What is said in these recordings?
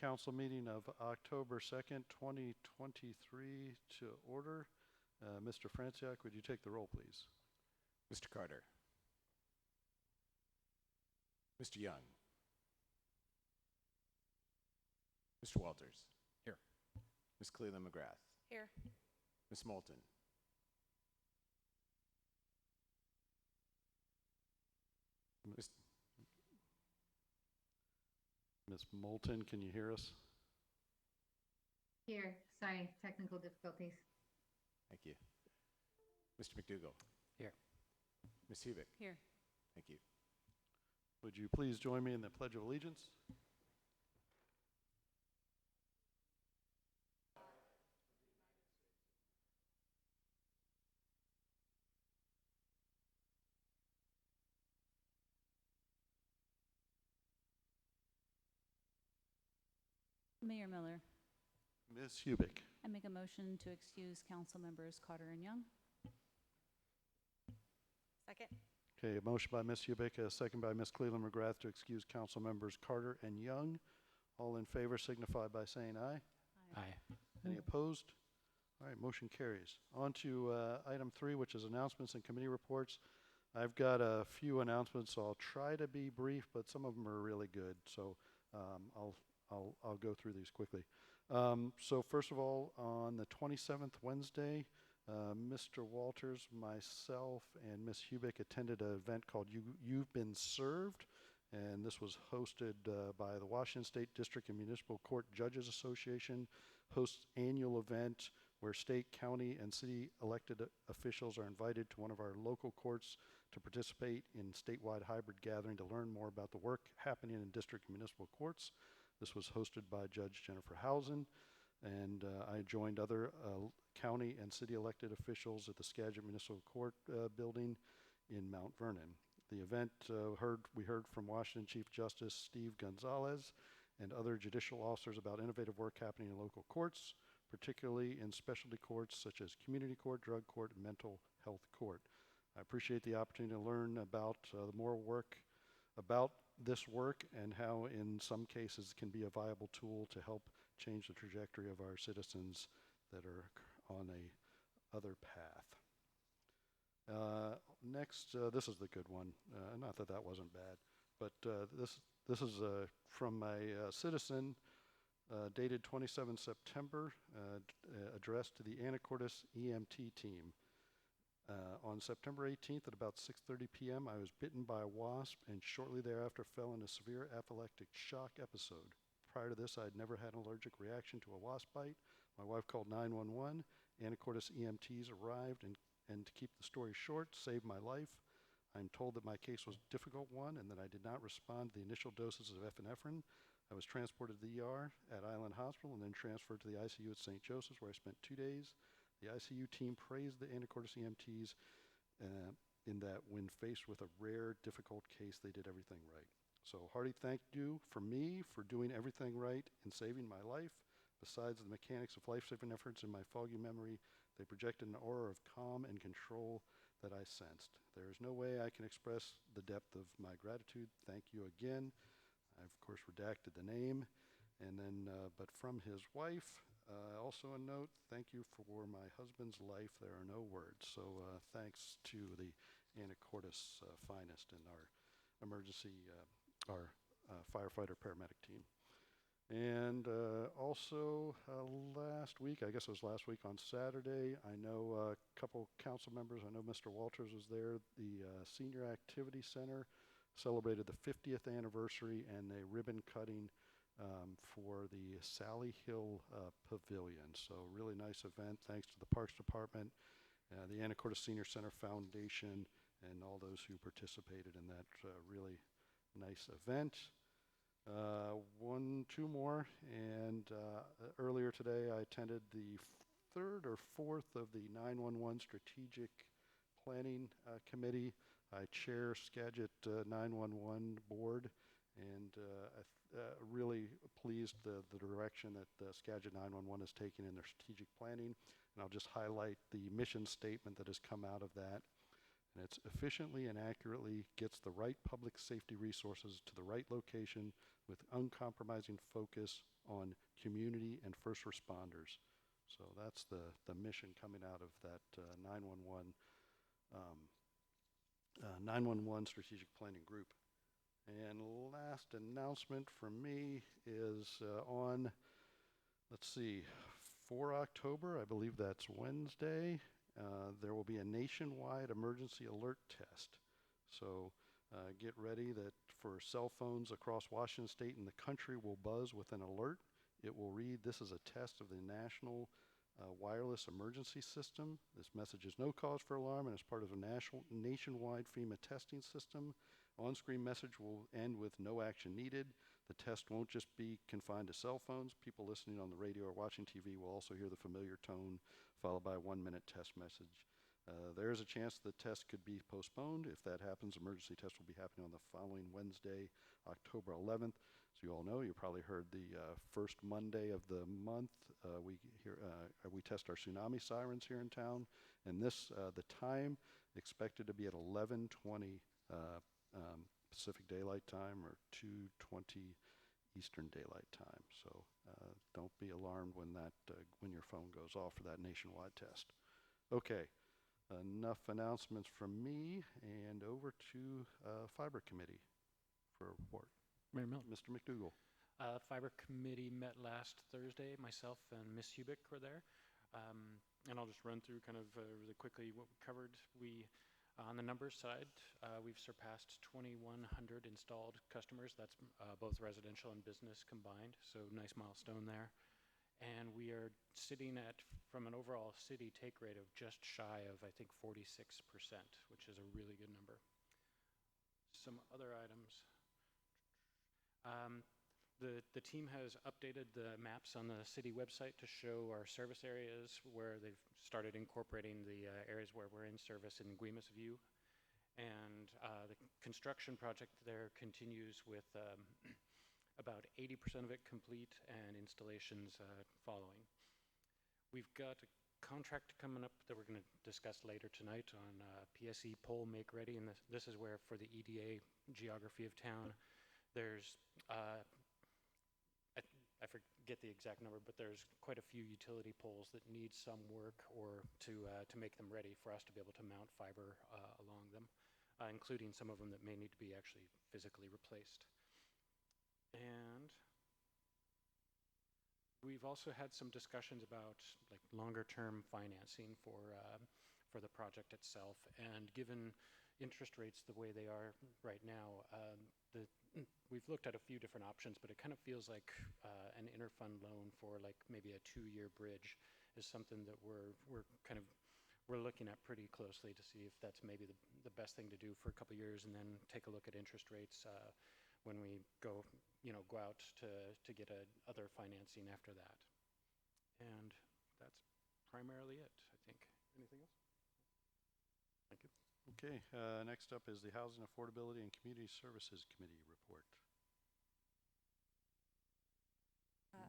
Council meeting of October 2nd, 2023 to order. Mr. Franciak, would you take the roll, please? Mr. Carter. Mr. Young. Mr. Walters. Here. Ms. Cleland McGrath. Here. Ms. Moulton. Ms. Moulton, can you hear us? Here. Sorry, technical difficulties. Thank you. Mr. McDougall. Here. Ms. Hubick. Here. Thank you. Would you please join me in the Pledge of Allegiance? Mayor Miller, Ms. Hubick. I make a motion to excuse council members Carter and Young. Second. Okay, a motion by Ms. Hubick, a second by Ms. Cleland McGrath to excuse council members Carter and Young. All in favor signify by saying aye. Aye. Any opposed? All right, motion carries. On to item 3, which is announcements and committee reports. I've got a few announcements, so I'll try to be brief, but some of them are really good. So I'll go through these quickly. So first of all, on the 27th, Wednesday, Mr. Walters, myself, and Ms. Hubick attended an event called You've Been Served, and this was hosted by the Washington State District and Municipal Court Judges Association. Hosts annual event where state, county, and city elected officials are invited to one of our local courts to participate in statewide hybrid gathering to learn more about the work happening in district and municipal courts. This was hosted by Judge Jennifer Housen, and I joined other county and city elected officials at the Skagit Municipal Court building in Mount Vernon. The event, we heard from Washington Chief Justice Steve Gonzalez and other judicial officers about innovative work happening in local courts, particularly in specialty courts such as community court, drug court, and mental health court. I appreciate the opportunity to learn about more work about this work and how in some cases can be a viable tool to help change the trajectory of our citizens that are on a other path. Next, this is the good one. Not that that wasn't bad, but this is from my citizen dated 27 September, addressed to the Anacortes EMT team. On September 18th at about 6:30 p.m., I was bitten by a wasp and shortly thereafter fell in a severe anaphylactic shock episode. Prior to this, I had never had an allergic reaction to a wasp bite. My wife called 911. Anacortes EMTs arrived and to keep the story short, saved my life. I'm told that my case was a difficult one and that I did not respond to the initial doses of epinephrine. I was transported to the ER at Island Hospital and then transferred to the ICU at St. Joseph's, where I spent 2 days. The ICU team praised the Anacortes EMTs in that when faced with a rare, difficult case, they did everything right. So hearty thank you for me for doing everything right and saving my life. Besides the mechanics of life-saving efforts in my foggy memory, they projected an aura of calm and control that I sensed. There is no way I can express the depth of my gratitude. Thank you again. I've, of course, redacted the name. And then, but from his wife, also a note, thank you for my husband's life. There are no words. So thanks to the Anacortes finest and our emergency, our firefighter paramedic team. And also last week, I guess it was last week on Saturday, I know a couple council members, I know Mr. Walters was there, the Senior Activity Center celebrated the 50th anniversary and a ribbon cutting for the Sally Hill Pavilion. So really nice event, thanks to the Parks Department, the Anacortes Senior Center Foundation, and all those who participated in that really nice event. Two more, and earlier today I attended the third or fourth of the 911 Strategic Planning Committee. I chair Skagit 911 Board, and really pleased the direction that Skagit 911 is taking in their strategic planning. And I'll just highlight the mission statement that has come out of that. And it's efficiently and accurately gets the right public safety resources to the right location with uncompromising focus on community and first responders. So that's the mission coming out of that 911 strategic planning group. And last announcement from me is on, let's see, 4 October, I believe that's Wednesday, there will be a nationwide emergency alert test. So get ready that for cell phones across Washington State and the country will buzz with an alert. It will read, "This is a test of the National Wireless Emergency System. This message is no cause for alarm and is part of a nationwide FEMA testing system. On-screen message will end with no action needed. The test won't just be confined to cell phones. People listening on the radio or watching TV will also hear the familiar tone followed by a 1-minute test message. There is a chance the test could be postponed. If that happens, emergency test will be happening on the following Wednesday, October 11th. So you all know, you probably heard the first Monday of the month, we test our tsunami sirens here in town. And this, the time expected to be at 11:20 Pacific Daylight Time or 2:20 Eastern Daylight Time. So don't be alarmed when when your phone goes off for that nationwide test. Okay, enough announcements from me, and over to Fiber Committee for a report. Mayor Milton. Mr. McDougall. Fiber Committee met last Thursday. Myself and Ms. Hubick were there. And I'll just run through kind of really quickly what we covered. On the numbers side, we've surpassed 2,100 installed customers. That's both residential and business combined, so nice milestone there. And we are sitting at, from an overall city take rate of just shy of, I think, 46%, which is a really good number. Some other items. The team has updated the maps on the city website to show our service areas where they've started incorporating the areas where we're in service in Guimas View. And the construction project there continues with about 80% of it complete and installations following. We've got a contract coming up that we're going to discuss later tonight on PSE pole make ready, and this is where for the EDA geography of town, there's I forget the exact number, but there's quite a few utility poles that need some work or to make them ready for us to be able to mount fiber along them, including some of them that may need to be actually physically replaced. And we've also had some discussions about like longer-term financing for the project itself. And given interest rates the way they are right now, we've looked at a few different options, but it kind of feels like an interfund loan for like maybe a 2-year bridge is something that we're looking at pretty closely to see if that's maybe the best thing to do for a couple of years, and then take a look at interest rates when we go out to get other financing after that. And that's primarily it, I think. Anything else? Thank you. Okay, next up is the Housing Affordability and Community Services Committee report.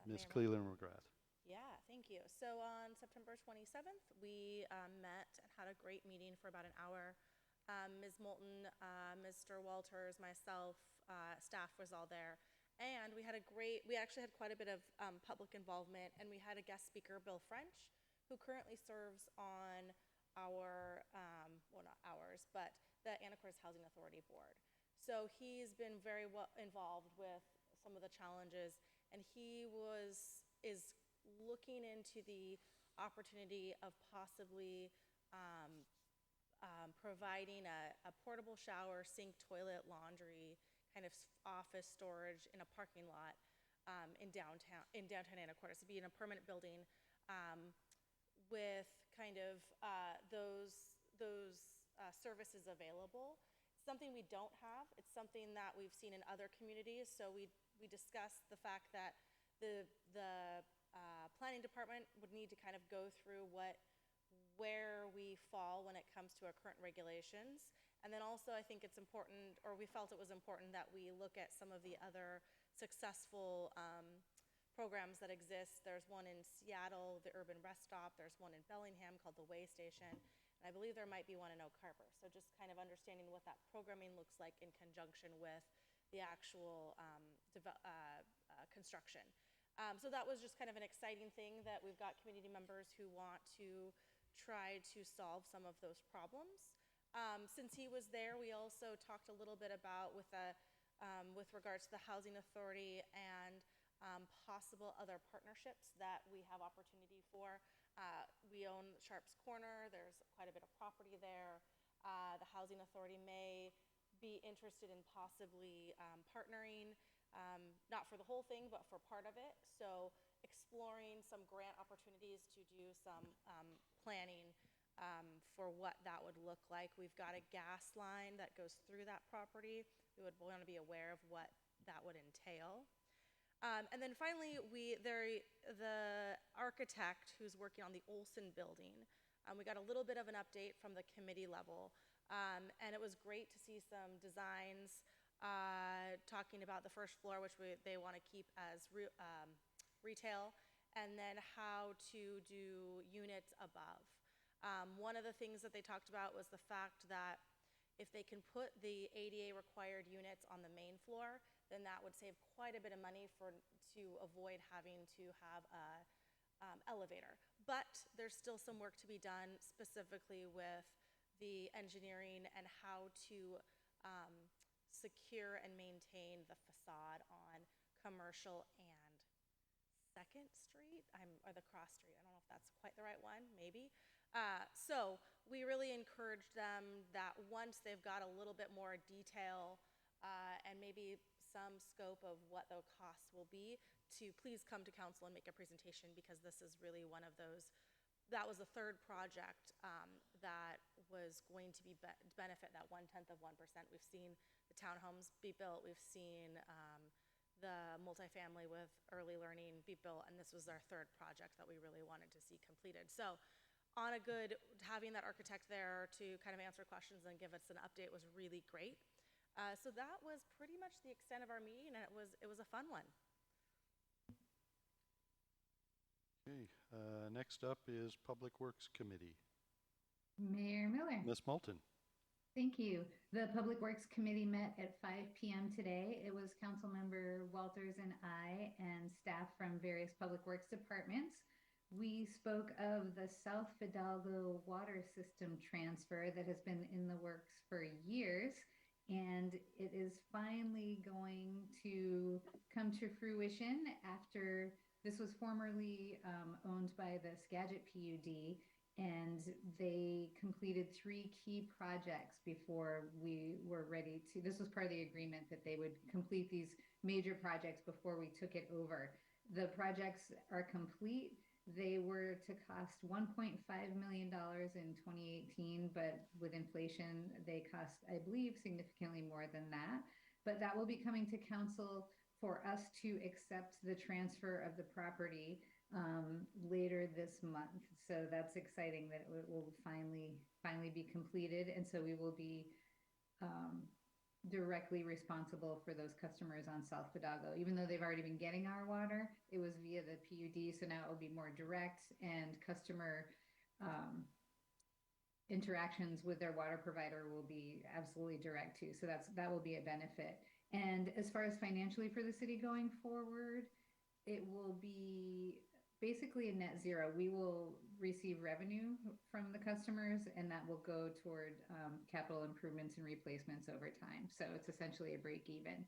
Ms. Cleland McGrath. Yeah, thank you. So on September 27th, we met and had a great meeting for about an hour. Ms. Moulton, Mr. Walters, myself, staff was all there. And we actually had quite a bit of public involvement, and we had a guest speaker, Bill French, who currently serves on our, well, not ours, but the Anacortes Housing Authority Board. So he's been very well involved with some of the challenges, and he is looking into the opportunity of possibly providing a portable shower, sink, toilet, laundry, kind of office storage in a parking lot in downtown Anacortes. It'd be in a permanent building with kind of those services available. It's something we don't have. It's something that we've seen in other communities. So we discussed the fact that the planning department would need to kind of go through where we fall when it comes to our current regulations. And then also I think it's important, or we felt it was important, that we look at some of the other successful programs that exist. There's one in Seattle, the Urban Rest Stop. There's one in Bellingham called the Way Station. And I believe there might be one in Oak Harbor. So just kind of understanding what that programming looks like in conjunction with the actual construction. So that was just kind of an exciting thing that we've got community members who want to try to solve some of those problems. Since he was there, we also talked a little bit about with regards to the Housing Authority and possible other partnerships that we have opportunity for. We own Sharps Corner. There's quite a bit of property there. The Housing Authority may be interested in possibly partnering, not for the whole thing, but for part of it. So exploring some grant opportunities to do some planning for what that would look like. We've got a gas line that goes through that property. We would want to be aware of what that would entail. And then finally, the architect who's working on the Olson building, we got a little bit of an update from the committee level. And it was great to see some designs talking about the first floor, which they want to keep as retail, and then how to do units above. One of the things that they talked about was the fact that if they can put the ADA required units on the main floor, then that would save quite a bit of money to avoid having to have a elevator. But there's still some work to be done, specifically with the engineering and how to secure and maintain the facade on Commercial and 2nd Street, or the Cross Street. I don't know if that's quite the right one, maybe. So we really encourage them that once they've got a little bit more detail and maybe some scope of what the costs will be, to please come to council and make a presentation, because this is really one of those, that was the third project that was going to be benefit that 1/10 of 1%. We've seen the townhomes be built, we've seen the multifamily with early learning be built, and this was our third project that we really wanted to see completed. So on a good, having that architect there to kind of answer questions and give us an update was really great. So that was pretty much the extent of our meeting, and it was a fun one. Okay, next up is Public Works Committee. Mayor Miller. Ms. Moulton. Thank you. The Public Works Committee met at 5 p.m. today. It was Councilmember Walters and I and staff from various Public Works departments. We spoke of the South Fidalgo water system transfer that has been in the works for years, and it is finally going to come to fruition after this was formerly owned by the Skagit PUD, and they completed 3 key projects before we were ready to. This was part of the agreement that they would complete these major projects before we took it over. The projects are complete. They were to cost $1.5 million in 2018, but with inflation, they cost, I believe, significantly more than that. But that will be coming to council for us to accept the transfer of the property later this month. So that's exciting that it will finally be completed. And so we will be directly responsible for those customers on South Fidalgo. Even though they've already been getting our water, it was via the PUD, so now it will be more direct, and customer interactions with their water provider will be absolutely direct too. So that will be a benefit. And as far as financially for the city going forward, it will be basically a net zero. We will receive revenue from the customers, and that will go toward capital improvements and replacements over time. So it's essentially a break even.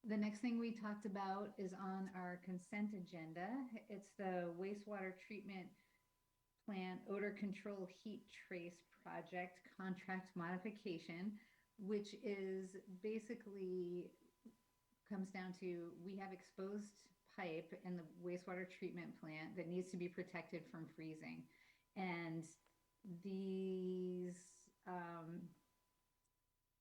The next thing we talked about is on our consent agenda. It's the wastewater treatment plant odor control heat trace project contract modification, which is basically comes down to, we have exposed pipe in the wastewater treatment plant that needs to be protected from freezing. And these,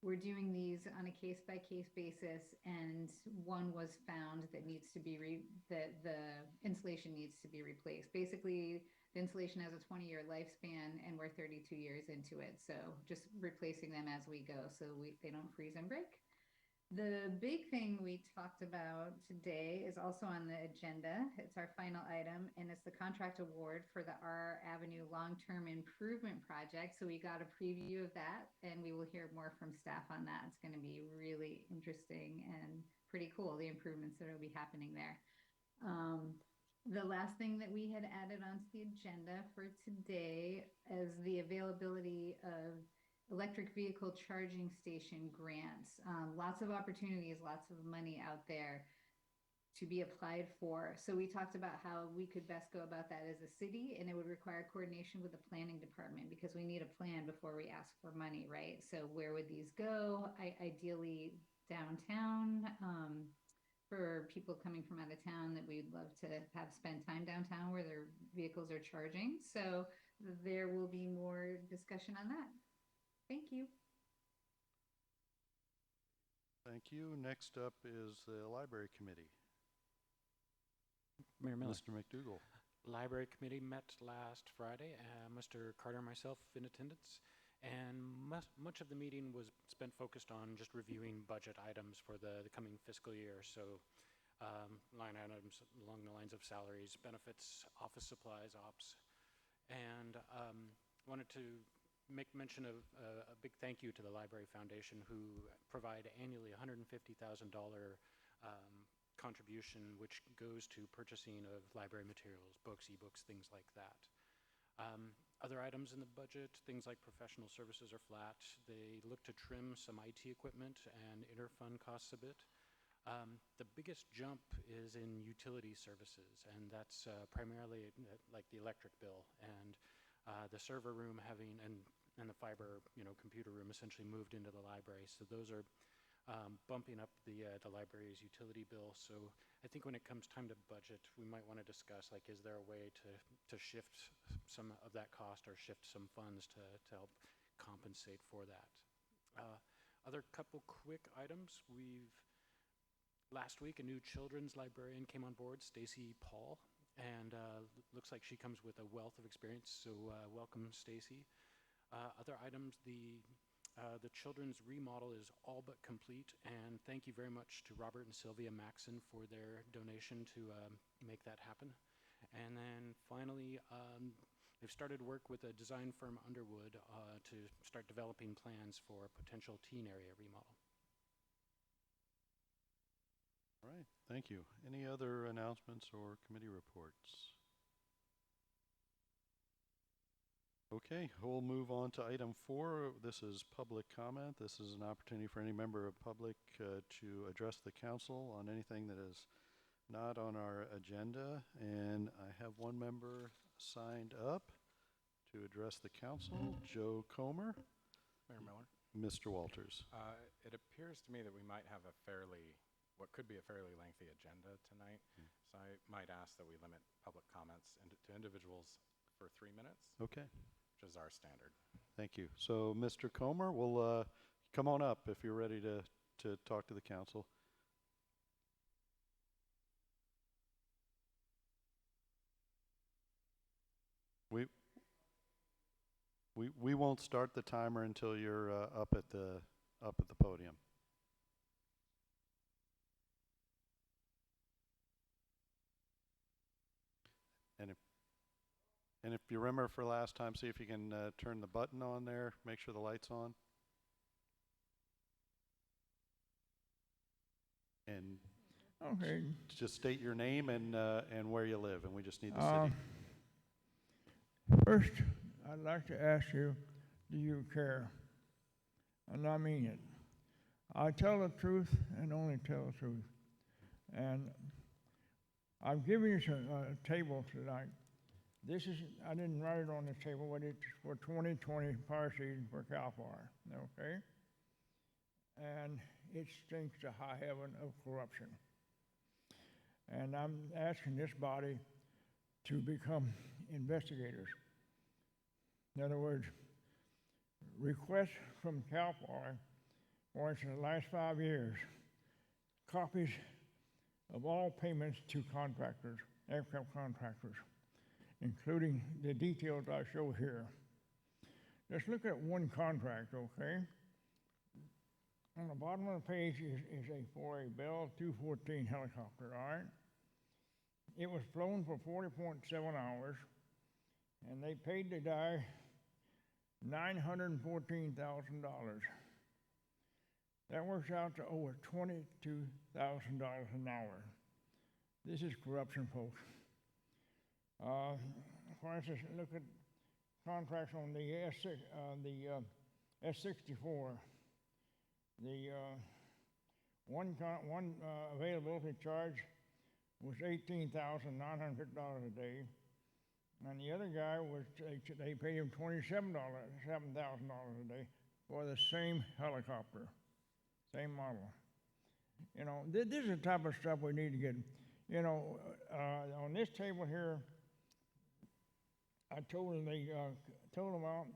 we're doing these on a case-by-case basis, and one was found that needs to be, the insulation needs to be replaced. Basically, the insulation has a 20-year lifespan, and we're 32 years into it. So just replacing them as we go so they don't freeze and break. The big thing we talked about today is also on the agenda. It's our final item, and it's the contract award for the R Avenue Long-Term Improvement Project. So we got a preview of that, and we will hear more from staff on that. It's going to be really interesting and pretty cool, the improvements that will be happening there. The last thing that we had added onto the agenda for today is the availability of electric vehicle charging station grants. Lots of opportunities, lots of money out there to be applied for. So we talked about how we could best go about that as a city, and it would require coordination with the planning department because we need a plan before we ask for money, right? So where would these go? Ideally downtown, for people coming from out of town that we'd love to have spend time downtown where their vehicles are charging. So there will be more discussion on that. Thank you. Thank you. Next up is the Library Committee. Mayor Miller. Mr. McDougall. Library Committee met last Friday. Mr. Carter and myself in attendance. And much of the meeting was spent focused on just reviewing budget items for the coming fiscal year. So line items along the lines of salaries, benefits, office supplies, ops. And wanted to make mention of a big thank you to the Library Foundation, who provide annually $150,000 contribution, which goes to purchasing of library materials, books, ebooks, things like that. Other items in the budget, things like professional services are flat. They look to trim some IT equipment and interfund costs a bit. The biggest jump is in utility services, and that's primarily like the electric bill and the server room having, and the fiber, computer room essentially moved into the library. So those are bumping up the library's utility bill. So I think when it comes time to budget, we might want to discuss, like, is there a way to shift some of that cost or shift some funds to help compensate for that. Other couple quick items. Last week, a new children's librarian came on board, Stacy Paul, and looks like she comes with a wealth of experience, so welcome, Stacy. Other items, the children's remodel is all but complete, and thank you very much to Robert and Sylvia Maxon for their donation to make that happen. And then finally, they've started work with a design firm, Underwood, to start developing plans for a potential teen area remodel. All right, thank you. Any other announcements or committee reports? Okay, we'll move on to item 4. This is public comment. This is an opportunity for any member of public to address the council on anything that is not on our agenda. And I have one member signed up to address the council, Joe Comer. Mayor Miller. Mr. Walters. It appears to me that we might have what could be a fairly lengthy agenda tonight. So I might ask that we limit public comments to individuals for 3 minutes. Okay. Which is our standard. Thank you. So, Mr. Comer, we'll come on up if you're ready to talk to the council. We won't start the timer until you're up at the podium. And if you remember for last time, see if you can turn the button on there, make sure the light's on. And okay, just state your name and where you live, and we just need the city. First, I'd like to ask you, do you care? And I mean it. I tell the truth and only tell the truth. And I've given you a table tonight. This is, I didn't write it on the table, but it's for 2020 fire season for Cal Fire, okay? And it stinks to high heaven of corruption. And I'm asking this body to become investigators. In other words, request from Cal Fire, for instance, the last 5 years, copies of all payments to contractors, aircraft contractors, including the details I show here. Let's look at one contract, okay? On the bottom of the page is for a Bell 214 helicopter, all right? It was flown for 40.7 hours, and they paid the guy $914,000. That works out to over $22,000 an hour. This is corruption, folks. For instance, look at contracts on the S64. The one availability charge was $18,950 a day, and the other guy was they paid him $7,000 a day for the same helicopter, same model. You know, this is the type of stuff we need to get. You know, on this table here, I told them the total amount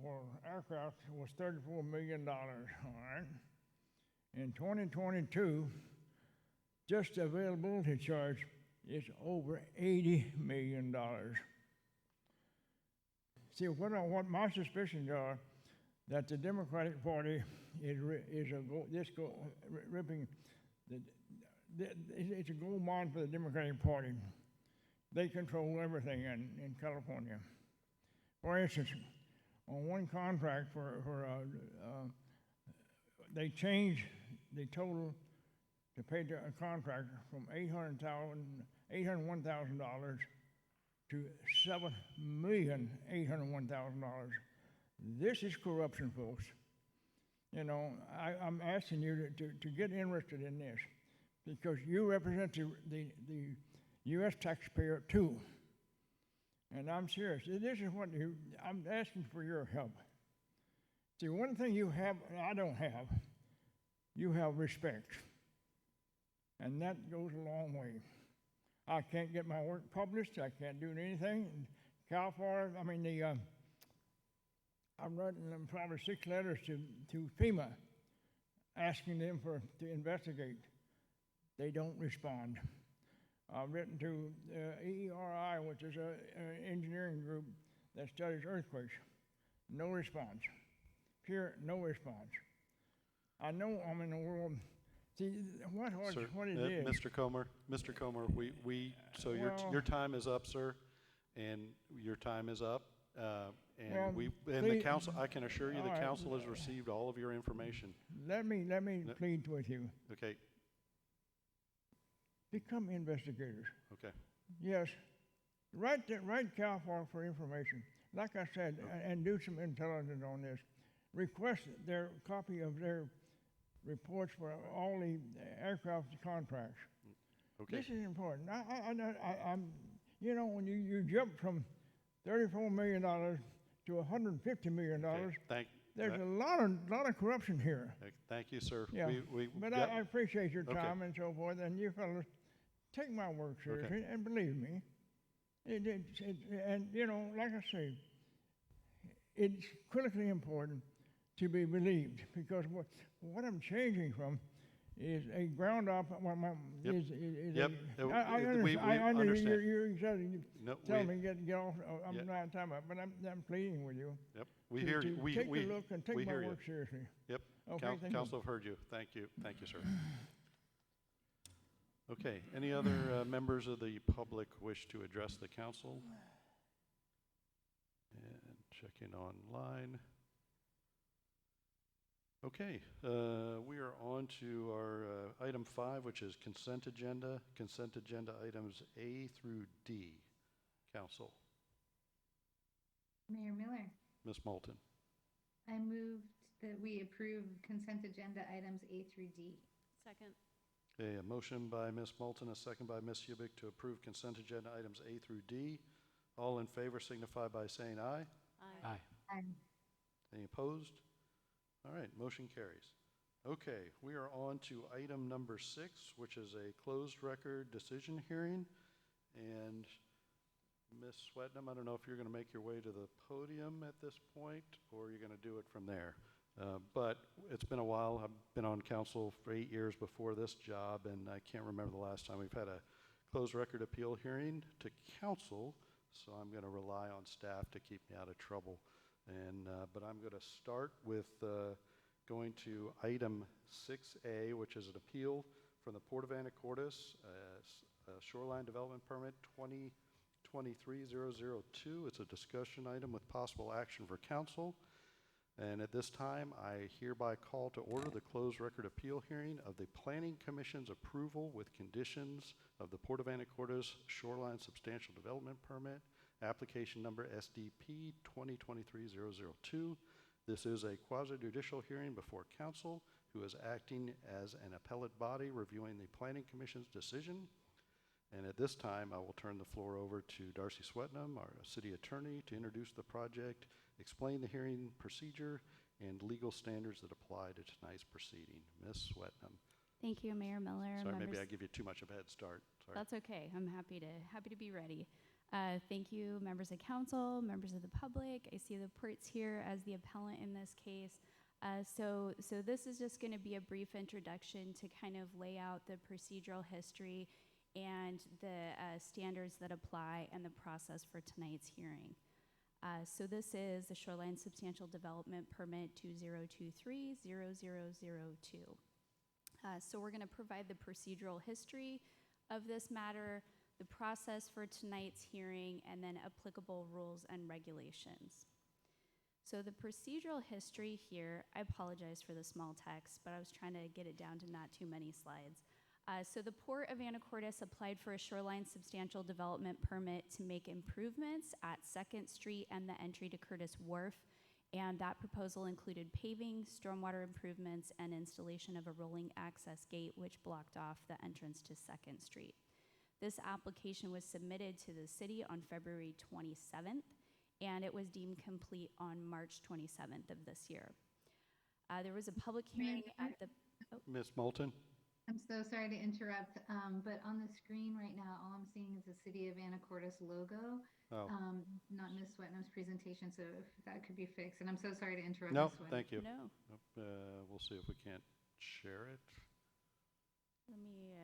for aircraft was $34 million, all right? In 2022, just the availability charge is over $80 million. See, what my suspicions are, that the Democratic Party is ripping, it's a gold mine for the Democratic Party. They control everything in California. For instance, on one contract they changed the total to pay the contractor from $801,000 to $7,801,000. This is corruption, folks. You know, I'm asking you to get interested in this, because you represent the U.S. taxpayer too. And I'm serious. This is what I'm asking for your help. See, one thing you have, and I don't have, you have respect. And that goes a long way. I can't get my work published. I can't do anything. In California, I'm writing them probably 6 letters to FEMA asking them to investigate. They don't respond. I've written to EERI, which is an engineering group that studies earthquakes. No response. Pure no response. I know I'm in the world. See, what it is. Mr. Comer, your time is up, sir, and your time is up. The council, I can assure you, the council has received all of your information. Let me plead with you. Okay. Become investigators. Okay. Yes. Write California for information. Like I said, and do some intelligence on this. Request their copy of their reports for all the aircraft contracts. Okay. This is important. I'm, you know, when you jump from $34 million to $150 million, okay. There's a lot of corruption here. Thank you, sir. Yeah. I appreciate your time and so forth, and you fellas take my work seriously, and believe me, and you know, like I say, it's critically important to be believed, because what I'm changing from is a ground up. I understand. You're exactly telling me get off. I'm not talking about, but I'm pleading with you. Yep, we hear you. Take a look and take my work seriously. Yep. Okay, Council have heard you. Thank you. Thank you, sir. Okay. Any other members of the public wish to address the council? And checking online. Okay, we are on to our item 5, which is consent agenda items A through D. Council. Mayor Miller, Ms. Moulton. I moved that we approve consent agenda items A through D. Second. Okay, a motion by Ms. Moulton, a second by Ms. Hubick to approve consent agenda items A through D. All in favor signify by saying aye. Aye. Aye. Any opposed? All right, motion carries. Okay, we are on to item number 6, which is a closed record decision hearing. And Ms. Swetnam, I don't know if you're going to make your way to the podium at this point, or you're going to do it from there. But it's been a while. I've been on council for 8 years before this job, and I can't remember the last time we've had a closed record appeal hearing to council, so I'm going to rely on staff to keep me out of trouble. And but I'm going to start with going to item 6A, which is an appeal from the Port of Anacortes, Shoreline Development Permit 2023-002. It's a discussion item with possible action for council. And at this time, I hereby call to order the closed record appeal hearing of the Planning Commission's approval with conditions of the Port of Anacortes Shoreline Substantial Development Permit, application number SDP 2023-002. This is a quasi-judicial hearing before council, who is acting as an appellate body reviewing the Planning Commission's decision. And at this time, I will turn the floor over to Darcy Swetnam, our city attorney, to introduce the project, explain the hearing procedure, and legal standards that apply to tonight's proceeding. Ms. Swetnam. Thank you, Mayor Miller. Sorry, maybe members- I give you too much of a head start. Sorry. That's okay. I'm happy to be ready. Thank you, members of council, members of the public. I see the Ports here as the appellant in this case. So this is just going to be a brief introduction to kind of lay out the procedural history and the standards that apply and the process for tonight's hearing. So this is the Shoreline Substantial Development Permit 2023-0002. So we're going to provide the procedural history of this matter, the process for tonight's hearing, and then applicable rules and regulations. So the procedural history here, I apologize for the small text, but I was trying to get it down to not too many slides. So the Port of Anacortes applied for a shoreline substantial development permit to make improvements at 2nd Street and the entry to Curtis Wharf, and that proposal included paving, stormwater improvements, and installation of a rolling access gate which blocked off the entrance to 2nd Street. This application was submitted to the city on February 27th, and it was deemed complete on March 27th of this year. There was a public hearing at the... Ms. Moulton? I'm so sorry to interrupt, but on the screen right now, all I'm seeing is the City of Anacortes logo, Oh. not Ms. Swetnam's presentation, so if that could be fixed. And I'm so sorry to interrupt, No, Ms. Swetnam. thank you. No, We'll see if we can't share it. let me...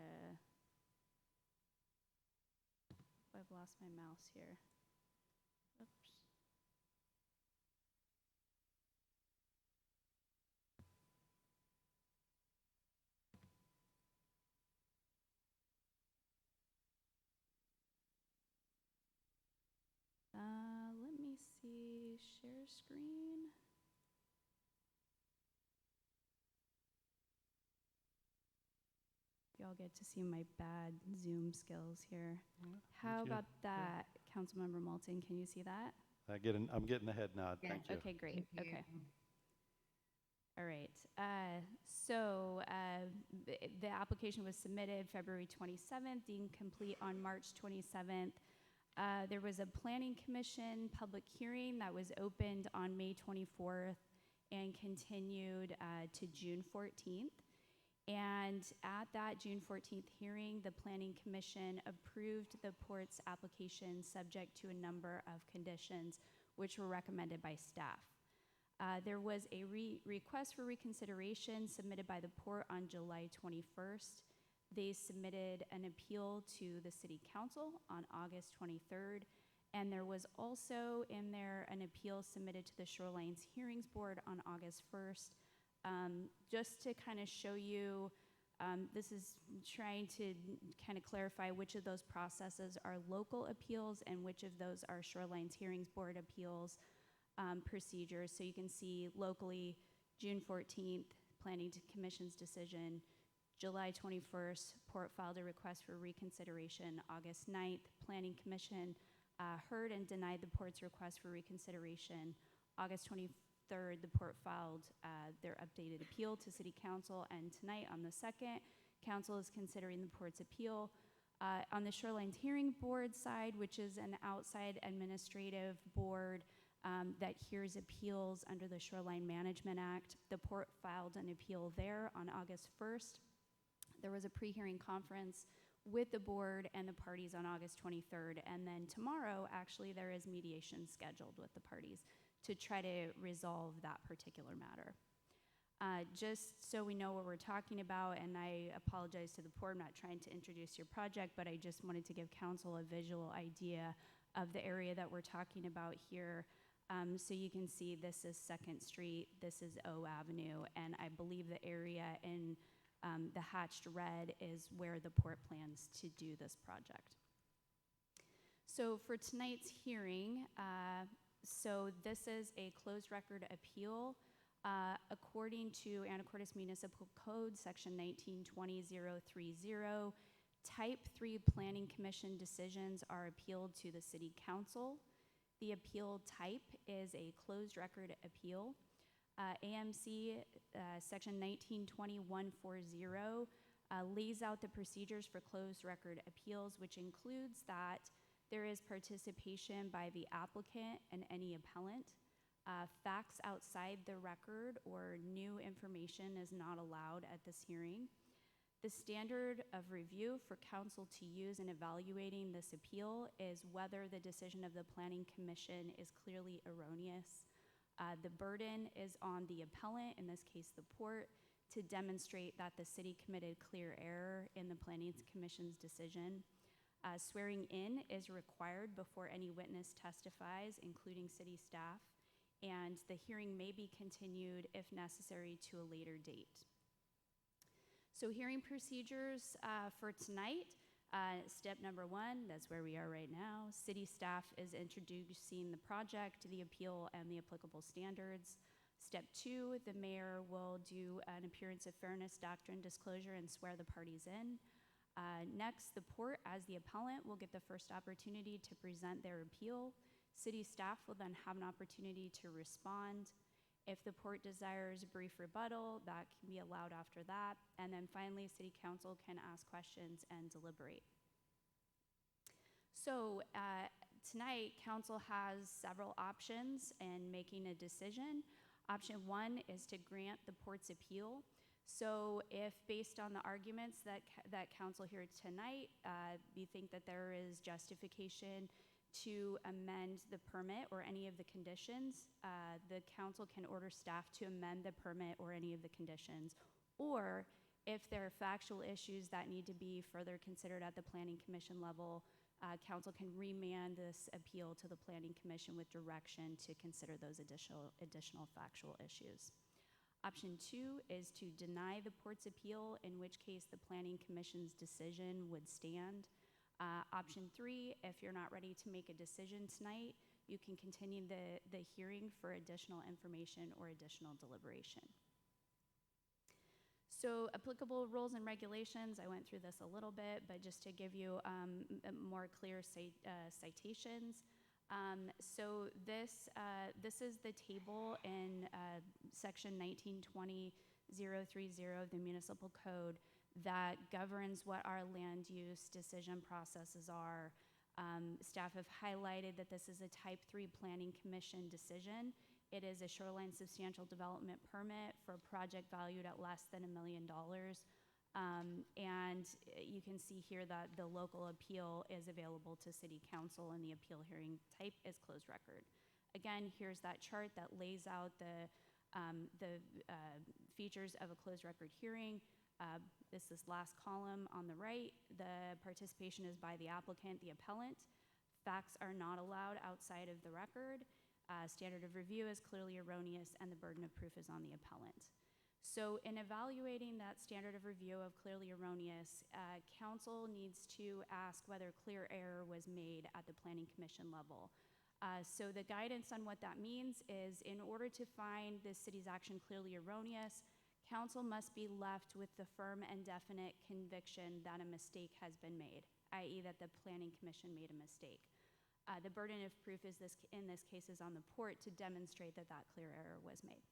I've lost my mouse here. Oops. Let me see, share screen. Y'all get to see my bad Zoom skills here. How thank you. about that, Councilmember Moulton? Can you see that? I'm getting a head nod. Yeah. Thank you. Okay, great. Thank you. Okay. All right. So the application was submitted February 27th, deemed complete on March 27th. There was a planning commission public hearing that was opened on May 24th and continued to June 14th. And at that June 14th hearing, the Planning Commission approved the port's application subject to a number of conditions which were recommended by staff. There was a request for reconsideration submitted by the port on July 21st. They submitted an appeal to the City Council on August 23rd. And there was also in there an appeal submitted to the Shorelines Hearings Board on August 1st. Just to kind of show you, this is trying to kind of clarify which of those processes are local appeals and which of those are Shorelines Hearings Board appeals procedures. So you can see locally, June 14th, Planning Commission's decision. July 21st, Port filed a request for reconsideration. August 9th, Planning Commission heard and denied the Port's request for reconsideration. August 23rd, the Port filed their updated appeal to City Council, and tonight on the 2nd, Council is considering the Port's appeal. On the Shorelines Hearing Board side, which is an outside administrative board that hears appeals under the Shoreline Management Act, the Port filed an appeal there on August 1st. There was a pre-hearing conference with the board and the parties on August 23rd, and then tomorrow, actually, there is mediation scheduled with the parties to try to resolve that particular matter. Just so we know what we're talking about, and I apologize to the port, I'm not trying to introduce your project, but I just wanted to give council a visual idea of the area that we're talking about here. So you can see this is 2nd Street, this is O Avenue, and I believe the area in the hatched red is where the port plans to do this project. So for tonight's hearing, So this is a closed record appeal. According to Anacortes Municipal Code, Section 1920.030, Type 3 Planning Commission decisions are appealed to the City Council. The appeal type is a closed record appeal. AMC Section 1920.140 lays out the procedures for closed record appeals, which includes that there is participation by the applicant and any appellant. Facts outside the record or new information is not allowed at this hearing. The standard of review for council to use in evaluating this appeal is whether the decision of the Planning Commission is clearly erroneous. The burden is on the appellant, in this case the port, to demonstrate that the city committed clear error in the Planning Commission's decision. Swearing in is required before any witness testifies, including city staff, and the hearing may be continued if necessary to a later date. So hearing procedures for tonight, step number 1, that's where we are right now. City staff is introducing the project, the appeal, and the applicable standards. Step 2, the mayor will do an appearance of fairness, doctrine, disclosure, and swear the parties in. Next, the port, as the appellant, will get the first opportunity to present their appeal. City staff will then have an opportunity to respond. If the port desires a brief rebuttal, that can be allowed after that. And then finally, City Council can ask questions and deliberate. So tonight, Council has several options in making a decision. Option 1 is to grant the port's appeal. So if based on the arguments that Council heard tonight, you think that there is justification to amend the permit or any of the conditions, the Council can order staff to amend the permit or any of the conditions. Or if there are factual issues that need to be further considered at the Planning Commission level, Council can remand this appeal to the Planning Commission with direction to consider those additional factual issues. Option 2 is to deny the port's appeal, in which case the Planning Commission's decision would stand. Option 3, if you're not ready to make a decision tonight, you can continue the hearing for additional information or additional deliberation. So applicable rules and regulations, I went through this a little bit, but just to give you more clear citations. So this is the table in Section 1920.030 of the Municipal Code that governs what our land use decision processes are. Staff have highlighted that this is a Type 3 Planning Commission decision. It is a shoreline substantial development permit for a project valued at less than $1 million. And you can see here that the local appeal is available to City Council and the appeal hearing type is closed record. Again, here's that chart that lays out the features of a closed record hearing. This last column on the right, the participation is by the applicant, the appellant. Facts are not allowed outside of the record. Standard of review is clearly erroneous and the burden of proof is on the appellant. So in evaluating that standard of review of clearly erroneous, Council needs to ask whether clear error was made at the Planning Commission level. So the guidance on what that means is in order to find the city's action clearly erroneous, Council must be left with the firm and definite conviction that a mistake has been made, i.e. that the Planning Commission made a mistake. The burden of proof is in this case is on the port to demonstrate that that clear error was made.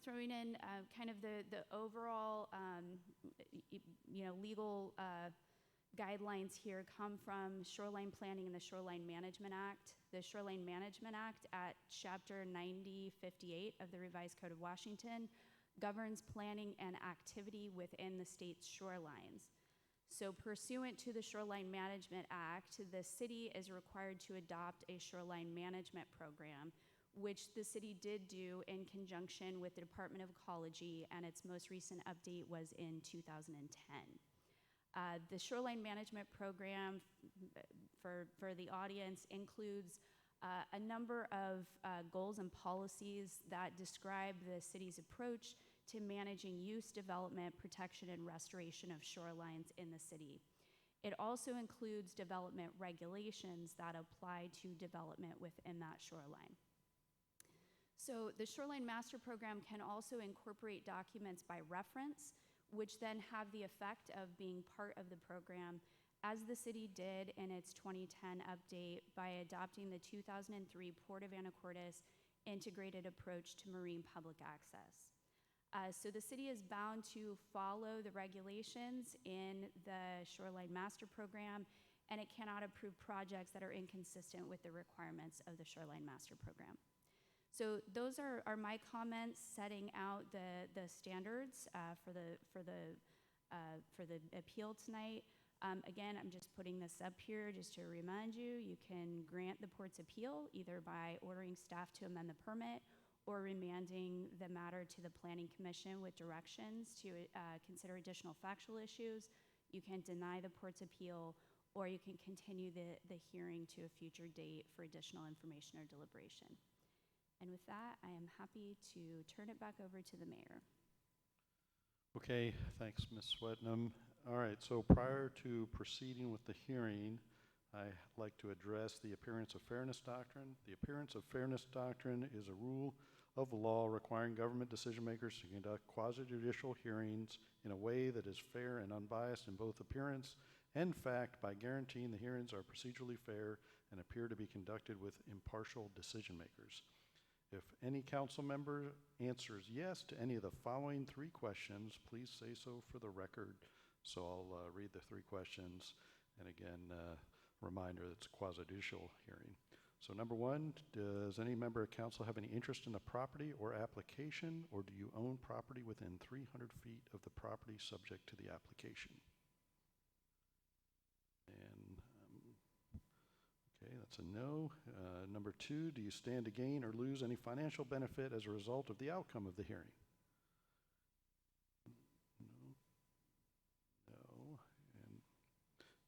Throwing in kind of the overall legal guidelines here come from shoreline planning and the Shoreline Management Act. The Shoreline Management Act at Chapter 9058 of the Revised Code of Washington governs planning and activity within the state's shorelines. So pursuant to the Shoreline Management Act, the city is required to adopt a shoreline management program, which the city did do in conjunction with the Department of Ecology, and its most recent update was in 2010. The Shoreline Management Program, for the audience, includes a number of goals and policies that describe the city's approach to managing use, development, protection, and restoration of shorelines in the city. It also includes development regulations that apply to development within that shoreline. So the Shoreline Master Program can also incorporate documents by reference, which then have the effect of being part of the program, as the city did in its 2010 update by adopting the 2003 Port of Anacortes integrated approach to marine public access. So the city is bound to follow the regulations in the Shoreline Master Program, and it cannot approve projects that are inconsistent with the requirements of the Shoreline Master Program. So those are my comments setting out the standards for the appeal tonight. Again, I'm just putting this up here just to remind you, you can grant the port's appeal either by ordering staff to amend the permit or remanding the matter to the Planning Commission with directions to consider additional factual issues. You can deny the port's appeal, or you can continue the hearing to a future date for additional information or deliberation. And with that, I am happy to turn it back over to the mayor. Okay, thanks, Ms. Swetnam. All right, so prior to proceeding with the hearing, I'd like to address the appearance of fairness doctrine. The appearance of fairness doctrine is a rule of law requiring government decision makers to conduct quasi-judicial hearings in a way that is fair and unbiased in both appearance and fact by guaranteeing the hearings are procedurally fair and appear to be conducted with impartial decision makers. If any council member answers yes to any of the following three questions, please say so for the record. So I'll read the three questions, and again, reminder that it's a quasi-judicial hearing. So number one, does any member of council have any interest in the property or application, or do you own property within 300 feet of the property subject to the application? And okay, that's a no. Number two, do you stand to gain or lose any financial benefit as a result of the outcome of the hearing?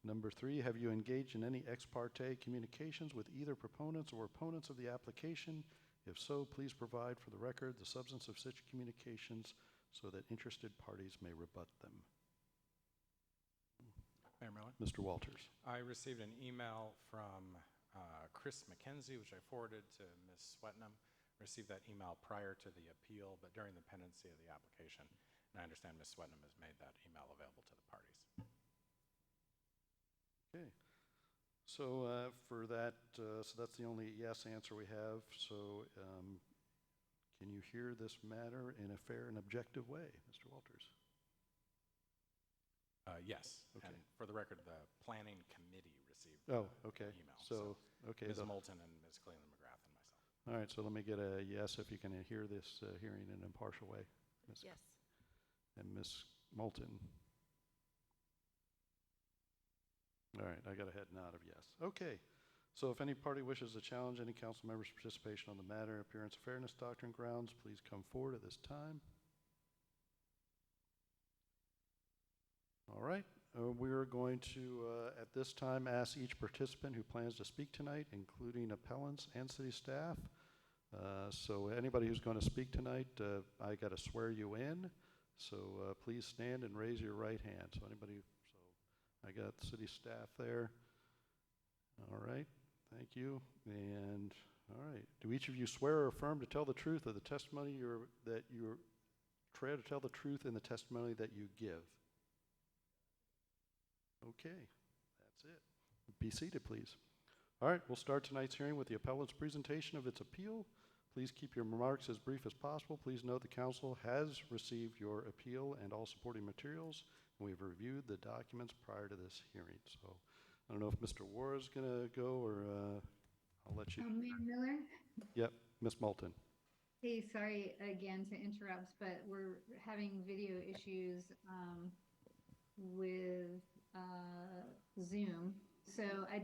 Number three, have you engaged in any ex parte communications with either proponents or opponents of the application? If so, please provide for the record the substance of such communications so that interested parties may rebut them. Mayor Miller? Mr. Walters. I received an email from Chris McKenzie, which I forwarded to Ms. Swetnam. Received that email prior to the appeal, but during the pendency of the application. And I understand Ms. Swetnam has made that email available to the parties. Okay, so for that, so that's the only yes answer we have. So can you hear this matter in a fair and objective way, Mr. Walters? Yes, okay. And for the record, the planning committee received okay. email. So okay, Ms. Moulton and Ms. Cleland McGrath and myself. All right, so let me get a yes if you can hear this hearing in an impartial way. Ms. Yes. And Ms. Moulton. All right, I got a head nod of yes. Okay, so if any party wishes to challenge any council member's participation on the matter, appearance of fairness doctrine grounds, please come forward at this time. All right, we're going to, at this time, ask each participant who plans to speak tonight, including appellants and city staff. So anybody who's going to speak tonight, I got to swear you in. So please stand and raise your right hand. So anybody, so I got city staff there. All right, thank you. And all right, do each of you swear or affirm to tell the truth of the testimony that you try to tell the truth in the testimony that you give? Okay, that's it. Be seated, please. All right, we'll start tonight's hearing with the appellant's presentation of its appeal. Please keep your remarks as brief as possible. Please note the council has received your appeal and all supporting materials, and we've reviewed the documents prior to this hearing. So I don't know if Mr. Wara is going to go, or I'll let you. Mayor Miller? Yep, Ms. Moulton. Hey, sorry again to interrupt, but we're having video issues with Zoom. So I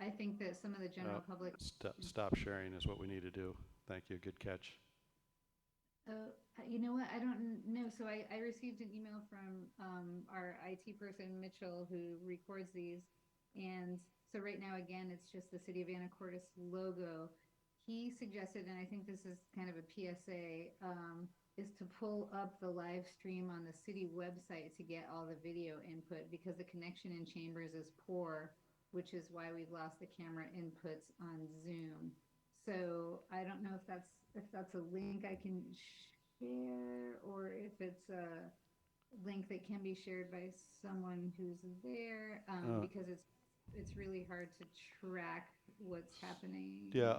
think that some of the general public. Stop sharing is what we need to do. Thank you. Good catch. You know what? I don't know. So I received an email from our IT person, Mitchell, who records these. And so right now, again, it's just the City of Anacortes logo. He suggested, and I think this is kind of a PSA, is to pull up the live stream on the city website to get all the video input because the connection in Chambers is poor, which is why we've lost the camera inputs on Zoom. So I don't know if that's a link I can share or if it's a link that can be shared by someone who's there, because it's really hard to track what's happening. Yeah,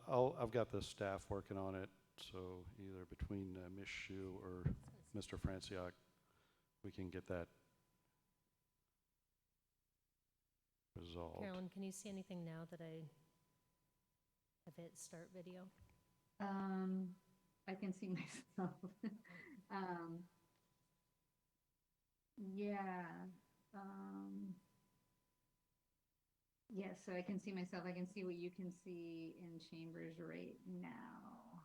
I've got the staff working on it, so either between Ms. Shu or Mr. Franciac, we can get that resolved. Carolyn, can you see anything now that I have hit start video? I can see myself. Yeah. Yes, so I can see myself. I can see what you can see in Chambers right now.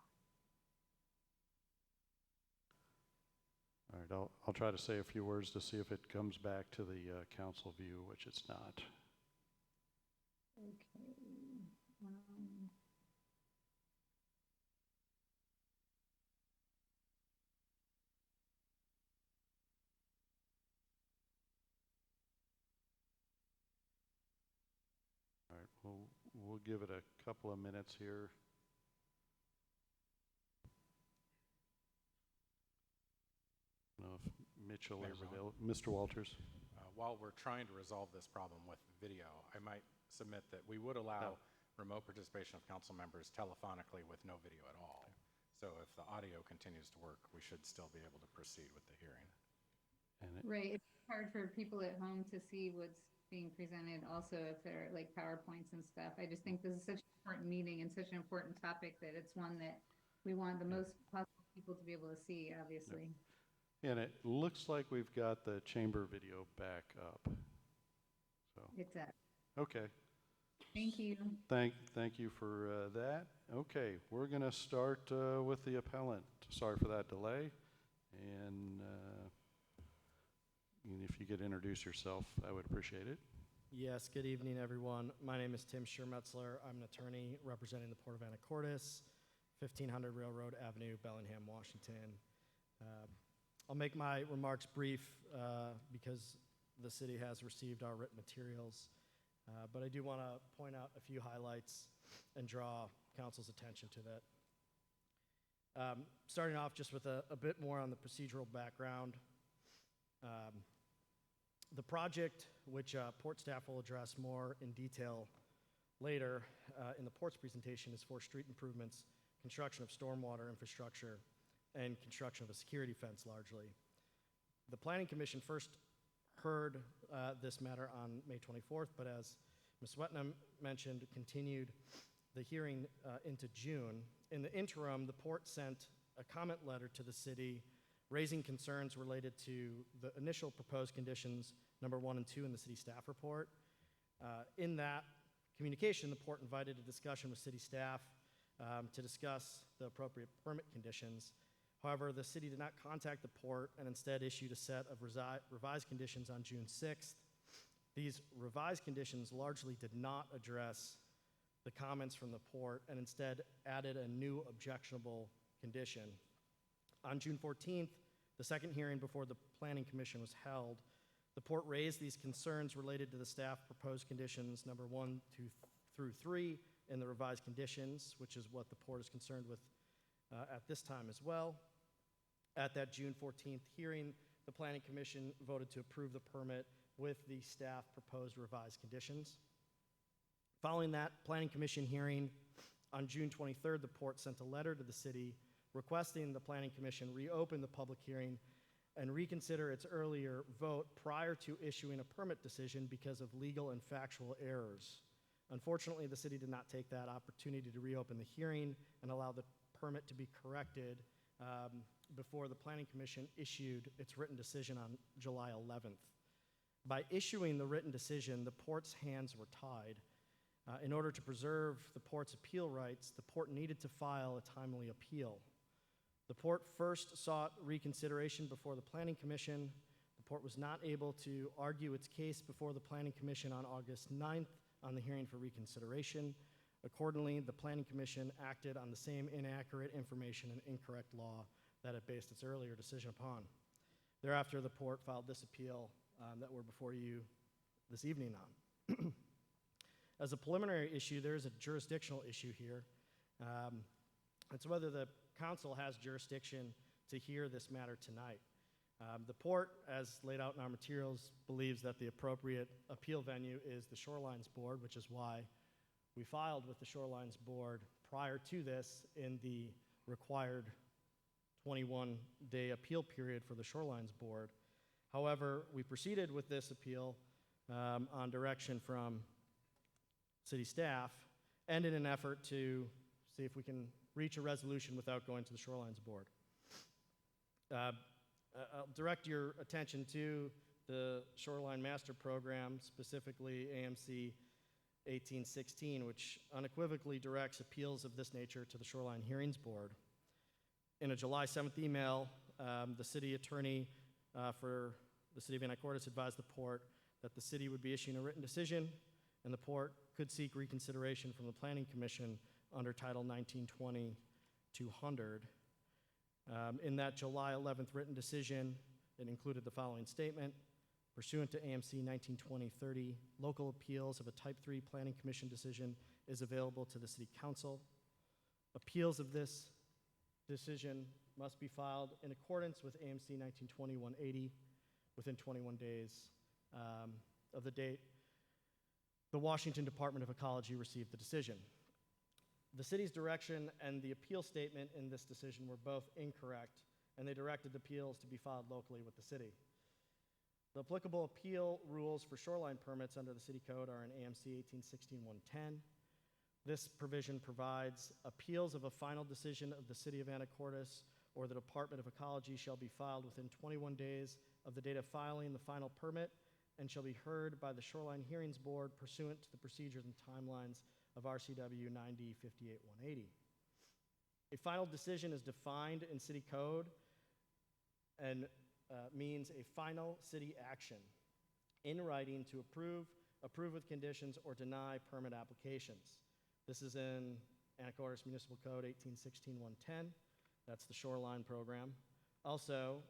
All right, I'll try to say a few words to see if it comes back to the council view, which it's not. Okay. All right, we'll give it a couple of minutes here. I don't know if Mitchell is available. Mr. Walters. While we're trying to resolve this problem with video, I might submit that we would allow remote participation of council members telephonically with no video at all. So if the audio continues to work, we should still be able to proceed with the hearing. Right, it's hard for people at home to see what's being presented also if they're like PowerPoints and stuff. I just think this is such an important meeting and such an important topic that it's one that we want the most possible people to be able to see, obviously. And it looks like we've got the chamber video back up. So It's up. okay. Thank you. Thank you for that. Okay, we're going to start with the appellant. Sorry for that delay. And if you could introduce yourself, I would appreciate it. Yes, good evening, everyone. My name is Tim Schermetzler. I'm an attorney representing the Port of Anacortes, 1500 Railroad Avenue, Bellingham, Washington. I'll make my remarks brief because the city has received our written materials, but I do want to point out a few highlights and draw council's attention to that. Starting off just with a bit more on the procedural background. The project, which port staff will address more in detail later in the port's presentation, is for street improvements, construction of stormwater infrastructure, and construction of a security fence largely. The Planning Commission first heard this matter on May 24th, but as Ms. Swetnam mentioned, continued the hearing into June. In the interim, the port sent a comment letter to the city raising concerns related to the initial proposed conditions, number 1 and 2 in the city staff report. In that communication, the port invited a discussion with city staff to discuss the appropriate permit conditions. However, the city did not contact the port and instead issued a set of revised conditions on June 6th. These revised conditions largely did not address the comments from the port and instead added a new objectionable condition. On June 14th, the second hearing before the Planning Commission was held. The port raised these concerns related to the staff proposed conditions number 1 through 3 in the revised conditions, which is what the port is concerned with at this time as well. At that June 14th hearing, the Planning Commission voted to approve the permit with the staff proposed revised conditions. Following that Planning Commission hearing, on June 23rd, the port sent a letter to the city requesting the Planning Commission reopen the public hearing and reconsider its earlier vote prior to issuing a permit decision because of legal and factual errors. Unfortunately, the city did not take that opportunity to reopen the hearing and allow the permit to be corrected before the Planning Commission issued its written decision on July 11th. By issuing the written decision, the port's hands were tied. In order to preserve the port's appeal rights, the port needed to file a timely appeal. The port first sought reconsideration before the Planning Commission. The port was not able to argue its case before the Planning Commission on August 9th on the hearing for reconsideration. Accordingly, the Planning Commission acted on the same inaccurate information and incorrect law that it based its earlier decision upon. Thereafter, the port filed this appeal that we're before you this evening on. As a preliminary issue, there is a jurisdictional issue here. It's whether the council has jurisdiction to hear this matter tonight. The port, as laid out in our materials, believes that the appropriate appeal venue is the Shorelines Board, which is why we filed with the Shorelines Board prior to this in the required 21-day appeal period for the Shorelines Board. However, we proceeded with this appeal on direction from city staff and in an effort to see if we can reach a resolution without going to the Shorelines Board. I'll direct your attention to the Shoreline Master Program, specifically AMC 1816, which unequivocally directs appeals of this nature to the Shoreline Hearings Board. In a July 7th email, the city attorney for the city of Anacortes advised the port that the city would be issuing a written decision, and the port could seek reconsideration from the Planning Commission under Title 1920-200. In that July 11th written decision, it included the following statement: pursuant to AMC 1920-30, local appeals of a Type 3 Planning Commission decision is available to the City Council. Appeals of this decision must be filed in accordance with AMC 1920-180 within 21 days of the date the Washington Department of Ecology received the decision. The city's direction and the appeal statement in this decision were both incorrect, and they directed appeals to be filed locally with the city. The applicable appeal rules for shoreline permits under the city code are in AMC 1816-110. This provision provides appeals of a final decision of the city of Anacortes or the Department of Ecology shall be filed within 21 days of the date of filing the final permit and shall be heard by the Shoreline Hearings Board pursuant to the procedures and timelines of RCW 90-58-180. A final decision is defined in city code and means a final city action in writing to approve with conditions, or deny permit applications. This is in Anacortes Municipal Code 1816-110. That's the shoreline program. Also,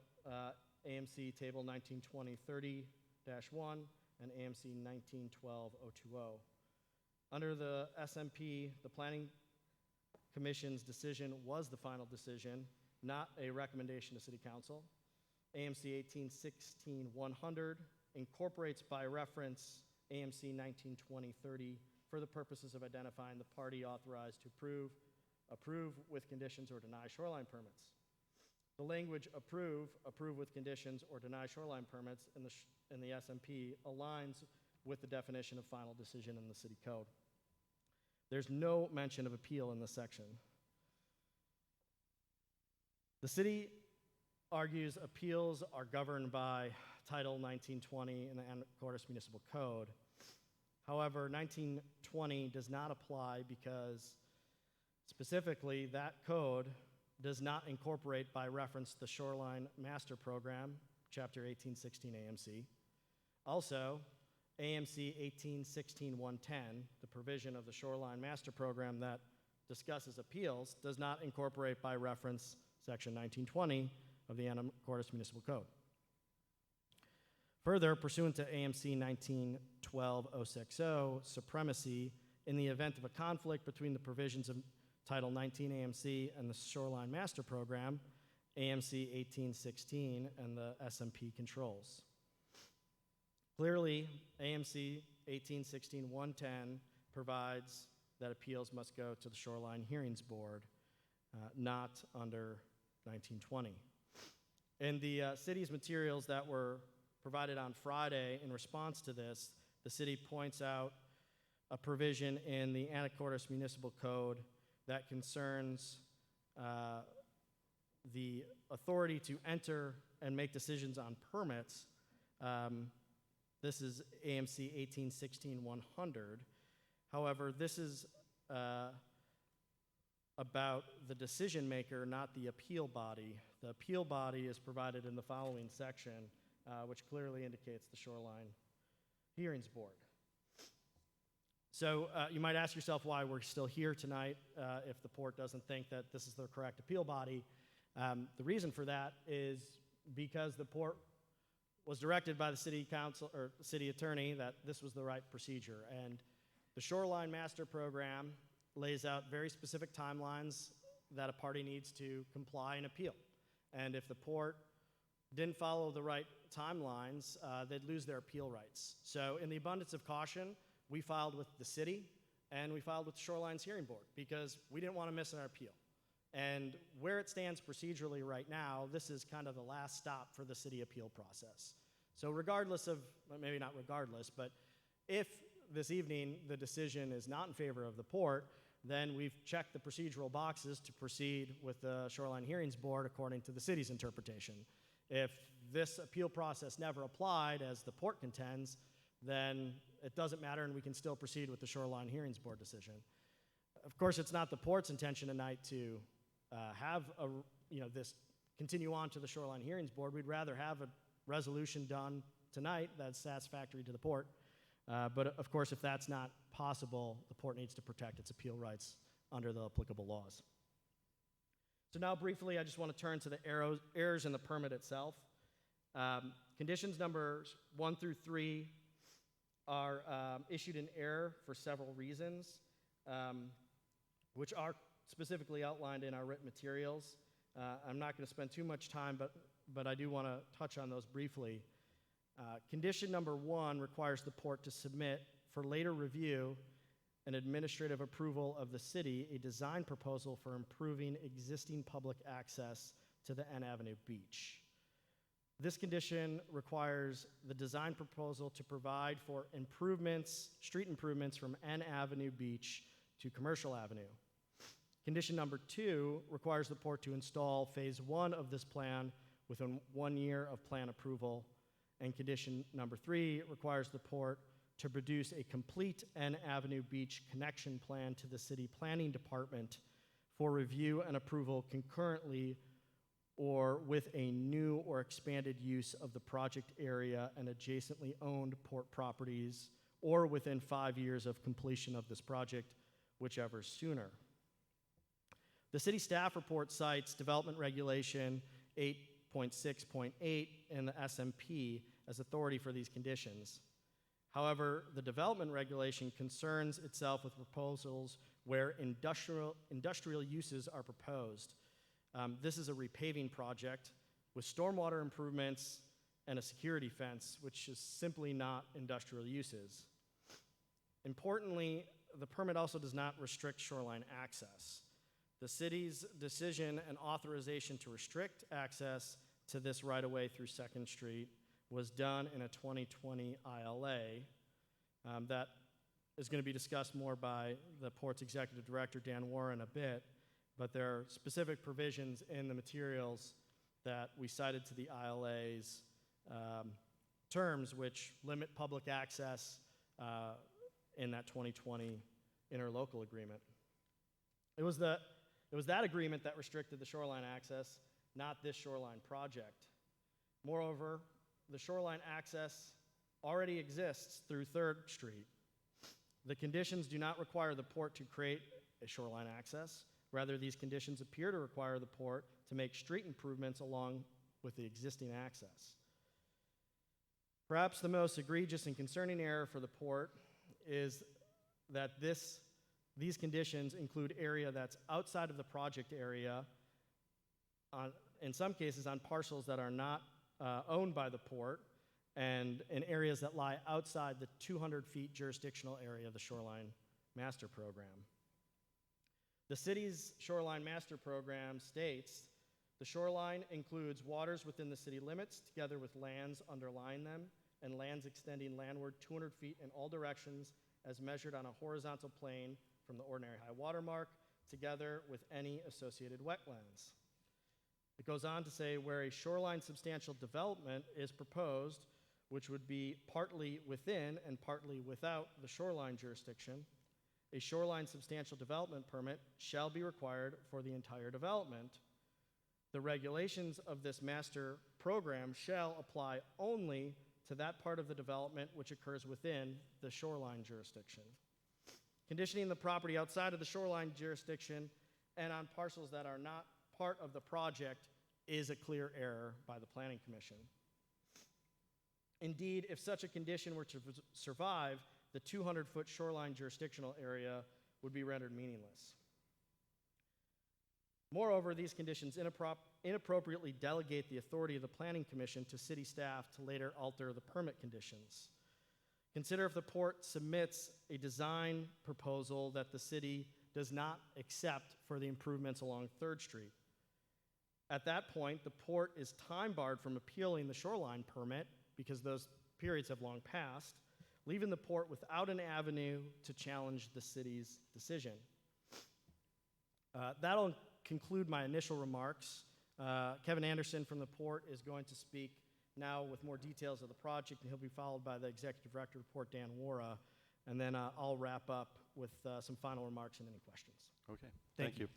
AMC Table 1920-30-1 and AMC 1912-020. Under the SMP, the Planning Commission's decision was the final decision, not a recommendation to City Council. AMC 1816-100 incorporates by reference AMC 1920-30 for the purposes of identifying the party authorized to approve with conditions, or deny shoreline permits. The language approve with conditions, or deny shoreline permits in the SMP aligns with the definition of final decision in the city code. There's no mention of appeal in this section. The city argues appeals are governed by Title 1920 in the Anacortes Municipal Code. However, 1920 does not apply because specifically that code does not incorporate by reference the Shoreline Master Program, Chapter 1816 AMC. Also, AMC 1816-110, the provision of the Shoreline Master Program that discusses appeals, does not incorporate by reference Section 1920 of the Anacortes Municipal Code. Further, pursuant to AMC 1912-060, supremacy, in the event of a conflict between the provisions of Title 19 AMC and the Shoreline Master Program, AMC 1816 and the SMP controls. Clearly, AMC 1816-110 provides that appeals must go to the Shoreline Hearings Board, not under 1920. In the city's materials that were provided on Friday in response to this, the city points out a provision in the Anacortes Municipal Code that concerns the authority to enter and make decisions on permits. This is AMC 1816-100. However, this is about the decision maker, not the appeal body. The appeal body is provided in the following section, which clearly indicates the Shoreline Hearings Board. So you might ask yourself why we're still here tonight if the port doesn't think that this is the correct appeal body. The reason for that is because the port was directed by the city council or city attorney that this was the right procedure. And the Shoreline Master Program lays out very specific timelines that a party needs to comply and appeal. And if the port didn't follow the right timelines, they'd lose their appeal rights. So in the abundance of caution, we filed with the city and we filed with the Shoreline's Hearing Board because we didn't want to miss our appeal. And where it stands procedurally right now, this is kind of the last stop for the city appeal process. So regardless of, well, maybe not regardless, but if this evening the decision is not in favor of the port, then we've checked the procedural boxes to proceed with the Shoreline Hearings Board according to the city's interpretation. If this appeal process never applied, as the port contends, then it doesn't matter and we can still proceed with the Shoreline Hearings Board decision. Of course, it's not the port's intention tonight to have this continue on to the Shoreline Hearings Board. We'd rather have a resolution done tonight that's satisfactory to the port. But of course, if that's not possible, the port needs to protect its appeal rights under the applicable laws. So now briefly, I just want to turn to the errors in the permit itself. Conditions numbers 1 through 3 are issued in error for several reasons, which are specifically outlined in our written materials. I'm not going to spend too much time, but I do want to touch on those briefly. Condition number 1 requires the port to submit for later review and administrative approval of the city a design proposal for improving existing public access to the N Avenue beach. This condition requires the design proposal to provide for improvements, street improvements from N Avenue beach to Commercial Avenue. Condition number 2 requires the port to install phase 1 of this plan within 1 year of plan approval. And condition number 3 requires the port to produce a complete N Avenue beach connection plan to the city planning department for review and approval concurrently or with a new or expanded use of the project area and adjacently owned port properties, or within 5 years of completion of this project, whichever sooner. The city staff report cites development regulation 8.6.8 in the SMP as authority for these conditions. However, the development regulation concerns itself with proposals where industrial uses are proposed. This is a repaving project with stormwater improvements and a security fence, which is simply not industrial uses. Importantly, the permit also does not restrict shoreline access. The city's decision and authorization to restrict access to this right-of-way through 2nd Street was done in a 2020 ILA that is going to be discussed more by the port's executive director, Dan Warren, a bit, but there are specific provisions in the materials that we cited to the ILA's terms which limit public access in that 2020 interlocal agreement. It was that agreement that restricted the shoreline access, not this shoreline project. Moreover, the shoreline access already exists through 3rd Street. The conditions do not require the port to create a shoreline access. Rather, these conditions appear to require the port to make street improvements along with the existing access. Perhaps the most egregious and concerning error for the port is that these conditions include area that's outside of the project area, in some cases on parcels that are not owned by the port, and in areas that lie outside the 200 feet jurisdictional area of the Shoreline Master Program. The city's Shoreline Master Program states, the shoreline includes waters within the city limits, together with lands underlying them, and lands extending landward 200 feet in all directions as measured on a horizontal plane from the ordinary high water mark, together with any associated wetlands. It goes on to say where a shoreline substantial development is proposed, which would be partly within and partly without the shoreline jurisdiction, a shoreline substantial development permit shall be required for the entire development. The regulations of this master program shall apply only to that part of the development which occurs within the shoreline jurisdiction. Conditioning the property outside of the shoreline jurisdiction and on parcels that are not part of the project is a clear error by the Planning Commission. Indeed, if such a condition were to survive, the 200-foot shoreline jurisdictional area would be rendered meaningless. Moreover, these conditions inappropriately delegate the authority of the Planning Commission to city staff to later alter the permit conditions. Consider if the port submits a design proposal that the city does not accept for the improvements along 3rd Street. At that point, the port is time barred from appealing the shoreline permit because those periods have long passed, leaving the port without an avenue to challenge the city's decision. That'll conclude my initial remarks. Kevin Anderson from the port is going to speak now with more details of the project, and he'll be followed by the Executive Director of the Port, Dan Wara, and then I'll wrap up with some final remarks and any questions. Okay, Thank thank you. you.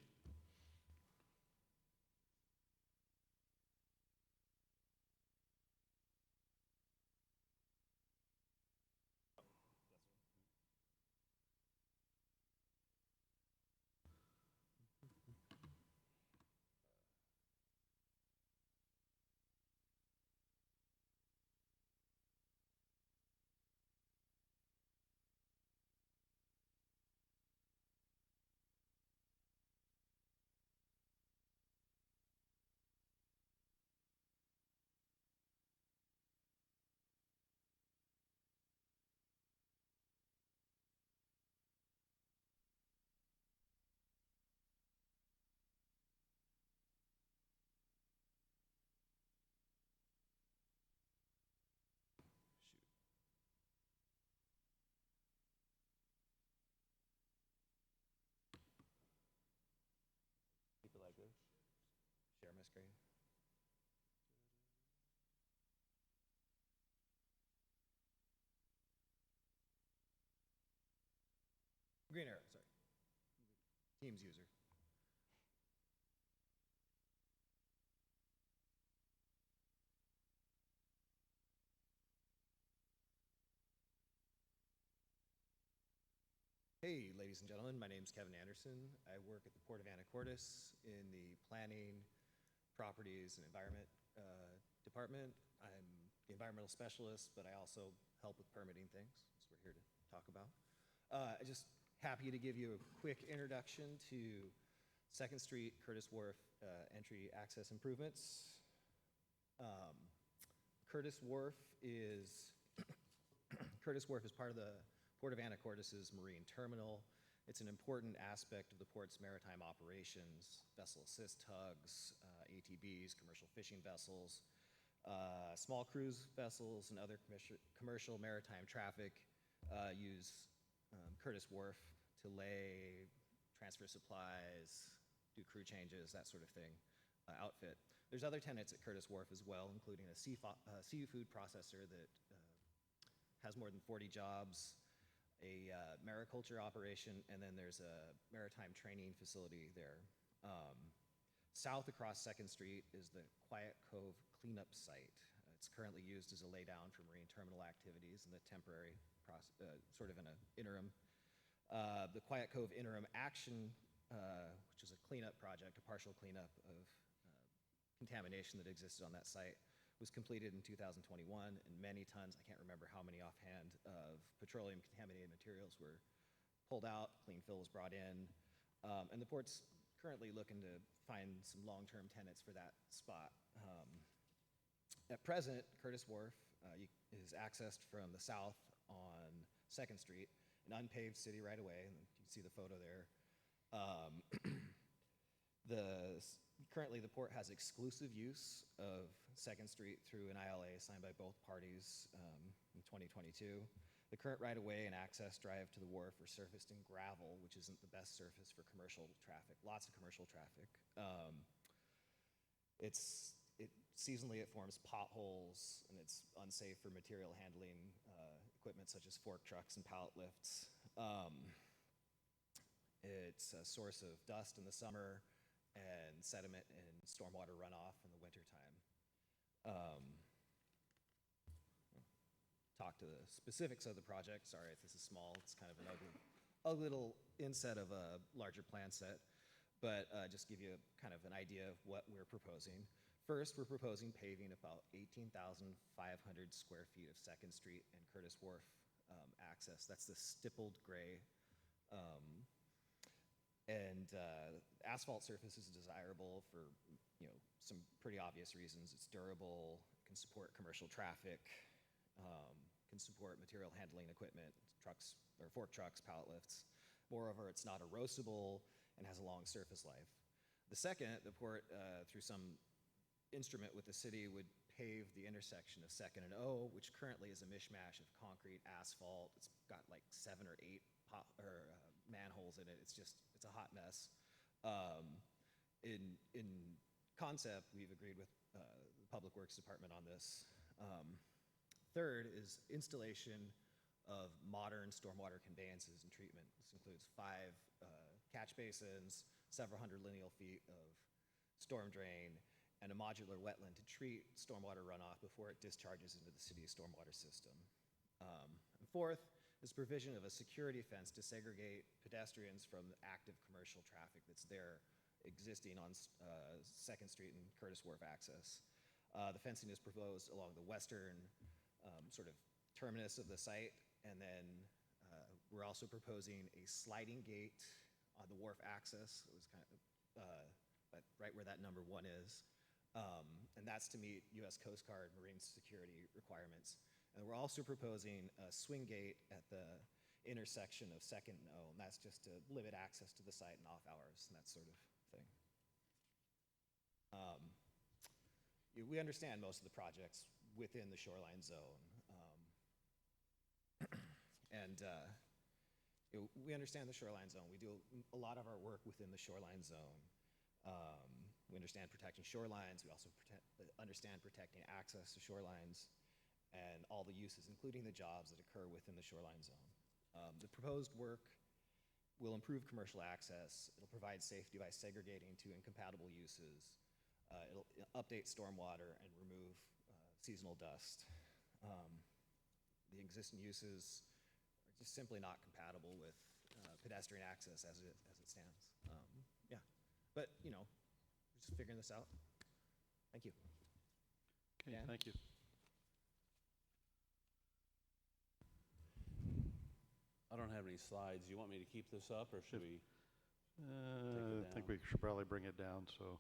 Keep it like this. Share my screen. Green arrow, sorry. Teams user. Hey, ladies and gentlemen, my name is Kevin Anderson. I work at the Port of Anacortes in the Planning, Properties, and Environment Department. I'm the environmental specialist, but I also help with permitting things. That's what we're here to talk about. I'm just happy to give you a quick introduction to 2nd Street, Curtis Wharf entry access improvements. Curtis Wharf is part of the Port of Anacortes' marine terminal. It's an important aspect of the port's maritime operations, vessel assist tugs, ATBs, commercial fishing vessels, small cruise vessels, and other commercial maritime traffic use Curtis Wharf to lay, transfer supplies, do crew changes, that sort of thing, outfit. There's other tenants at Curtis Wharf as well, including a seafood processor that has more than 40 jobs, a mariculture operation, and then there's a maritime training facility there. South across 2nd Street is the Quiet Cove cleanup site. It's currently used as a laydown for marine terminal activities in the temporary, sort of in an interim. The Quiet Cove Interim Action, which is a cleanup project, a partial cleanup of contamination that existed on that site, was completed in 2021, and many tons, I can't remember how many offhand, of petroleum contaminated materials were pulled out, clean fill was brought in, and the port's currently looking to find some long-term tenants for that spot. At present, Curtis Wharf is accessed from the south on 2nd Street, an unpaved city right away, and you can see the photo there. Currently, the port has exclusive use of 2nd Street through an ILA signed by both parties in 2022. The current right-of-way and access drive to the wharf are surfaced in gravel, which isn't the best surface for commercial traffic, lots of commercial traffic. Seasonally, it forms potholes, and it's unsafe for material handling equipment such as fork trucks and pallet lifts. It's a source of dust in the summer and sediment and stormwater runoff in the wintertime. Talk to the specifics of the project. Sorry if this is small. It's kind of an ugly little inset of a larger plan set. but just give you kind of an idea of what we're proposing. First, we're proposing paving about 18,500 square feet of 2nd Street and Curtis Wharf access. That's the stippled gray. Asphalt surface is desirable for some pretty obvious reasons. It's durable, can support commercial traffic, can support material handling equipment, trucks or fork trucks, pallet lifts. Moreover, it's not erosible and has a long surface life. The second, the port, through some instrument with the city, would pave the intersection of 2nd and O, which currently is a mishmash of concrete, asphalt. It's got like 7 or 8 manholes in it. It's a hot mess. In concept, we've agreed with the Public Works Department on this. Third is installation of modern stormwater conveyances and treatment. This includes 5 catch basins, several hundred lineal feet of storm drain, and a modular wetland to treat stormwater runoff before it discharges into the city's stormwater system. And fourth is provision of a security fence to segregate pedestrians from active commercial traffic that's there existing on 2nd Street and Curtis Wharf access. The fencing is proposed along the western sort of terminus of the site, and then we're also proposing a sliding gate on the wharf access. It was kind of right where that number 1 is. And that's to meet U.S. Coast Guard marine security requirements. And we're also proposing a swing gate at the intersection of 2nd and O, and that's just to limit access to the site and off hours and that sort of thing. We understand most of the projects within the shoreline zone. We understand the shoreline zone. We do a lot of our work within the shoreline zone. We understand protecting shorelines. We also understand protecting access to shorelines and all the uses, including the jobs that occur within the shoreline zone. The proposed work will improve commercial access. It'll provide safety by segregating 2 incompatible uses. It'll update stormwater and remove seasonal dust. The existing uses are just simply not compatible with pedestrian access as it stands. Yeah, but we're just figuring this out. Thank you. Okay, Dan? thank you. I don't have any slides. You want me to keep this up, or should we? I think we should probably bring it down so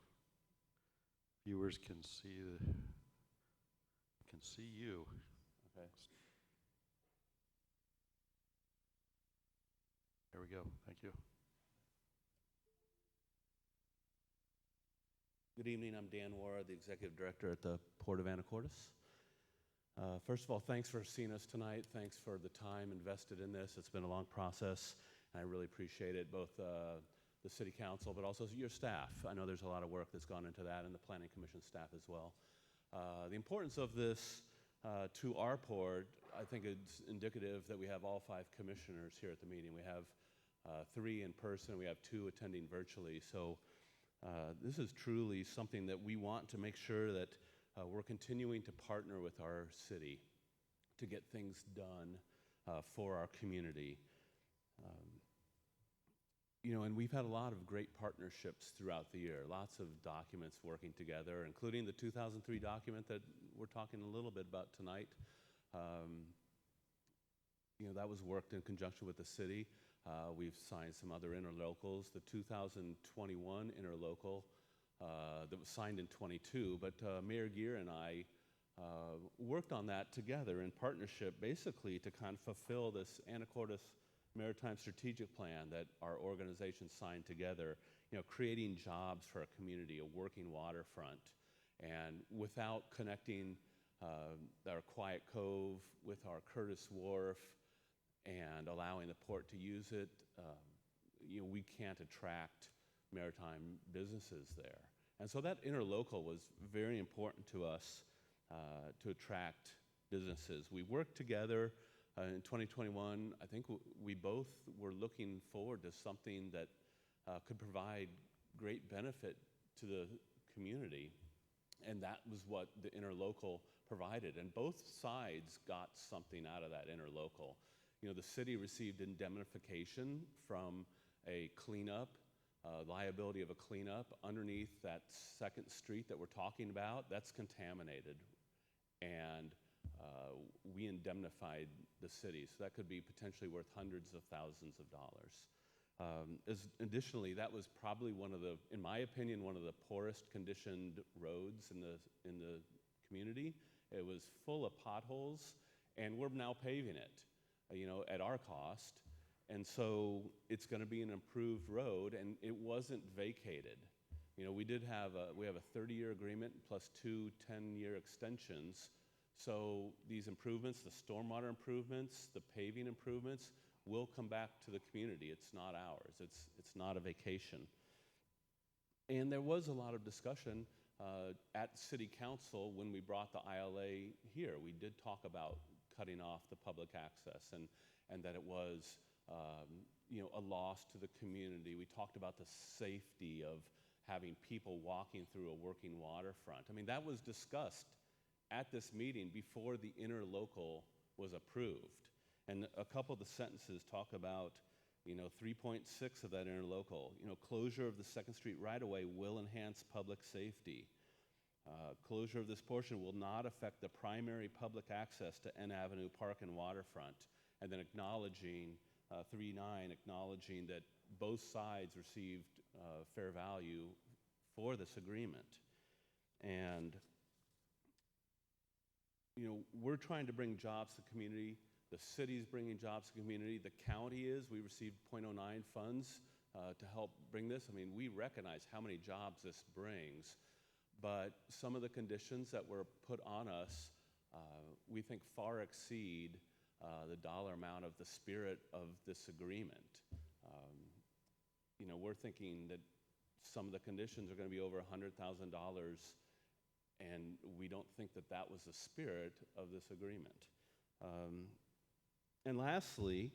viewers can see you. Okay. There we go. Thank you. Good evening. I'm Dan Wara, the Executive Director at the Port of Anacortes. First of all, thanks for seeing us tonight. Thanks for the time invested in this. It's been a long process, and I really appreciate it, both the City Council, but also your staff. I know there's a lot of work that's gone into that, and the Planning Commission staff as well. The importance of this to our port, I think it's indicative that we have all 5 commissioners here at the meeting. We have 3 in person, we have 2 attending virtually. So this is truly something that we want to make sure that we're continuing to partner with our city to get things done for our community. And we've had a lot of great partnerships throughout the year, lots of documents working together, including the 2003 document that we're talking a little bit about tonight. That was worked in conjunction with the city. We've signed some other interlocals. The 2021 interlocal that was signed in 22, but Mayor Gear and I worked on that together in partnership, basically to kind of fulfill this Anacortes Maritime Strategic Plan that our organization signed together, creating jobs for our community, a working waterfront. And without connecting our Quiet Cove with our Curtis Wharf and allowing the port to use it, we can't attract maritime businesses there. And so that interlocal was very important to us to attract businesses. We worked together in 2021. I think we both were looking forward to something that could provide great benefit to the community, and that was what the interlocal provided. And both sides got something out of that interlocal. The city received indemnification from a cleanup liability of a cleanup underneath that second street that we're talking about, that's contaminated. And we indemnified the city, so that could be potentially worth hundreds of thousands of dollars. Additionally, that was probably in my opinion, one of the poorest conditioned roads in the community. It was full of potholes, and we're now paving it, at our cost. And so it's going to be an improved road, and it wasn't vacated. We have a 30-year agreement plus 2 10-year extensions. So these improvements, the stormwater improvements, the paving improvements, will come back to the community. It's not ours. It's not a vacation. And there was a lot of discussion at City Council when we brought the ILA here. We did talk about cutting off the public access and that it was a loss to the community. We talked about the safety of having people walking through a working waterfront. I mean, that was discussed at this meeting before the interlocal was approved. And a couple of the sentences talk about, 3.6 of that interlocal, closure of the Second Street right-of-way will enhance public safety. Closure of this portion will not affect the primary public access to N Avenue Park and Waterfront. And then acknowledging, 3.9, acknowledging that both sides received fair value for this agreement. And we're trying to bring jobs to the community. The city's bringing jobs to the community. The county is. We received .09 funds to help bring this. I mean, we recognize how many jobs this brings, but some of the conditions that were put on us, we think far exceed the dollar amount of the spirit of this agreement. We're thinking that some of the conditions are going to be over $100,000, and we don't think that that was the spirit of this agreement. And lastly,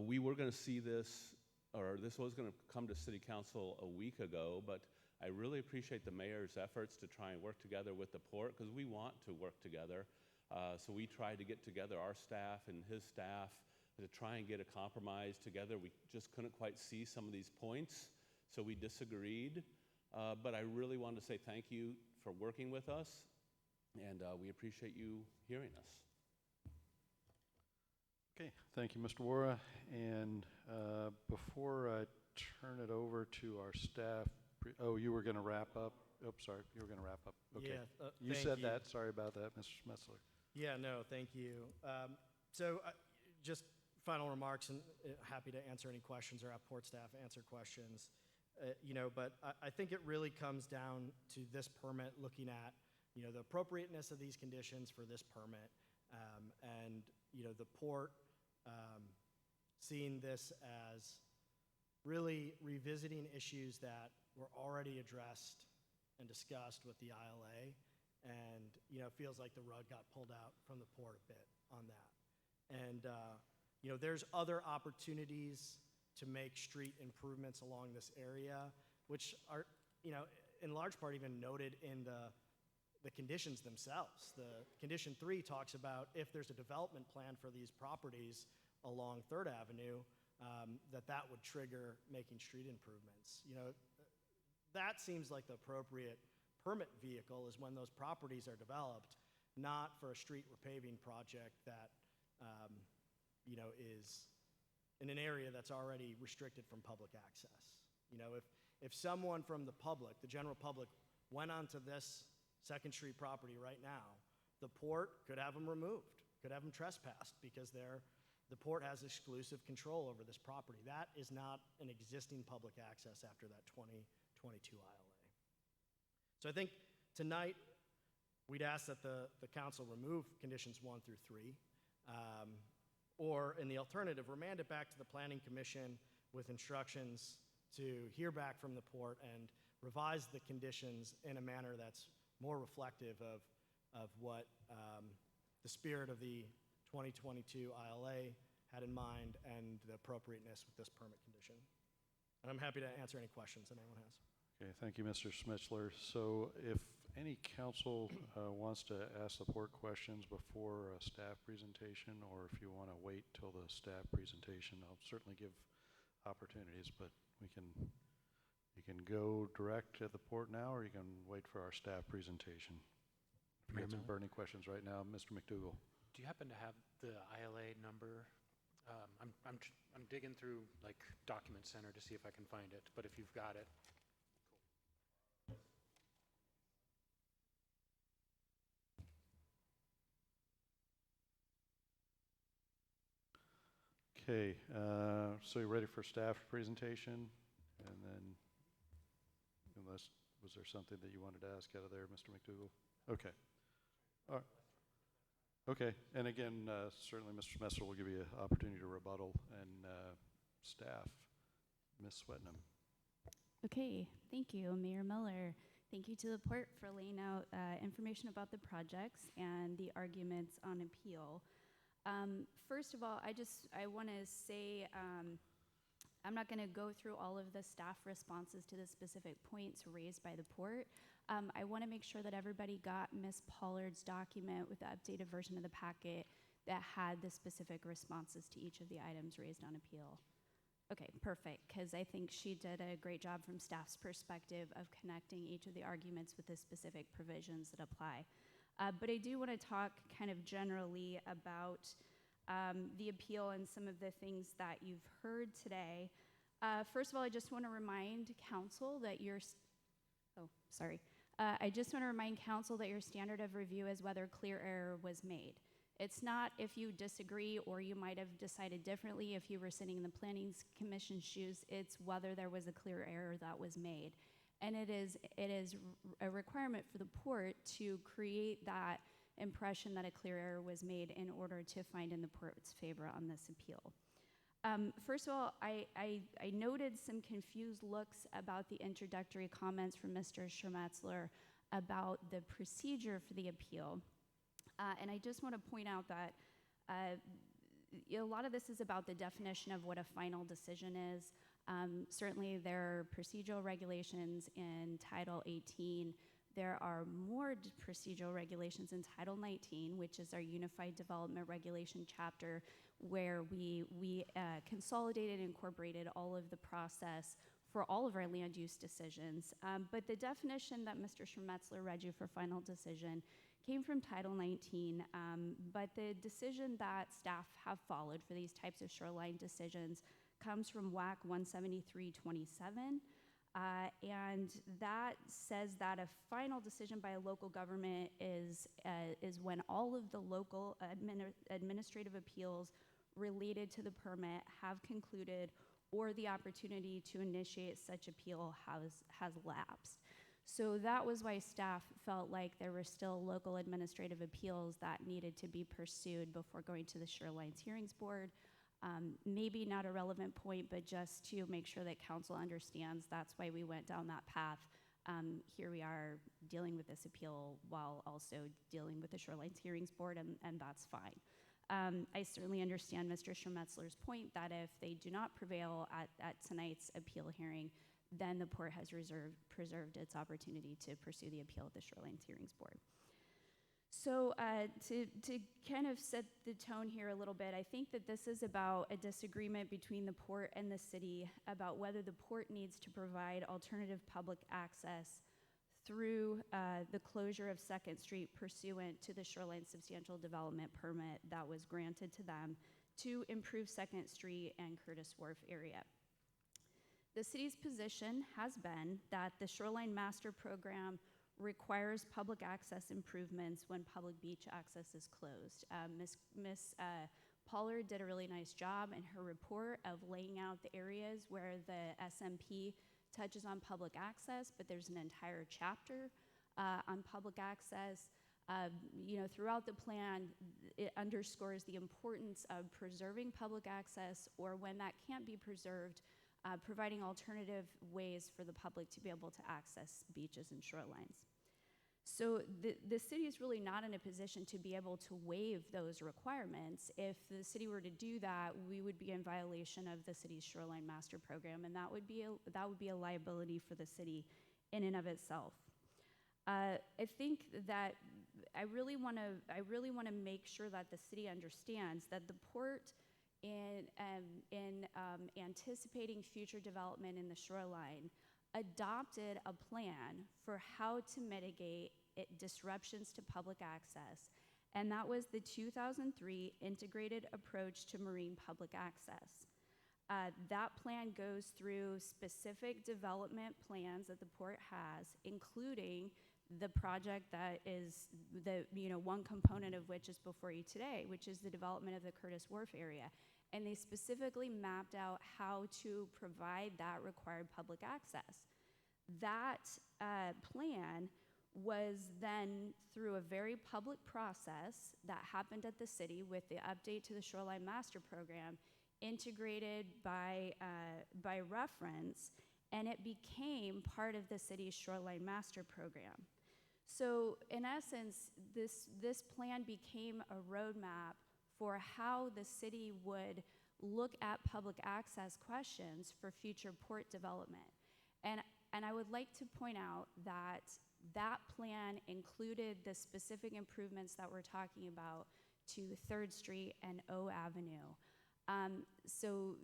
we were going to see this, or this was going to come to City Council a week ago, but I really appreciate the mayor's efforts to try and work together with the port, because we want to work together. So we tried to get together, our staff and his staff, to try and get a compromise together. We just couldn't quite see some of these points, so we disagreed. But I really wanted to say thank you for working with us, and we appreciate you hearing us. Okay, thank you, Mr. Wara. And before I turn it over to our staff, you were going to wrap up? Oops, sorry, you were going to wrap up. Okay. Yeah, you said that. Sorry about that, Mr. Schmetzler. Yeah, no, thank you. So just final remarks, and happy to answer any questions or have port staff answer questions. But I think it really comes down to this permit, looking at, the appropriateness of these conditions for this permit, and, the port seeing this as really revisiting issues that were already addressed and discussed with the ILA, and, it feels like the rug got pulled out from the port a bit on that. And, there's other opportunities to make street improvements along this area, which are, in large part even noted in the conditions themselves. The condition 3 talks about if there's a development plan for these properties along 3rd Avenue, that would trigger making street improvements. That seems like the appropriate permit vehicle is when those properties are developed, not for a street repaving project that, is in an area that's already restricted from public access. If someone from the public, the general public, went onto this 2nd Street property right now, the port could have them removed, could have them trespassed, because the port has exclusive control over this property. That is not an existing public access after that 2022 ILA. So I think tonight we'd ask that the council remove conditions 1 through 3, or in the alternative, remand it back to the Planning Commission with instructions to hear back from the port and revise the conditions in a manner that's more reflective of what the spirit of the 2022 ILA had in mind and the appropriateness with this permit condition. And I'm happy to answer any questions that anyone has. Okay, thank you, Mr. Schmetzler. So if any council wants to ask the port questions before a staff presentation, or if you want to wait till the staff presentation, I'll certainly give opportunities, but we can You can go direct at the port now, or you can wait for our staff presentation. If you Mayor have some Miller? burning questions right now, Mr. McDougall. Do you happen to have the ILA number? I'm digging through like Document Center to see if I can find it, but if you've got it. Okay, so you're ready for staff presentation? And then, unless, was there something that you wanted to ask out of there, Mr. McDougall? Okay. All right. Okay, and again, certainly Mr. Messer will give you an opportunity to rebuttal, and staff, Ms. Swetnam. Okay, thank you, Mayor Miller. Thank you to the port for laying out information about the projects and the arguments on appeal. First of all, I want to say I'm not going to go through all of the staff responses to the specific points raised by the port. I want to make sure that everybody got Ms. Pollard's document with the updated version of the packet that had the specific responses to each of the items raised on appeal. Okay, perfect, because I think she did a great job from staff's perspective of connecting each of the arguments with the specific provisions that apply. But I do want to talk kind of generally about the appeal and some of the things that you've heard today. First of all, I just want to remind council that your standard of review is whether clear error was made. It's not if you disagree or you might have decided differently if you were sitting in the Planning Commission's shoes. It's whether there was a clear error that was made. And it is a requirement for the port to create that impression that a clear error was made in order to find in the port's favor on this appeal. First of all, I noted some confused looks about the introductory comments from Mr. Schermetzler about the procedure for the appeal. And I just want to point out that a lot of this is about the definition of what a final decision is. Certainly there are procedural regulations in Title 18. There are more procedural regulations in Title 19, which is our Unified Development Regulation chapter, where we consolidated and incorporated all of the process for all of our land use decisions. But the definition that Mr. Schermetzler read you for final decision came from Title 19, but the decision that staff have followed for these types of shoreline decisions comes from WAC 17327, and that says that a final decision by a local government is when all of the local administrative appeals related to the permit have concluded or the opportunity to initiate such appeal has lapsed. So that was why staff felt like there were still local administrative appeals that needed to be pursued before going to the Shorelines Hearings Board. Maybe not a relevant point, but just to make sure that council understands that's why we went down that path. Here we are dealing with this appeal while also dealing with the Shorelines Hearings Board, and that's fine. I certainly understand Mr. Schermetzler's point that if they do not prevail at tonight's appeal hearing, then the port has preserved its opportunity to pursue the appeal at the Shorelines Hearings Board. So to kind of set the tone here a little bit, I think that this is about a disagreement between the port and the city about whether the port needs to provide alternative public access through the closure of 2nd Street pursuant to the Shoreline Substantial Development Permit that was granted to them to improve 2nd Street and Curtis Wharf area. The city's position has been that the Shoreline Master Program requires public access improvements when public beach access is closed. Ms. Pollard did a really nice job in her report of laying out the areas where the SMP touches on public access, but there's an entire chapter on public access. Throughout the plan, it underscores the importance of preserving public access, or when that can't be preserved, providing alternative ways for the public to be able to access beaches and shorelines. So the city is really not in a position to be able to waive those requirements. If the city were to do that, we would be in violation of the city's Shoreline Master Program, and that would be a liability for the city in and of itself. I think that I really want to make sure that the city understands that the port, in anticipating future development in the shoreline, adopted a plan for how to mitigate disruptions to public access, and that was the 2003 Integrated Approach to Marine Public Access. That plan goes through specific development plans that the port has, including the project that is one component of which is before you today, which is the development of the Curtis Wharf area. And they specifically mapped out how to provide that required public access. That plan was then, through a very public process that happened at the city with the update to the Shoreline Master Program, integrated by reference, and it became part of the city's Shoreline Master Program. So in essence, this plan became a roadmap for how the city would look at public access questions for future port development. And I would like to point out that that plan included the specific improvements that we're talking about to 3rd Street and O Avenue. So,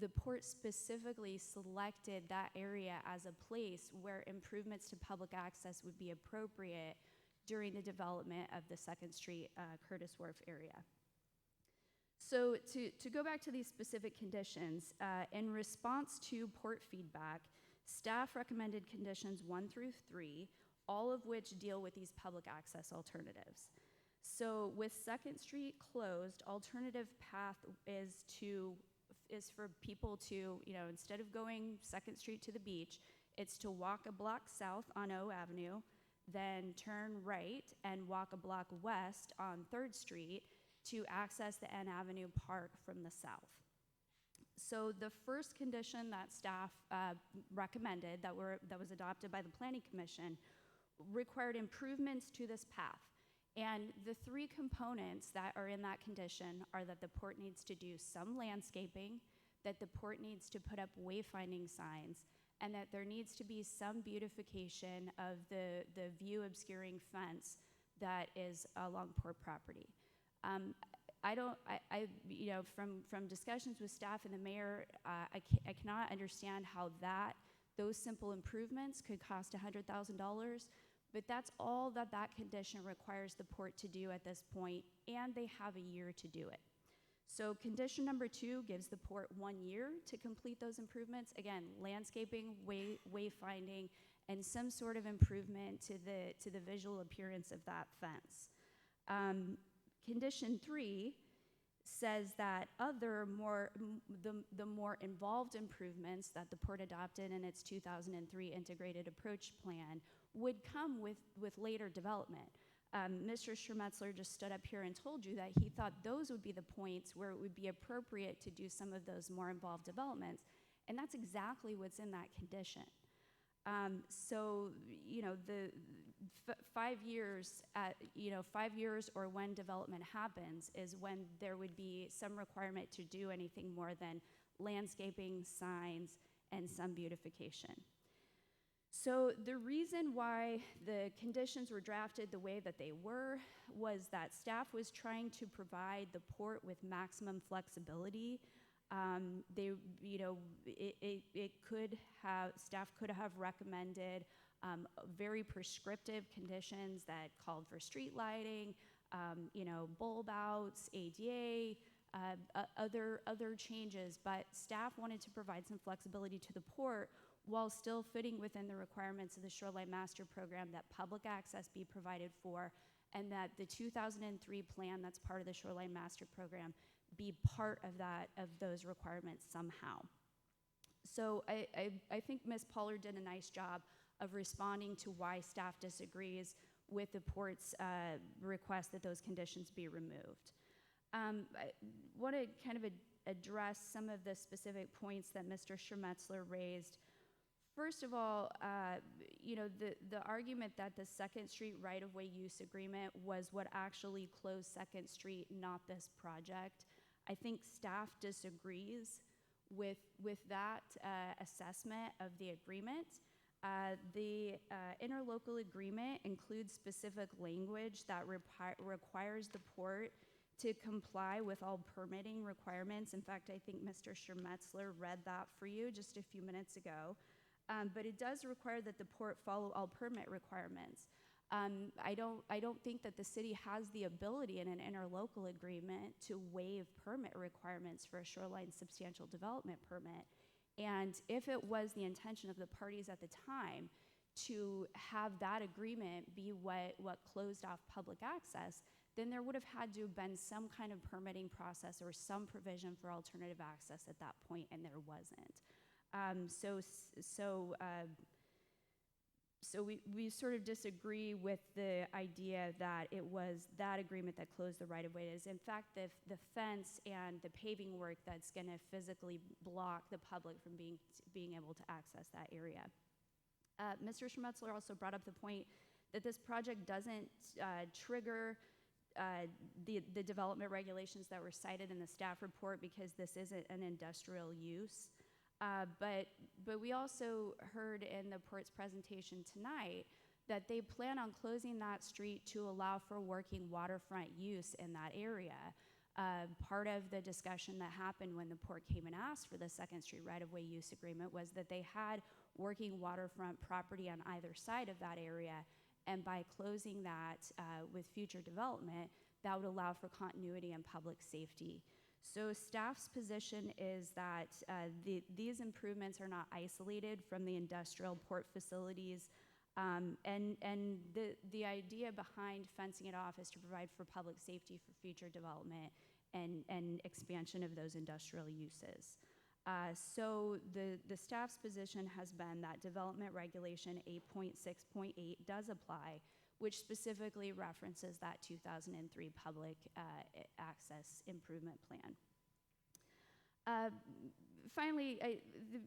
the port specifically selected that area as a place where improvements to public access would be appropriate during the development of the 2nd Street Curtis Wharf area. So to go back to these specific conditions, in response to port feedback, staff recommended conditions 1 through 3, all of which deal with these public access alternatives. So with 2nd Street closed, alternative path is for people to, instead of going 2nd Street to the beach, it's to walk a block south on O Avenue, then turn right and walk a block west on 3rd Street to access the N Avenue Park from the south. So the first condition that staff recommended that was adopted by the Planning Commission required improvements to this path. And the 3 components that are in that condition are that the port needs to do some landscaping, that the port needs to put up wayfinding signs, and that there needs to be some beautification of the view obscuring fence that is along port property. From discussions with staff and the mayor, I cannot understand how those simple improvements could cost $100,000, but that's all that condition requires the port to do at this point, and they have a year to do it. So condition number 2 gives the port 1 year to complete those improvements. Again, landscaping, wayfinding, and some sort of improvement to the visual appearance of that fence. Condition 3 says that the more involved improvements that the port adopted in its 2003 Integrated Approach Plan would come with later development. Mr. Schermetzler just stood up here and told you that he thought those would be the points where it would be appropriate to do some of those more involved developments, and that's exactly what's in that condition. So, the 5 years, 5 years or when development happens is when there would be some requirement to do anything more than landscaping, signs, and some beautification. So the reason why the conditions were drafted the way that they were was that staff was trying to provide the port with maximum flexibility. Staff could have recommended very prescriptive conditions that called for street lighting, bulb outs, ADA, other changes, but staff wanted to provide some flexibility to the port while still fitting within the requirements of the Shoreline Master Program, that public access be provided for, and that the 2003 plan that's part of the Shoreline Master Program be part of those requirements somehow. So I think Ms. Pollard did a nice job of responding to why staff disagrees with the port's request that those conditions be removed. I want to kind of address some of the specific points that Mr. Schermetzler raised. First of all, the argument that the 2nd Street right-of-way use agreement was what actually closed 2nd Street, not this project. I think staff disagrees with that assessment of the agreement. The interlocal agreement includes specific language that requires the port to comply with all permitting requirements. In fact, I think Mr. Schermetzler read that for you just a few minutes ago. but it does require that the port follow all permit requirements. I don't think that the city has the ability in an interlocal agreement to waive permit requirements for a shoreline substantial development permit. And if it was the intention of the parties at the time to have that agreement be what closed off public access, then there would have had to have been some kind of permitting process or some provision for alternative access at that point, and there wasn't. So we sort of disagree with the idea that it was that agreement that closed the right-of-way. It is, in fact, the fence and the paving work that's going to physically block the public from being able to access that area. Mr. Schmutzler also brought up the point that this project doesn't trigger the development regulations that were cited in the staff report because this isn't an industrial use. But we also heard in the port's presentation tonight that they plan on closing that street to allow for working waterfront use in that area. Part of the discussion that happened when the port came and asked for the Second Street right-of-way use agreement was that they had working waterfront property on either side of that area, and by closing that with future development, that would allow for continuity and public safety. So staff's position is that these improvements are not isolated from the industrial port facilities, and the idea behind fencing it off is to provide for public safety for future development and expansion of those industrial uses. So the staff's position has been that development regulation 8.6.8 does apply, which specifically references that 2003 public access improvement plan. Finally, the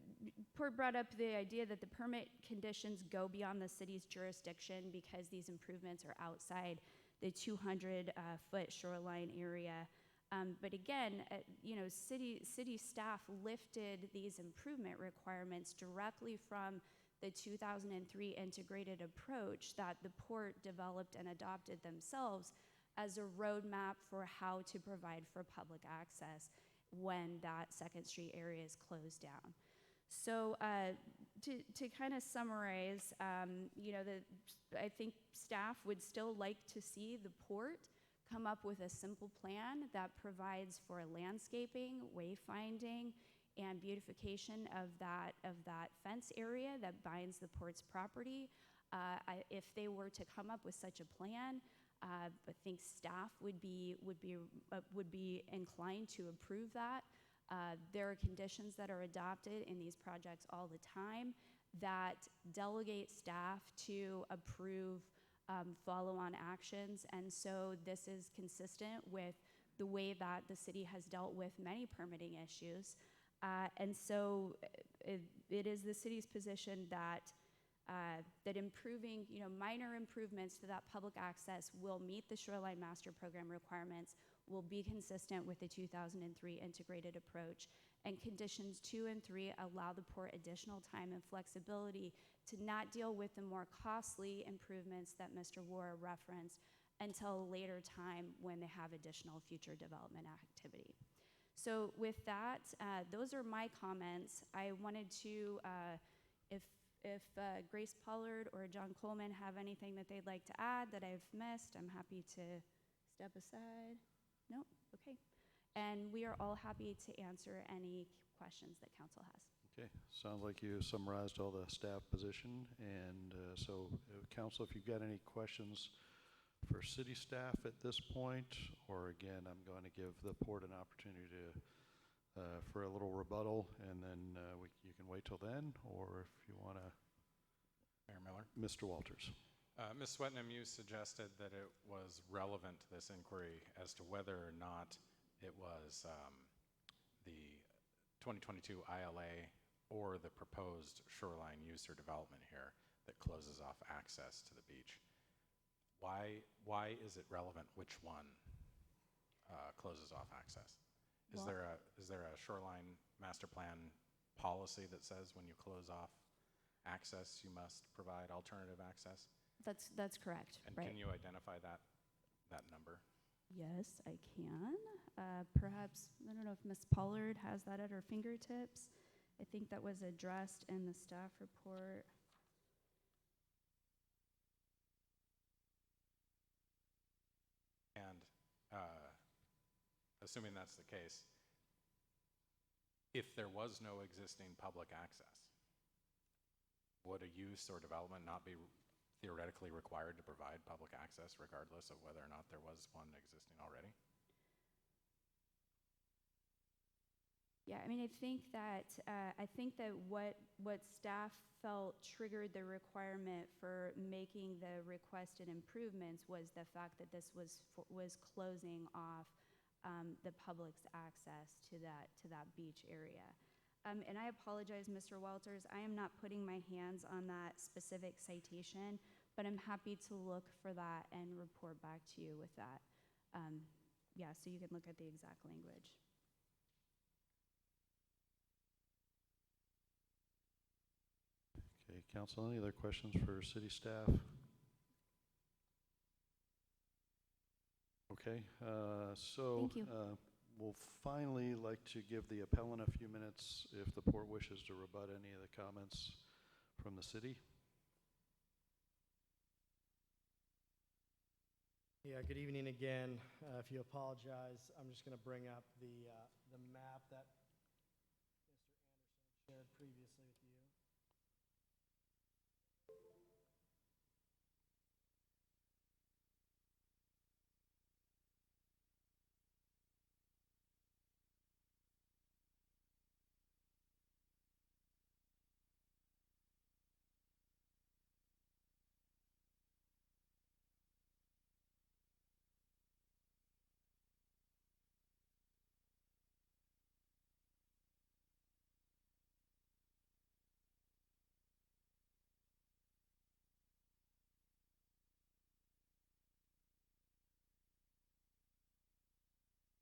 port brought up the idea that the permit conditions go beyond the city's jurisdiction because these improvements are outside the 200-foot shoreline area. But again, city staff lifted these improvement requirements directly from the 2003 integrated approach that the port developed and adopted themselves as a roadmap for how to provide for public access when that Second Street area is closed down. So to kind of summarize, I think staff would still like to see the port come up with a simple plan that provides for landscaping, wayfinding, and beautification of that fence area that binds the port's property. If they were to come up with such a plan, I think staff would be inclined to approve that. There are conditions that are adopted in these projects all the time that delegate staff to approve follow-on actions, and so this is consistent with the way that the city has dealt with many permitting issues. And so it is the city's position that improving, minor improvements to that public access will meet the Shoreline Master Program requirements, will be consistent with the 2003 integrated approach, and conditions 2 and 3 allow the port additional time and flexibility to not deal with the more costly improvements that Mr. Wara referenced until a later time when they have additional future development activity. So with that, those are my comments. I wanted to, if Grace Pollard or John Coleman have anything that they'd like to add that I've missed, I'm happy to step aside. No? Okay. And we are all happy to answer any questions that council has. Okay, sounds like you summarized all the staff position, and so council, if you've got any questions for city staff at this point, or again, I'm going to give the port an opportunity to for a little rebuttal, and then you can wait till then, or if you want to. Mayor Miller. Mr. Walters. Ms. Swetnam, you suggested that it was relevant to this inquiry as to whether or not it was the 2022 ILA or the proposed shoreline use or development here that closes off access to the beach. Why is it relevant which one closes off access? Is there a shoreline master plan policy that says when you close off access, you must provide alternative access? That's correct. And right. Can you identify that number? Yes, I can. Perhaps, I don't know if Ms. Pollard has that at her fingertips. I think that was addressed in the staff report. And assuming that's the case, if there was no existing public access, would a use or development not be theoretically required to provide public access regardless of whether or not there was one existing already? Yeah, I mean, I think that what staff felt triggered the requirement for making the requested improvements was the fact that this was closing off the public's access to that beach area. And I apologize, Mr. Walters, I am not putting my hands on that specific citation, but I'm happy to look for that and report back to you with that. Yeah, so you can look at the exact language. Okay, council, any other questions for city staff? Okay, so Thank you. we'll finally like to give the appellant a few minutes if the port wishes to rebut any of the comments from the city. Yeah, good evening again. If you apologize, I'm just going to bring up the map that Mr. Anderson shared previously with you.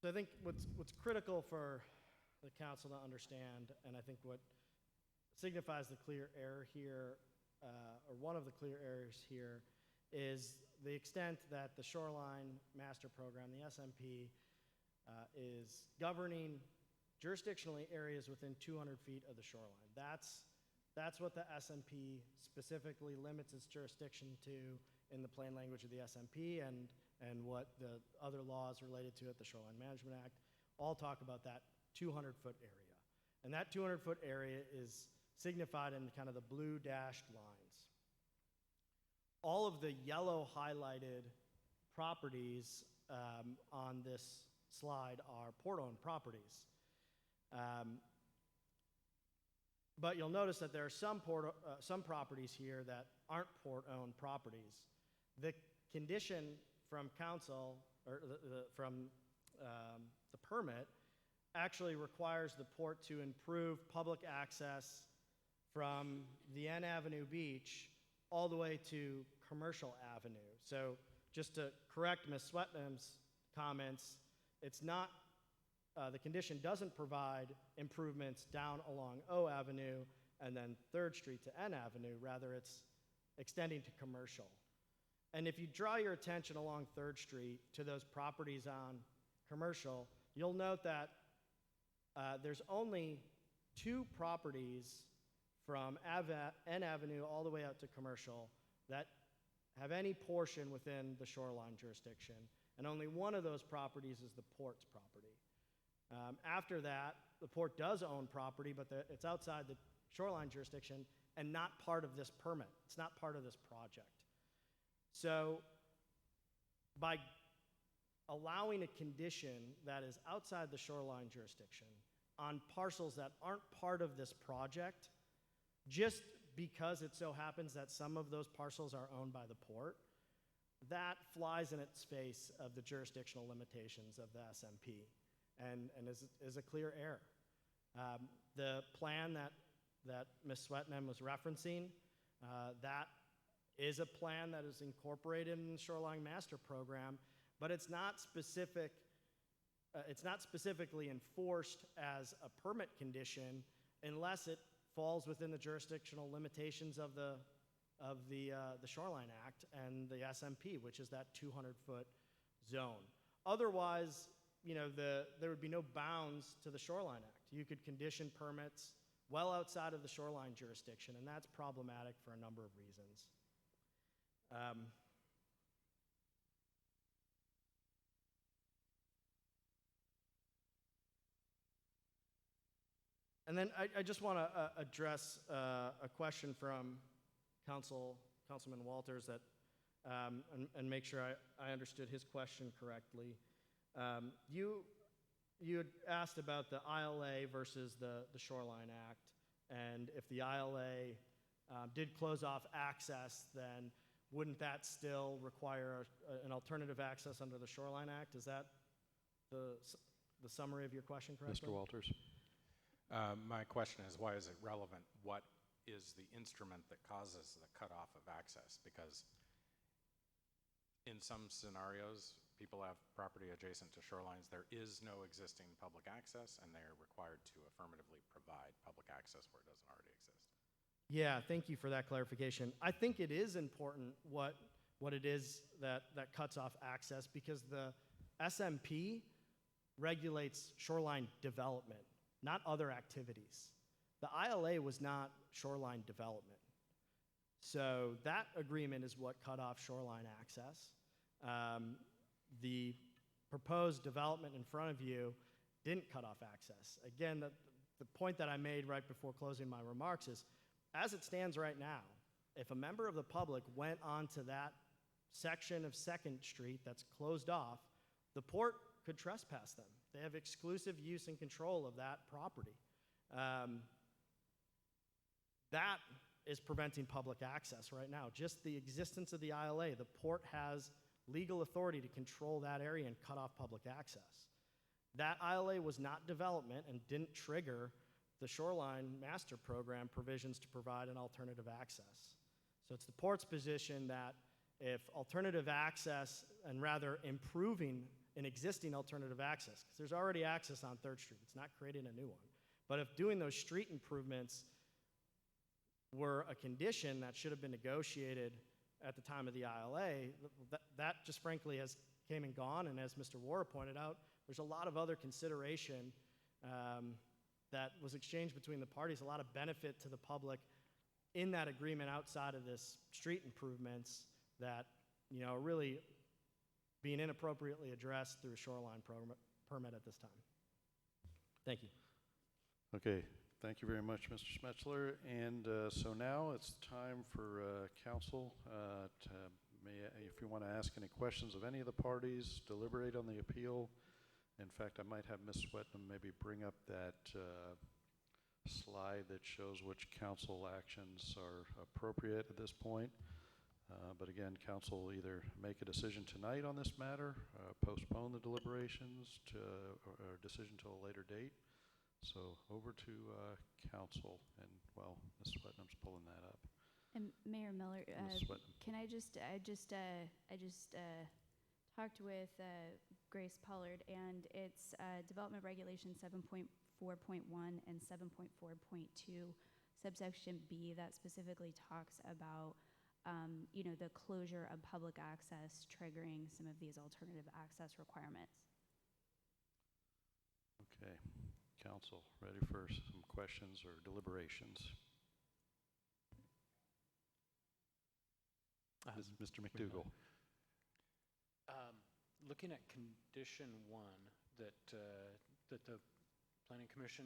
So I think what's critical for the council to understand, and I think what signifies the clear error here, or one of the clear errors here, is the extent that the Shoreline Master Program, the SMP, is governing jurisdictionally areas within 200 feet of the shoreline. That's what the SMP specifically limits its jurisdiction to in the plain language of the SMP, and what the other laws related to it, the Shoreline Management Act, all talk about that 200-foot area. And that 200-foot area is signified in kind of the blue dashed lines. All of the yellow highlighted properties on this slide are port-owned properties. But you'll notice that there are some properties here that aren't port-owned properties. The condition from council, or from the permit, actually requires the port to improve public access from the N Avenue beach all the way to Commercial Avenue. So just to correct Ms. Swetnam's comments, it's not, the condition doesn't provide improvements down along O Avenue and then 3rd Street to N Avenue, rather it's extending to Commercial. And if you draw your attention along 3rd Street to those properties on Commercial, you'll note that there's only 2 properties from N Avenue all the way out to Commercial that have any portion within the shoreline jurisdiction, and only one of those properties is the port's property. After that, the port does own property, but it's outside the shoreline jurisdiction and not part of this permit. It's not part of this project. So by allowing a condition that is outside the shoreline jurisdiction on parcels that aren't part of this project, just because it so happens that some of those parcels are owned by the port, that flies in its face of the jurisdictional limitations of the SMP and is a clear error. The plan that Ms. Swetnam was referencing, that is a plan that is incorporated in the Shoreline Master Program, but it's not specific. It's not specifically enforced as a permit condition unless it falls within the jurisdictional limitations of the Shoreline Act and the SMP, which is that 200-foot zone. Otherwise, there would be no bounds to the Shoreline Act. You could condition permits well outside of the shoreline jurisdiction, and that's problematic for a number of reasons. And then I just want to address a question from Councilman Walters that, and make sure I understood his question correctly. You had asked about the ILA versus the Shoreline Act, and if the ILA did close off access, then wouldn't that still require an alternative access under the Shoreline Act? Is that the summary of your question correctly? Mr. Walters. My question is, why is it relevant? What is the instrument that causes the cutoff of access? Because in some scenarios, people have property adjacent to shorelines. There is no existing public access, and they are required to affirmatively provide public access where it doesn't already exist. Yeah, thank you for that clarification. I think it is important what it is that cuts off access, because the SMP regulates shoreline development, not other activities. The ILA was not shoreline development. So that agreement is what cut off shoreline access. The proposed development in front of you didn't cut off access. Again, the point that I made right before closing my remarks is, as it stands right now, if a member of the public went onto that section of 2nd Street that's closed off, the port could trespass them. They have exclusive use and control of that property. That is preventing public access right now. Just the existence of the ILA, the port has legal authority to control that area and cut off public access. That ILA was not development and didn't trigger the Shoreline Master Program provisions to provide an alternative access. So it's the port's position that if alternative access, and rather improving an existing alternative access, because there's already access on 3rd Street, it's not creating a new one, but if doing those street improvements were a condition that should have been negotiated at the time of the ILA, that just frankly has came and gone, and as Mr. Warrer pointed out, there's a lot of other consideration that was exchanged between the parties, a lot of benefit to the public in that agreement outside of this street improvements that, you know, are really being inappropriately addressed through a shoreline permit at this time. Thank you. Okay, thank you very much, Mr. Schmetzler. And so now it's time for council if you want to ask any questions of any of the parties, deliberate on the appeal. In fact, I might have Ms. Swetnam maybe bring up that slide that shows which council actions are appropriate at this point. But again, council will either make a decision tonight on this matter, postpone the deliberations to or decision till a later date. So over to council, and well, Ms. Swetnam's pulling that up. And Mayor Miller, Ms. Swetnam. can I just talked with Grace Pollard, and it's Development Regulation 7.4.1 and 7.4.2, subsection B, that specifically talks about the closure of public access triggering some of these alternative access requirements. Okay, council, ready for some questions or deliberations? Mr. McDougall. Looking at condition 1 that the Planning Commission,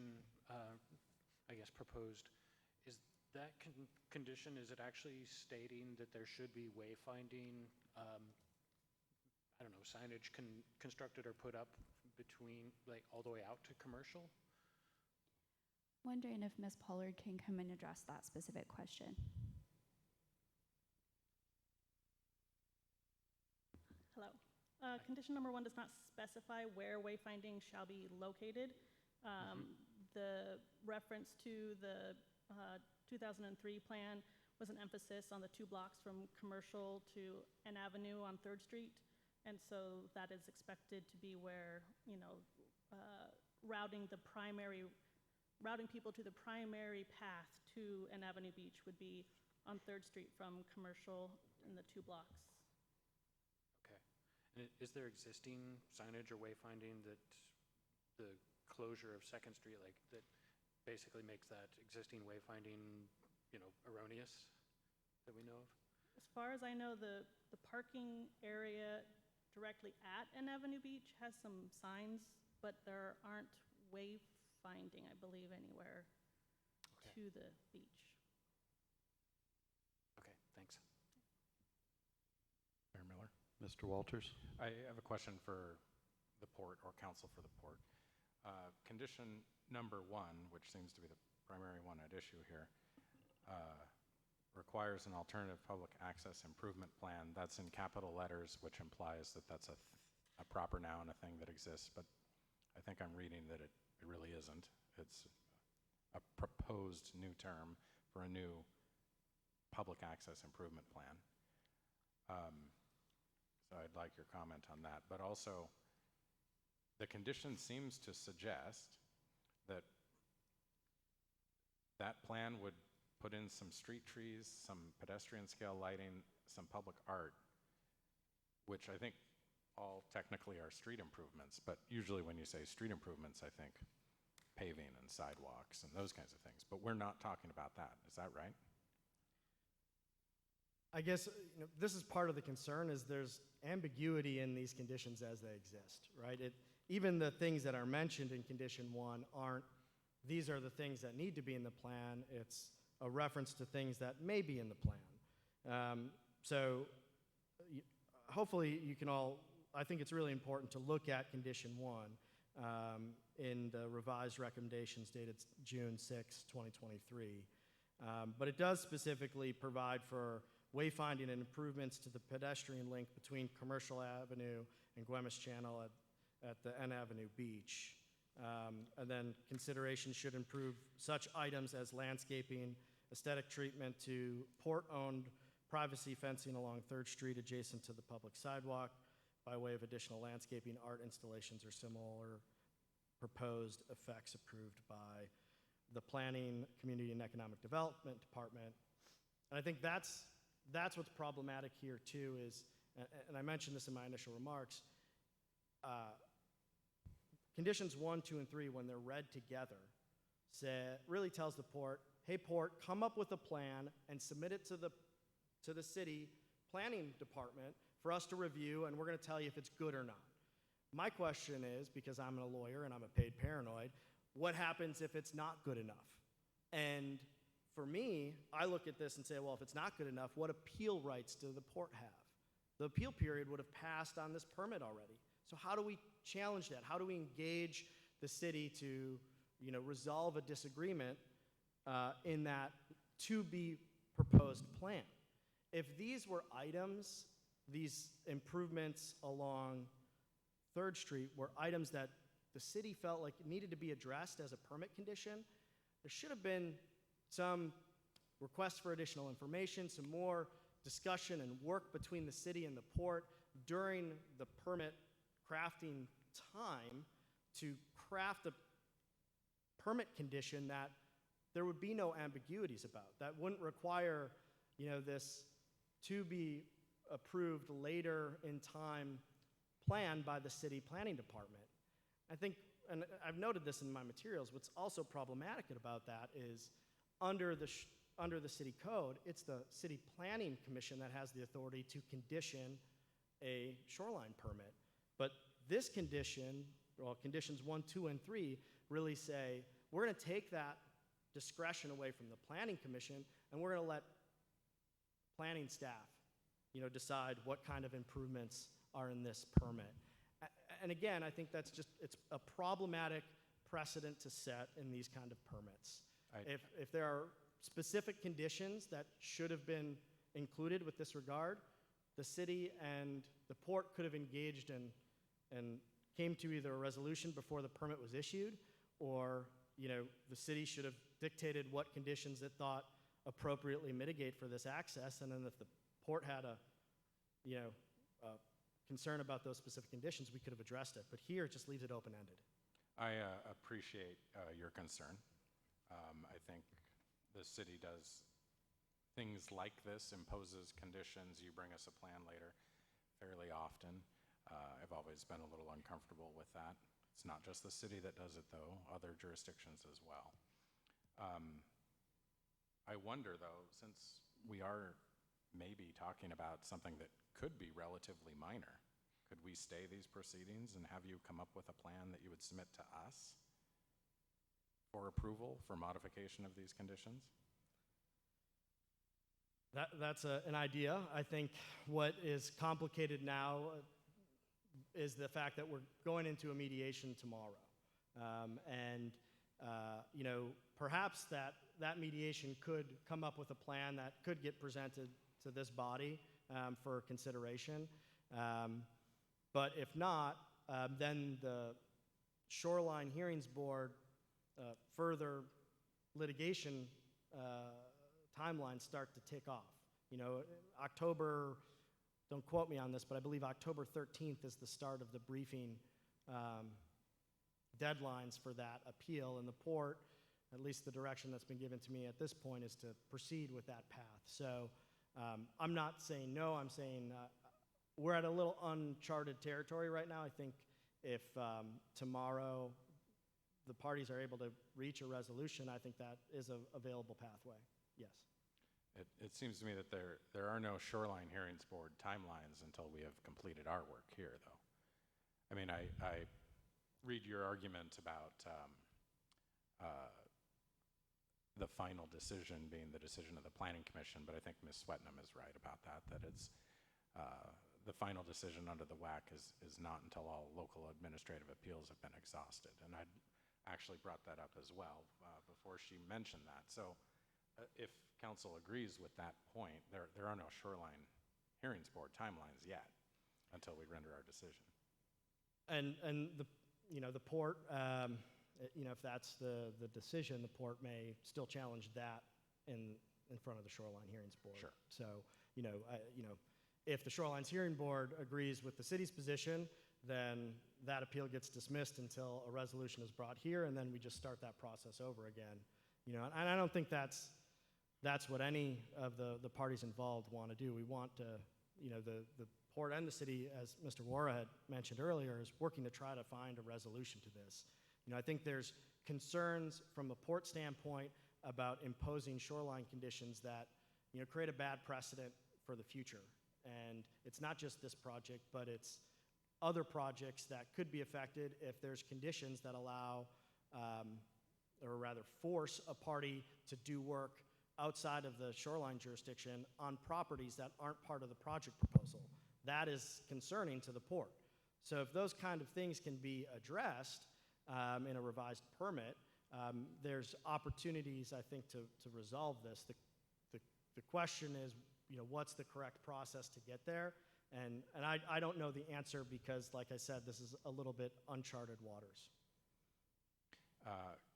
I guess, proposed, is that condition, is it actually stating that there should be wayfinding, I don't know, signage constructed or put up between, like, all the way out to commercial? Wondering if Ms. Pollard can come and address that specific question. Hello. Condition number 1 does not specify where wayfinding shall be located. The reference to the 2003 plan was an emphasis on the 2 blocks from Commercial to an avenue on 3rd Street. And so that is expected to be where, routing people to the primary path to an Avenue Beach would be on 3rd Street from Commercial in the 2 blocks. And is there existing signage or wayfinding that the closure of 2nd Street, like that basically makes that existing wayfinding, erroneous that we know of? As far as I know, the parking area directly at N Avenue Beach has some signs, but there aren't wayfinding, I believe, anywhere Okay. to the beach. Okay, thanks. Mayor Miller? Mr. Walters? I have a question for the port or counsel for the port. Condition number 1, which seems to be the primary one at issue here, requires an alternative public access improvement plan. That's in capital letters, which implies that that's a proper noun, a thing that exists, but I think I'm reading that it really isn't. It's a proposed new term for a new public access improvement plan. So I'd like your comment on that. But also, the condition seems to suggest that that plan would put in some street trees, some pedestrian scale lighting, some public art, which I think all technically are street improvements, but usually when you say street improvements, I think paving and sidewalks and those kinds of things. But we're not talking about that. Is that right? I guess this is part of the concern is there's ambiguity in these conditions as they exist, right? Even the things that are mentioned in condition 1 aren't, these are the things that need to be in the plan. It's a reference to things that may be in the plan. Hopefully you can all, I think it's really important to look at condition 1 in the revised recommendations dated June 6, 2023. But it does specifically provide for wayfinding and improvements to the pedestrian link between Commercial Avenue and Gwemmes Channel at the N Avenue Beach. And then consideration should improve such items as landscaping, aesthetic treatment to port-owned privacy fencing along 3rd Street adjacent to the public sidewalk by way of additional landscaping, art installations, or similar proposed effects approved by the Planning, Community, and Economic Development Department. And I think that's what's problematic here too is, and I mentioned this in my initial remarks, conditions 1, 2, and 3, when they're read together, really tells the port, hey port, come up with a plan and submit it to the city planning department for us to review, and we're going to tell you if it's good or not. My question is, because I'm a lawyer and I'm a paid paranoid, what happens if it's not good enough? And for me, I look at this and say, well, if it's not good enough, what appeal rights do the port have? The appeal period would have passed on this permit already. So how do we challenge that? How do we engage the city to, resolve a disagreement in that to be proposed plan? If these were items, these improvements along 3rd Street were items that the city felt like needed to be addressed as a permit condition, there should have been some request for additional information, some more discussion and work between the city and the port during the permit crafting time to craft a permit condition that there would be no ambiguities about. That wouldn't require, this to be approved later in time plan by the city planning department. I think, and I've noted this in my materials, what's also problematic about that is under the city code, it's the city planning commission that has the authority to condition a shoreline permit. But this condition, well, conditions 1, 2, and 3 really say, we're going to take that discretion away from the planning commission and we're going to let planning staff, decide what kind of improvements are in this permit. And again, I think that's it's a problematic precedent to set in these kind of permits. If there are specific conditions that should have been included with this regard, the city and the port could have engaged and came to either a resolution before the permit was issued, or the city should have dictated what conditions it thought appropriately mitigate for this access, and then if the port had a concern about those specific conditions, we could have addressed it. But here, it just leaves it open-ended. I appreciate your concern. I think the city does things like this, imposes conditions, you bring us a plan later fairly often. I've always been a little uncomfortable with that. It's not just the city that does it, though, other jurisdictions as well. I wonder, though, since we are maybe talking about something that could be relatively minor, could we stay these proceedings and have you come up with a plan that you would submit to us for approval for modification of these conditions? That's an idea. I think what is complicated now is the fact that we're going into a mediation tomorrow. You know, perhaps that mediation could come up with a plan that could get presented to this body for consideration. But if not, then the Shoreline Hearings Board further litigation timelines start to tick off. You know, October, don't quote me on this, but I believe October 13th is the start of the briefing deadlines for that appeal, and the port, at least the direction that's been given to me at this point, is to proceed with that path. So I'm not saying no, I'm saying we're at a little uncharted territory right now. I think if tomorrow the parties are able to reach a resolution, I think that is an available pathway, yes. It seems to me that there are no Shoreline Hearings Board timelines until we have completed our work here, though. I mean, I read your argument about the final decision being the decision of the Planning Commission, but I think Ms. Swetnam is right about that it's the final decision under the WAC is not until all local administrative appeals have been exhausted. And I'd actually brought that up as well before she mentioned that. So if council agrees with that point, there are no Shoreline Hearings Board timelines yet until we render our decision. And the port, if that's the decision, the port may still challenge that in front of the Shoreline Hearings Board. Sure. So, if the Shoreline Hearing Board agrees with the city's position, then that appeal gets dismissed until a resolution is brought here, and then we just start that process over again. And I don't think that's what any of the parties involved want to do. We want to, the port and the city, as Mr. Wara had mentioned earlier, is working to try to find a resolution to this. I think there's concerns from a port standpoint about imposing shoreline conditions that, create a bad precedent for the future. And it's not just this project, but it's other projects that could be affected if there's conditions that allow, or rather force a party to do work outside of the shoreline jurisdiction on properties that aren't part of the project proposal. That is concerning to the port. So if those kind of things can be addressed in a revised permit, there's opportunities, I think, to resolve this. The question is, what's the correct process to get there? And I don't know the answer because, like I said, this is a little bit uncharted waters.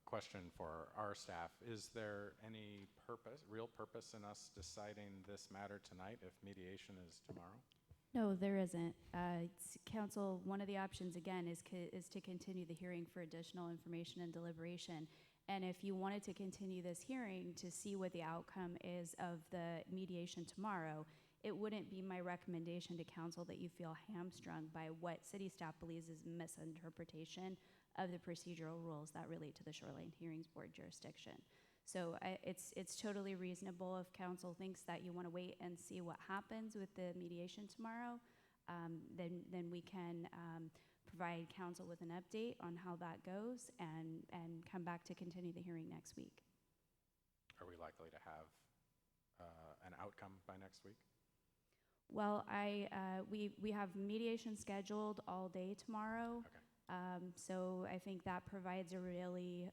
Question for our staff. Is there any real purpose in us deciding this matter tonight if mediation is tomorrow? No, there isn't. Council, one of the options, again, is to continue the hearing for additional information and deliberation. And if you wanted to continue this hearing to see what the outcome is of the mediation tomorrow, it wouldn't be my recommendation to council that you feel hamstrung by what city staff believes is misinterpretation of the procedural rules that relate to the Shoreline Hearings Board jurisdiction. So it's totally reasonable if council thinks that you want to wait and see what happens with the mediation tomorrow, then we can provide council with an update on how that goes and come back to continue the hearing next week. Are we likely to have an outcome by next week? Well, we have mediation scheduled all day tomorrow. Okay. So I think that provides a really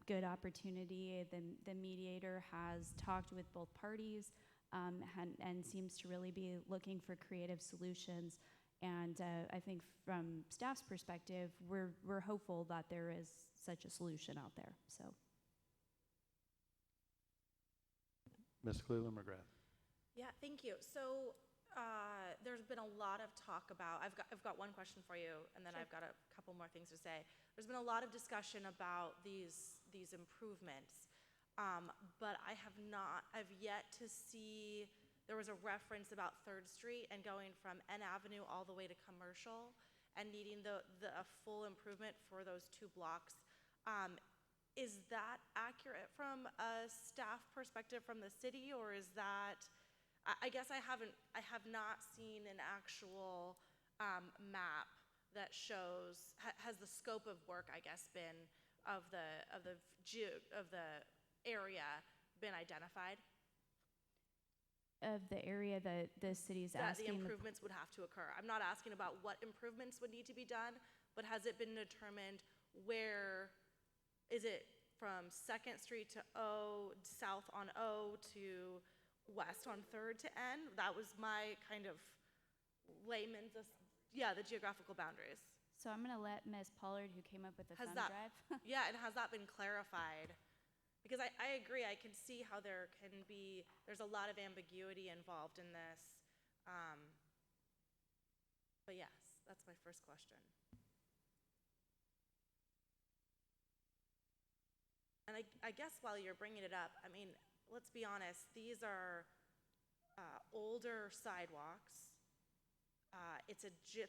good opportunity. The mediator has talked with both parties and seems to really be looking for creative solutions. And I think from staff's perspective, we're hopeful that there is such a solution out there. So, Ms. Cleland McGrath. Yeah, thank you. So there's been a lot of talk about, I've got one question for you, and then Sure. I've got a couple more things to say. There's been a lot of discussion about these improvements, but I've yet to see, there was a reference about 3rd Street and going from N Avenue all the way to Commercial and needing a full improvement for those 2 blocks. Is that accurate from a staff perspective from the city, or is that, I guess I have not seen an actual map that shows, has the scope of work, I guess, been of the area been identified? Of the area that the city's That the asking. improvements would have to occur. I'm not asking about what improvements would need to be done, but has it been determined where, is it from 2nd Street to O, south on O to west on 3rd to N? That was my kind of layman's, the geographical boundaries. So I'm gonna let Ms. Pollard, who came up with the Has thumb that- drive. Yeah, and has that been clarified? Because I agree, I can see how there's a lot of ambiguity involved in this. But yes, that's my first question. And I guess while you're bringing it up, I mean, let's be honest, these are older sidewalks.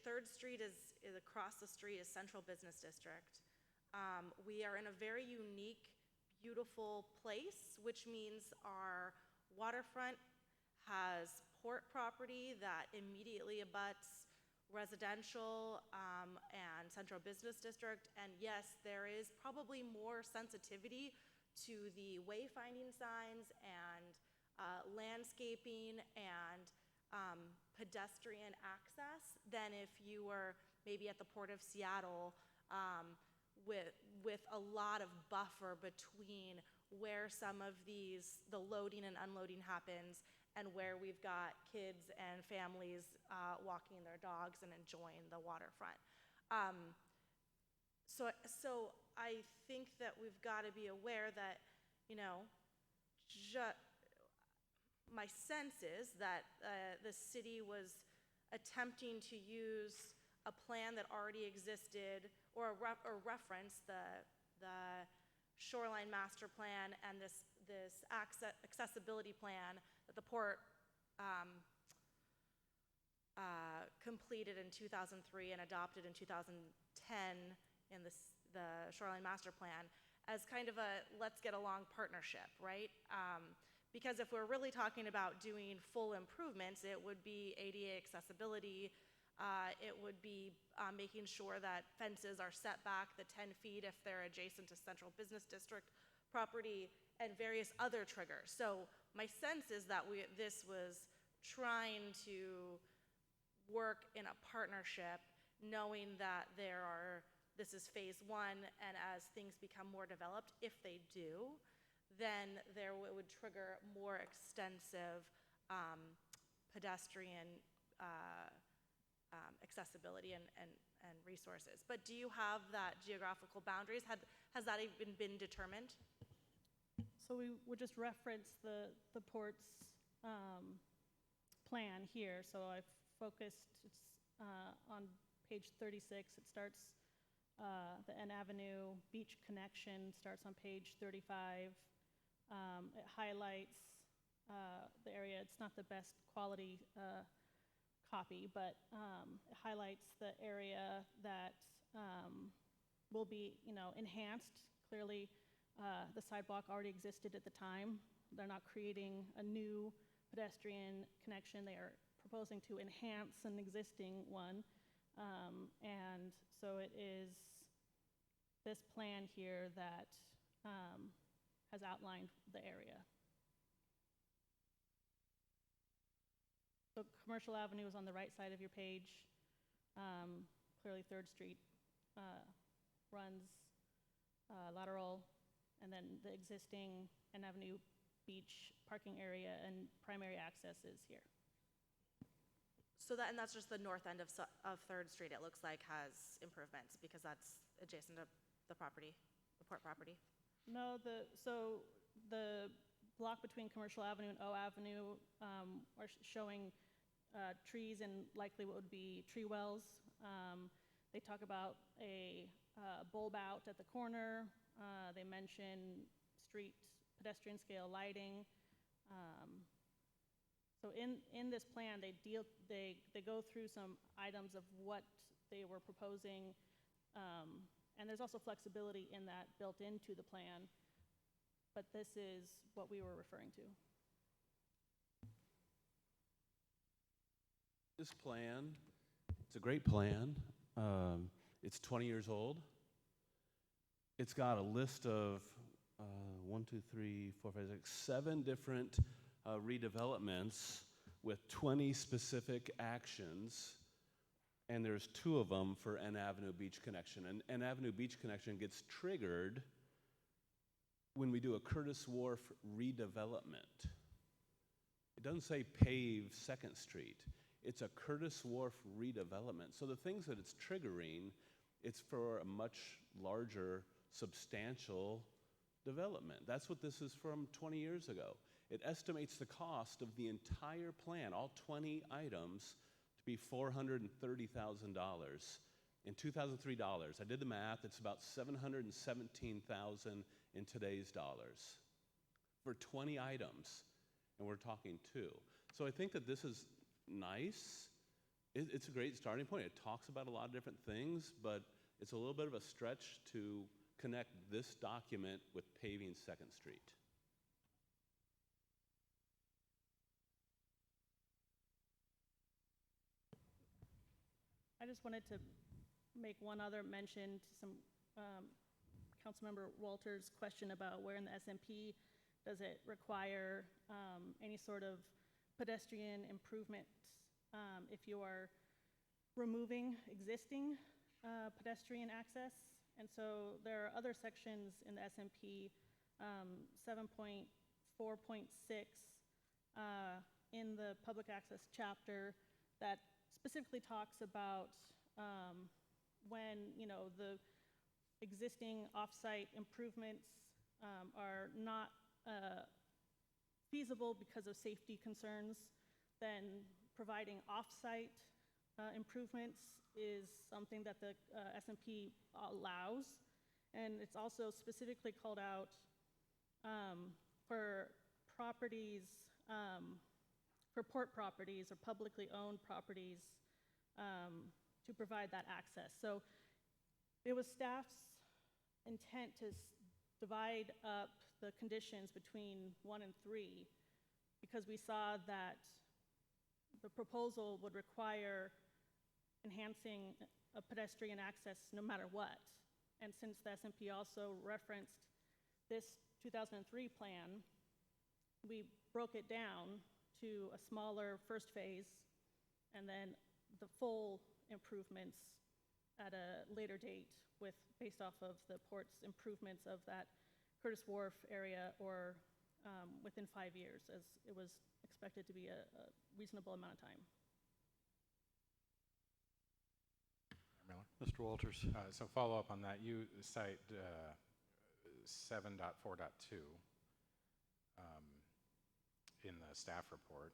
3rd Street is across the street is Central Business District. We are in a very unique, beautiful place, which means our waterfront has port property that immediately abuts residential and Central Business District. And yes, there is probably more sensitivity to the wayfinding signs and landscaping and pedestrian access than if you were maybe at the Port of Seattle with a lot of buffer between where some of the loading and unloading happens and where we've got kids and families walking their dogs and enjoying the waterfront. So I think that we've got to be aware that, my sense is that the city was attempting to use a plan that already existed or reference the shoreline master plan and this accessibility plan that the port completed in 2003 and adopted in 2010 in the shoreline master plan as kind of a let's get along partnership, right? Because if we're really talking about doing full improvements, it would be ADA accessibility. It would be making sure that fences are set back the 10 feet if they're adjacent to Central Business District property and various other triggers. So my sense is that this was trying to work in a partnership, knowing that this is phase 1, and as things become more developed, if they do, then it would trigger more extensive pedestrian accessibility and resources. But do you have that geographical boundaries? Has that even been determined? So we would just reference the port's plan here. So I've focused, it's on page 36. It starts, the N Avenue Beach connection starts on page 35. It highlights the area. It's not the best quality copy, but it highlights the area that will be, enhanced. Clearly, the sidewalk already existed at the time. They're not creating a new pedestrian connection. They are proposing to enhance an existing one. And so it is this plan here that has outlined the area. So Commercial Avenue is on the right side of your page. Clearly 3rd Street runs lateral, and then the existing N Avenue Beach parking area and primary access is here. So that's just the north end of 3rd Street, it looks like, has improvements because that's adjacent to the property, the port property. No, so the block between Commercial Avenue and O Avenue are showing trees and likely what would be tree wells. They talk about a bulb out at the corner. They mention street pedestrian scale lighting. So in this plan, they go through some items of what they were proposing, And there's also flexibility in that built into the plan, but this is what we were referring to. This plan, it's a great plan. It's 20 years old. It's got a list of 7 different redevelopments with 20 specific actions, and there's 2 of them for N Avenue Beach Connection. And N Avenue Beach Connection gets triggered when we do a Curtis Wharf redevelopment. It doesn't say pave 2nd Street. It's a Curtis Wharf redevelopment. So the things that it's triggering, it's for a much larger, substantial development. That's what this is from 20 years ago. It estimates the cost of the entire plan, all 20 items, to be $430,000. In 2003 dollars, I did the math, it's about $717,000 in today's dollars for 20 items, and we're talking 2. So I think that this is nice. It's a great starting point. It talks about a lot of different things, but it's a little bit of a stretch to connect this document with paving 2nd Street. I just wanted to make one other mention to some Councilmember Walters' question about where in the SMP does it require any sort of pedestrian improvement if you are removing existing pedestrian access. And so there are other sections in the SMP, 7.4.6 in the public access chapter that specifically talks about when, the existing off-site improvements are not feasible because of safety concerns, then providing off-site improvements is something that the SMP allows. And it's also specifically called out for properties, for port properties or publicly owned properties to provide that access. So it was staff's intent to divide up the conditions between 1 and 3 because we saw that the proposal would require enhancing a pedestrian access no matter what. And since the SMP also referenced this 2003 plan, we broke it down to a smaller first phase and then the full improvements at a later date based off of the port's improvements of that Curtis Wharf area or within 5 years, as it was expected to be a reasonable amount of time. Miller? Mr. Walters. So follow up on that. You cite 7.4.2 in the staff report.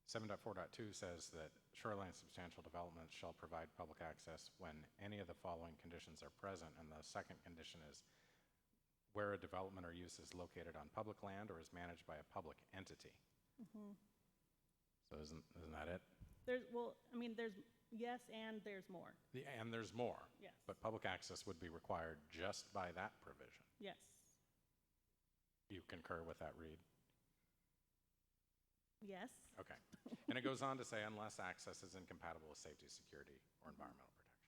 7.4.2 says that shoreline substantial developments shall provide public access when any of the following conditions are present, and the second condition is where a development or use is located on public land or is managed by a public entity. Mm-hmm. So isn't that it? There's yes, and there's more. And there's more. Yes. But public access would be required just by that provision. Yes. You concur with that, Reed? Yes. Okay. And it goes on to say unless access is incompatible with safety, security, or environmental protection.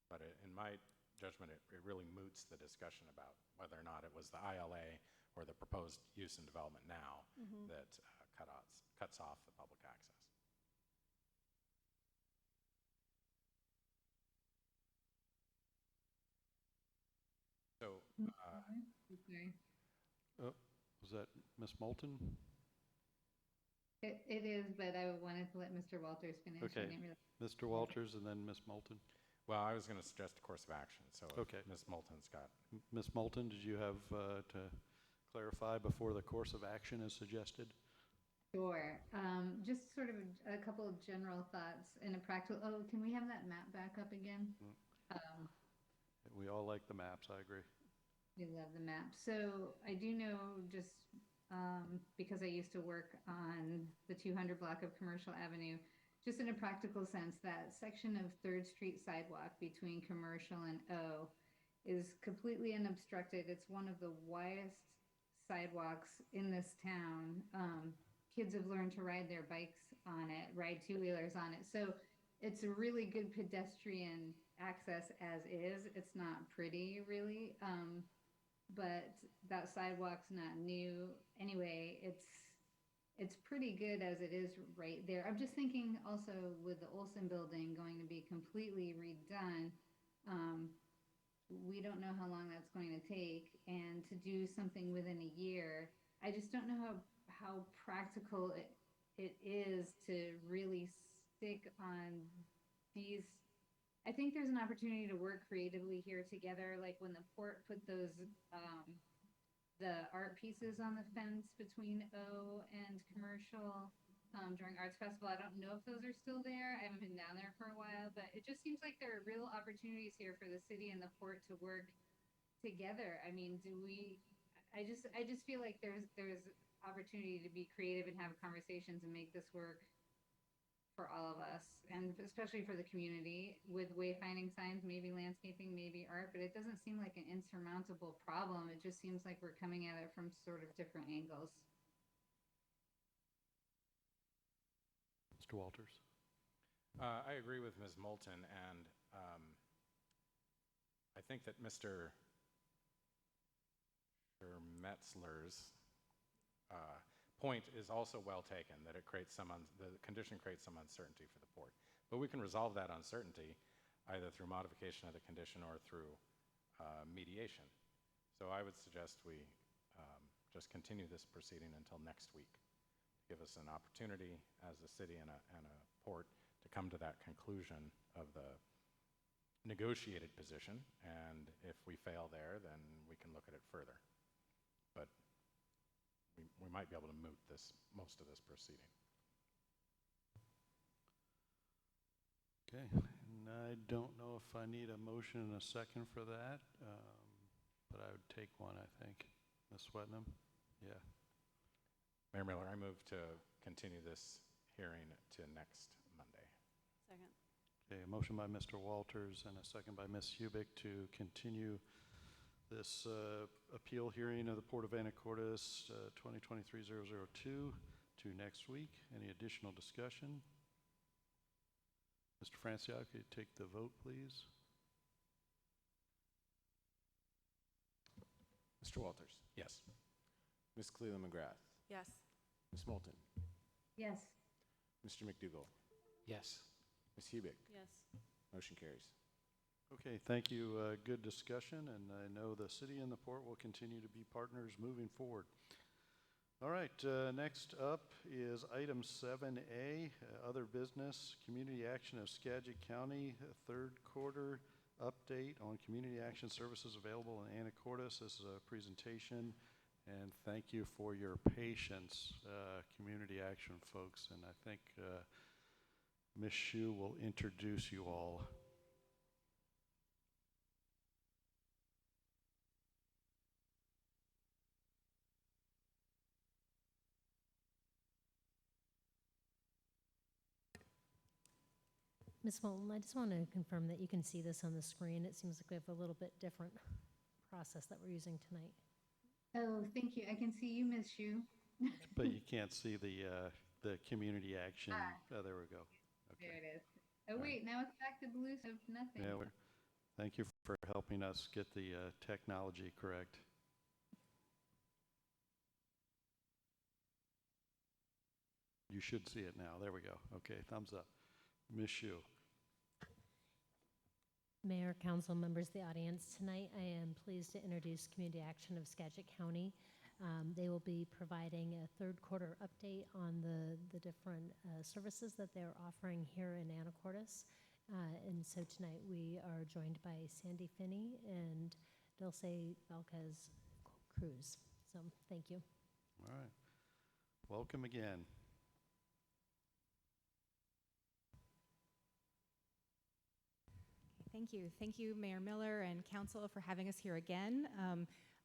But in my judgment, it really moots the discussion about whether or not it was the ILA or the proposed use and development now that cuts off the public access. So, Sorry. Was that Ms. Moulton? It is, but I wanted to let Mr. Walters finish. Okay. I didn't really- Mr. Walters and then Ms. Moulton. well, I was going to suggest a course of action. So if Okay. Ms. Moulton's got. Ms. Moulton, did you have to clarify before the course of action is suggested? Sure. Just sort of a couple of general thoughts and a practical. Oh, can we have that map back up again? We all like the maps, I agree. We love the map. So I do know just because I used to work on the 200 block of Commercial Avenue, just in a practical sense, that section of 3rd Street sidewalk between Commercial and O is completely unobstructed. It's one of the widest sidewalks in this town. Kids have learned to ride their bikes on it, ride two-wheelers on it. So it's a really good pedestrian access as is. It's not pretty, really, but that sidewalk's not new. Anyway, it's pretty good as it is right there. I'm just thinking also with the Olson building going to be completely redone, we don't know how long that's going to take, and to do something within a year, I just don't know how practical it is to really stick on these. I think there's an opportunity to work creatively here together, like when the port put those the art pieces on the fence between O and Commercial during Arts Festival. I don't know if those are still there. I haven't been down there for a while, but it just seems like there are real opportunities here for the city and the port to work together. I mean, I just feel like there's opportunity to be creative and have conversations and make this work for all of us, and especially for the community, with wayfinding signs, maybe landscaping, maybe art, but it doesn't seem like an insurmountable problem. It just seems like we're coming at it from sort of different angles. Mr. Walters. I agree with Ms. Moulton, and I think that Mr. Metzler's point is also well taken, that it creates the condition creates some uncertainty for the port. But we can resolve that uncertainty either through modification of the condition or through mediation. So I would suggest we just continue this proceeding until next week. Give us an opportunity as a city and a port to come to that conclusion of the negotiated position, and if we fail there, then we can look at it further. But we might be able to moot most of this proceeding. Okay, and I don't know if I need a motion and a second for that, but I would take one, I think. Ms. Swetnam? Yeah. Mayor Miller, I move to continue this hearing to next Monday. Second. Okay, a motion by Mr. Walters and a second by Ms. Hubick to continue this appeal hearing of the Port of Anacortes 2023-002 to next week. Any additional discussion? Mr. Franciac, could you take the vote, please? Mr. Walters. Yes. Ms. Cleland McGrath. Yes. Ms. Moulton. Yes. Mr. McDougall. Yes. Ms. Hubick. Yes. Motion carries. Okay, thank you. Good discussion, and I know the city and the port will continue to be partners moving forward. All right, next up is item 7A, other business, community action of Skagit County, third quarter update on community action services available in Anacortes. This is a presentation, and thank you for your patience, community action folks. And I think Ms. Hsu will introduce you all. Ms. Moulton, I just want to confirm that you can see this on the screen. It seems like we have a little bit different process that we're using tonight. Oh, thank you. I can see you, Ms. Hsu. But you can't see the community action. Oh, there we go. Okay. There it is. Oh, wait, now it's back to blue, so nothing. Yeah, thank you for helping us get the technology correct. You should see it now. There we go. Okay, thumbs up. Ms. Hsu. Mayor, council members, the audience, tonight I am pleased to introduce Community Action of Skagit County. They will be providing a third quarter update on the different services that they're offering here in Anacortes. And so tonight we are joined by Sandy Finney and Dulce Valquez Cruz. So thank you. All right. Welcome again. Thank you. Thank you, Mayor Miller and Council, for having us here again.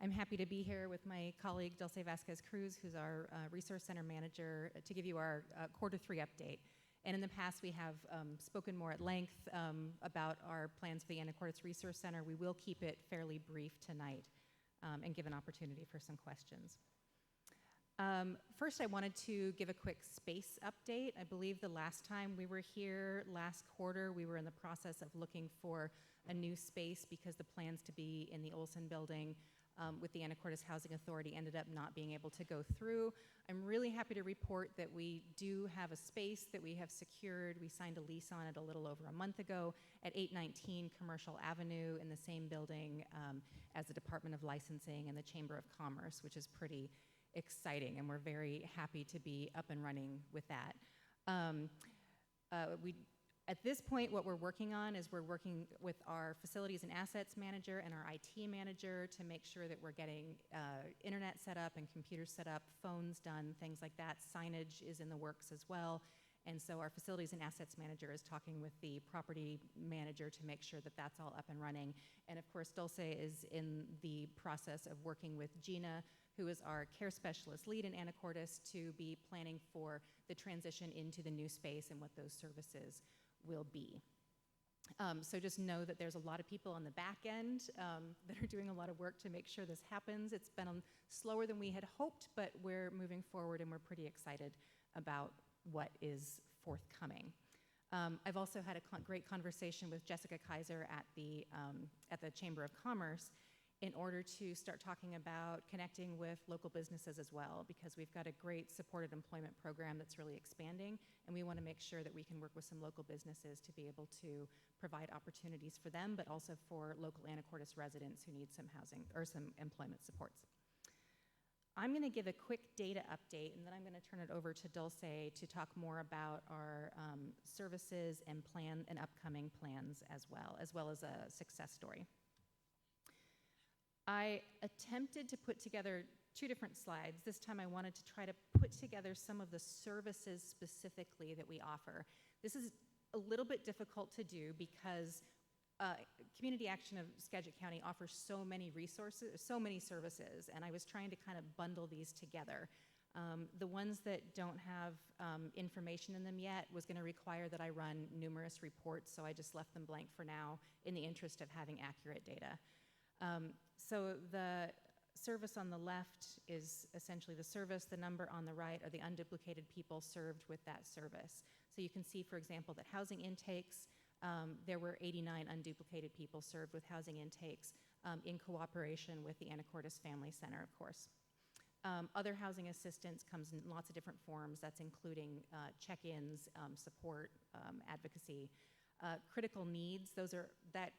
I'm happy to be here with my colleague, Dulce Vasquez Cruz, who's our Resource Center Manager, to give you our Quarter 3 update. And in the past, we have spoken more at length about our plans for the Anacortes Resource Center. We will keep it fairly brief tonight and give an opportunity for some questions. First, I wanted to give a quick space update. I believe the last time we were here, last quarter, we were in the process of looking for a new space because the plans to be in the Olson building with the Anacortes Housing Authority ended up not being able to go through. I'm really happy to report that we do have a space that we have secured. We signed a lease on it a little over a month ago at 819 Commercial Avenue in the same building as the Department of Licensing and the Chamber of Commerce, which is pretty exciting, and we're very happy to be up and running with that. At this point, what we're working on is we're working with our facilities and assets manager and our IT manager to make sure that we're getting internet set up and computers set up, phones done, things like that. Signage is in the works as well. And so our facilities and assets manager is talking with the property manager to make sure that that's all up and running. And of course, Dulce is in the process of working with Gina, who is our care specialist lead in Anacortes, to be planning for the transition into the new space and what those services will be. So just know that there's a lot of people on the back end that are doing a lot of work to make sure this happens. It's been slower than we had hoped, but we're moving forward and we're pretty excited about what is forthcoming. I've also had a great conversation with Jessica Kaiser at the Chamber of Commerce in order to start talking about connecting with local businesses as well, because we've got a great supported employment program that's really expanding, and we want to make sure that we can work with some local businesses to be able to provide opportunities for them, but also for local Anacortes residents who need some housing or some employment supports. I'm going to give a quick data update, and then I'm going to turn it over to Dulce to talk more about our services and upcoming plans as well as a success story. I attempted to put together two different slides. This time I wanted to try to put together some of the services specifically that we offer. This is a little bit difficult to do because Community Action of Skagit County offers so many resources, so many services, and I was trying to kind of bundle these together. The ones that don't have information in them yet was going to require that I run numerous reports, so I just left them blank for now in the interest of having accurate data. So the service on the left is essentially the service. The number on the right are the unduplicated people served with that service. So you can see, for example, that housing intakes, there were 89 unduplicated people served with housing intakes in cooperation with the Anacortes Family Center, of course. Other housing assistance comes in lots of different forms. That's including check-ins, support, advocacy. Critical needs, that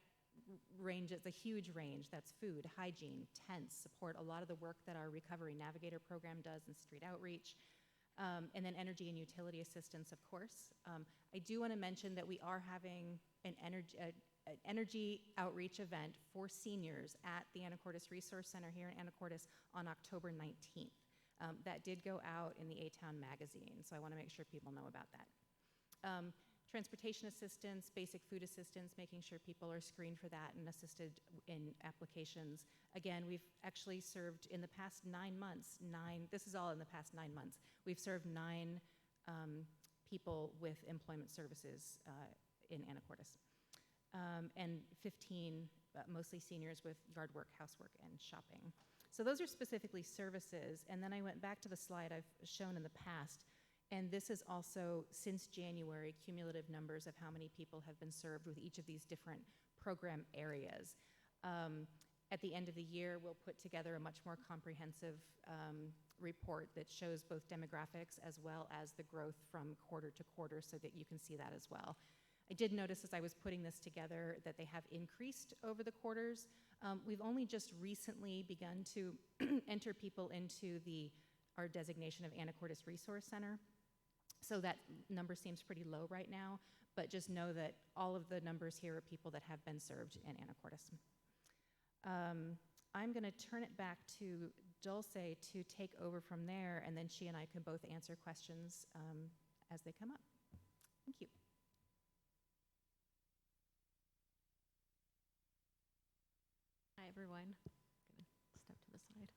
range is a huge range. That's food, hygiene, tents, support a lot of the work that our Recovery Navigator program does in street outreach. And then energy and utility assistance, of course. I do want to mention that we are having an energy outreach event for seniors at the Anacortes Resource Center here in Anacortes on October 19th. That did go out in the A-Town magazine, so I want to make sure people know about that. Transportation assistance, basic food assistance, making sure people are screened for that and assisted in applications. Again, we've actually served in the past 9 months, this is all in the past 9 months, we've served 9 people with employment services in Anacortes. And 15, mostly seniors with yard work, housework, and shopping. So those are specifically services, and then I went back to the slide I've shown in the past. And this is also, since January, cumulative numbers of how many people have been served with each of these different program areas. At the end of the year, we'll put together a much more comprehensive report that shows both demographics as well as the growth from quarter to quarter so that you can see that as well. I did notice as I was putting this together that they have increased over the quarters. We've only just recently begun to enter people into our designation of Anacortes Resource Center. So that number seems pretty low right now, but just know that all of the numbers here are people that have been served in Anacortes. I'm going to turn it back to Dulce to take over from there, and then she and I can both answer questions as they come up. Thank you. Hi, everyone. I'm going to step to the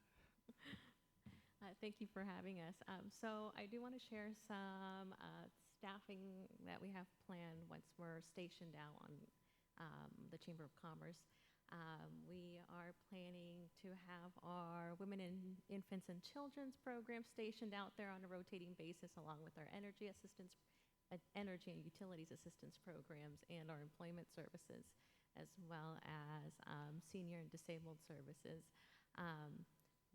side. Thank you for having us. So I do want to share some staffing that we have planned once we're stationed out on the Chamber of Commerce. We are planning to have our Women and Infants and Children's program stationed out there on a rotating basis, along with our energy and utilities assistance programs and our employment services, as well as senior and disabled services.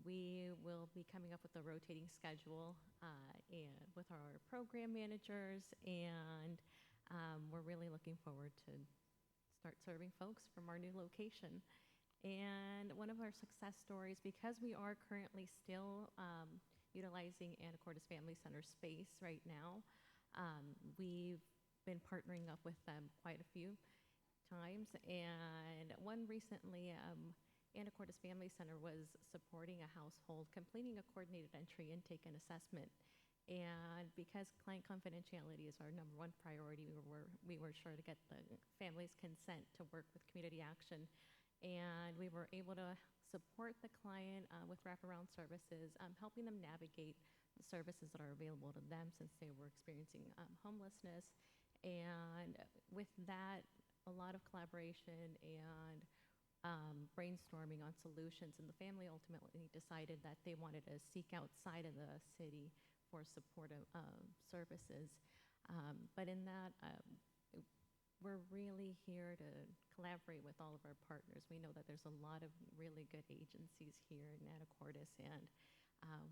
We will be coming up with a rotating schedule and with our program managers, and we're really looking forward to start serving folks from our new location. And one of our success stories, because we are currently still utilizing Anacortes Family Center space right now, we've been partnering up with them quite a few times, and one recently, Anacortes Family Center was supporting a household completing a coordinated entry intake and assessment. And because client confidentiality is our #1 priority, we were sure to get the family's consent to work with community action. And we were able to support the client with wraparound services, helping them navigate the services that are available to them since they were experiencing homelessness. And with that, a lot of collaboration and brainstorming on solutions, and the family ultimately decided that they wanted to seek outside of the city for supportive services. But in that, we're really here to collaborate with all of our partners. We know that there's a lot of really good agencies here in Anacortes, and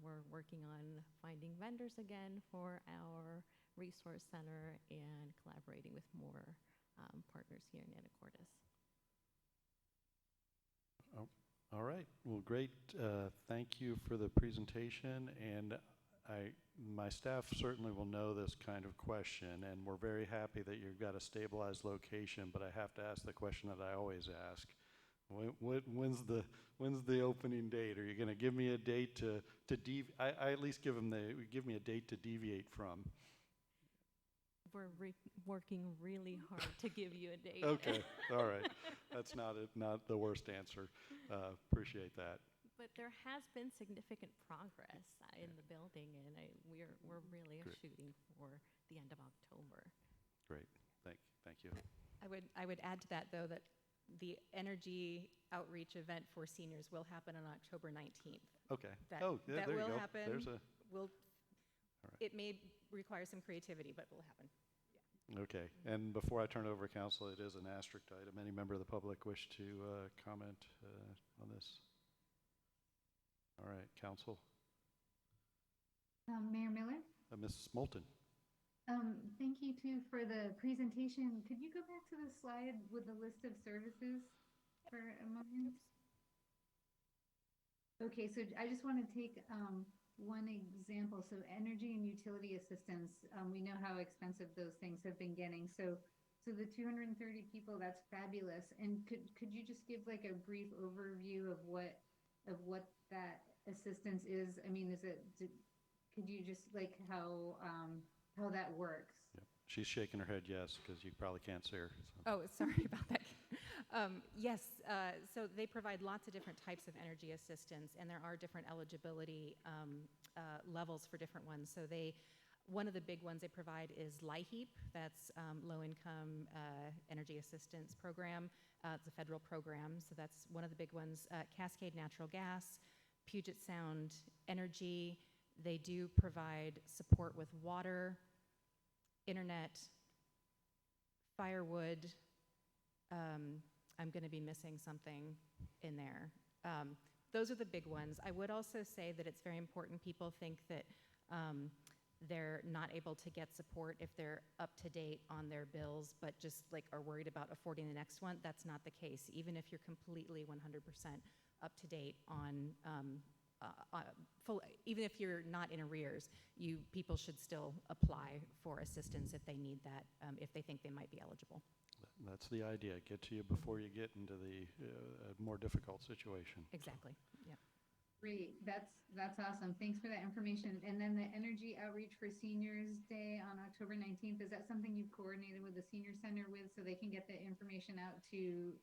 we're working on finding vendors again for our resource center and collaborating with more partners here in Anacortes. Oh, all right. Well, great. Thank you for the presentation. And my staff certainly will know this kind of question, and we're very happy that you've got a stabilized location, but I have to ask the question that I always ask. When's the opening date? Are you going to give me a date I at least give me a date to deviate from? We're working really hard to give you a date. Okay, all right. That's not the worst answer. Appreciate that. But there has been significant progress in the building, and we're really shooting for the end of October. Great, thank you. I would add to that, though, that the energy outreach event for seniors will happen on October 19th. Okay. That there will you go. happen. All right. It may require some creativity, but will happen. Okay, and before I turn it over to council, it is an asterisk item. Any member of the public wish to comment on this? All right, council. Mayor Miller? Mrs. Moulton. Thank you too for the presentation. Could you go back to the slide with the list of services for a moment? Okay, so I just want to take one example. So energy and utility assistance, we know how expensive those things have been getting. So the 230 people, that's fabulous. And could you just give like a brief overview of what that assistance is? I mean, could you just like how that works? Yep. She's shaking her head yes, because you probably can't see her. So. Oh, sorry about that. Yes, so they provide lots of different types of energy assistance, and there are different eligibility levels for different ones. So one of the big ones they provide is LIHEAP, that's Low Income Energy Assistance Program. It's a federal program, so that's one of the big ones. Cascade Natural Gas, Puget Sound Energy, they do provide support with water, internet, firewood. I'm going to be missing something in there. Those are the big ones. I would also say that it's very important. People think that they're not able to get support if they're up to date on their bills, but just like are worried about affording the next one. That's not the case. Even if you're completely 100% up to date on even if you're not in arrears, people should still apply for assistance if they need that, if they think they might be eligible. That's the idea. Get to you before you get into the more difficult situation. Exactly. Yeah. Great. That's awesome. Thanks for that information. And then the Energy Outreach for Seniors Day on October 19th, is that something you've coordinated with the Senior Center with so they can get the information out to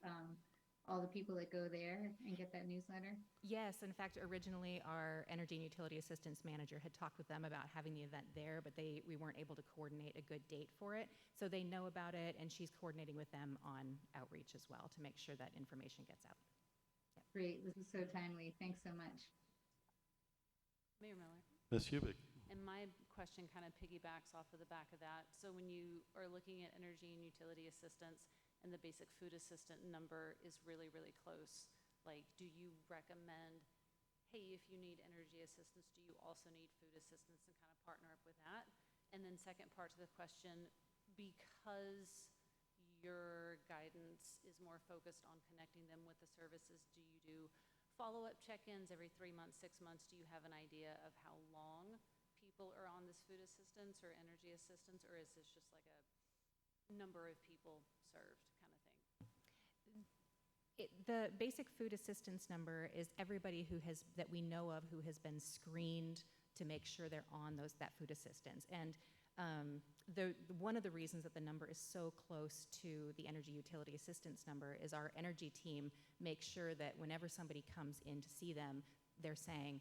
all the people that go there and get that newsletter? Yes, in fact, originally our Energy and Utility Assistance Manager had talked with them about having the event there, but we weren't able to coordinate a good date for it. So they know about it, and she's coordinating with them on outreach as well to make sure that information gets out. Yep. Great, this is so timely. Thanks so much. Mayor Miller. Ms. Hubick. And my question kind of piggybacks off of the back of that. So when you are looking at energy and utility assistance and the basic food assistant number is really, really close, like, do you recommend, hey, if you need energy assistance, do you also need food assistance, and kind of partner up with that? And then second part to the question, because your guidance is more focused on connecting them with the services, do you do follow-up check-ins every 3 months, 6 months? Do you have an idea of how long people are on this food assistance or energy assistance, or is this just like a number of people served kind of thing? The basic food assistance number is everybody that we know of who has been screened to make sure they're on that food assistance. And one of the reasons that the number is so close to the energy utility assistance number is our energy team makes sure that whenever somebody comes in to see them, they're saying,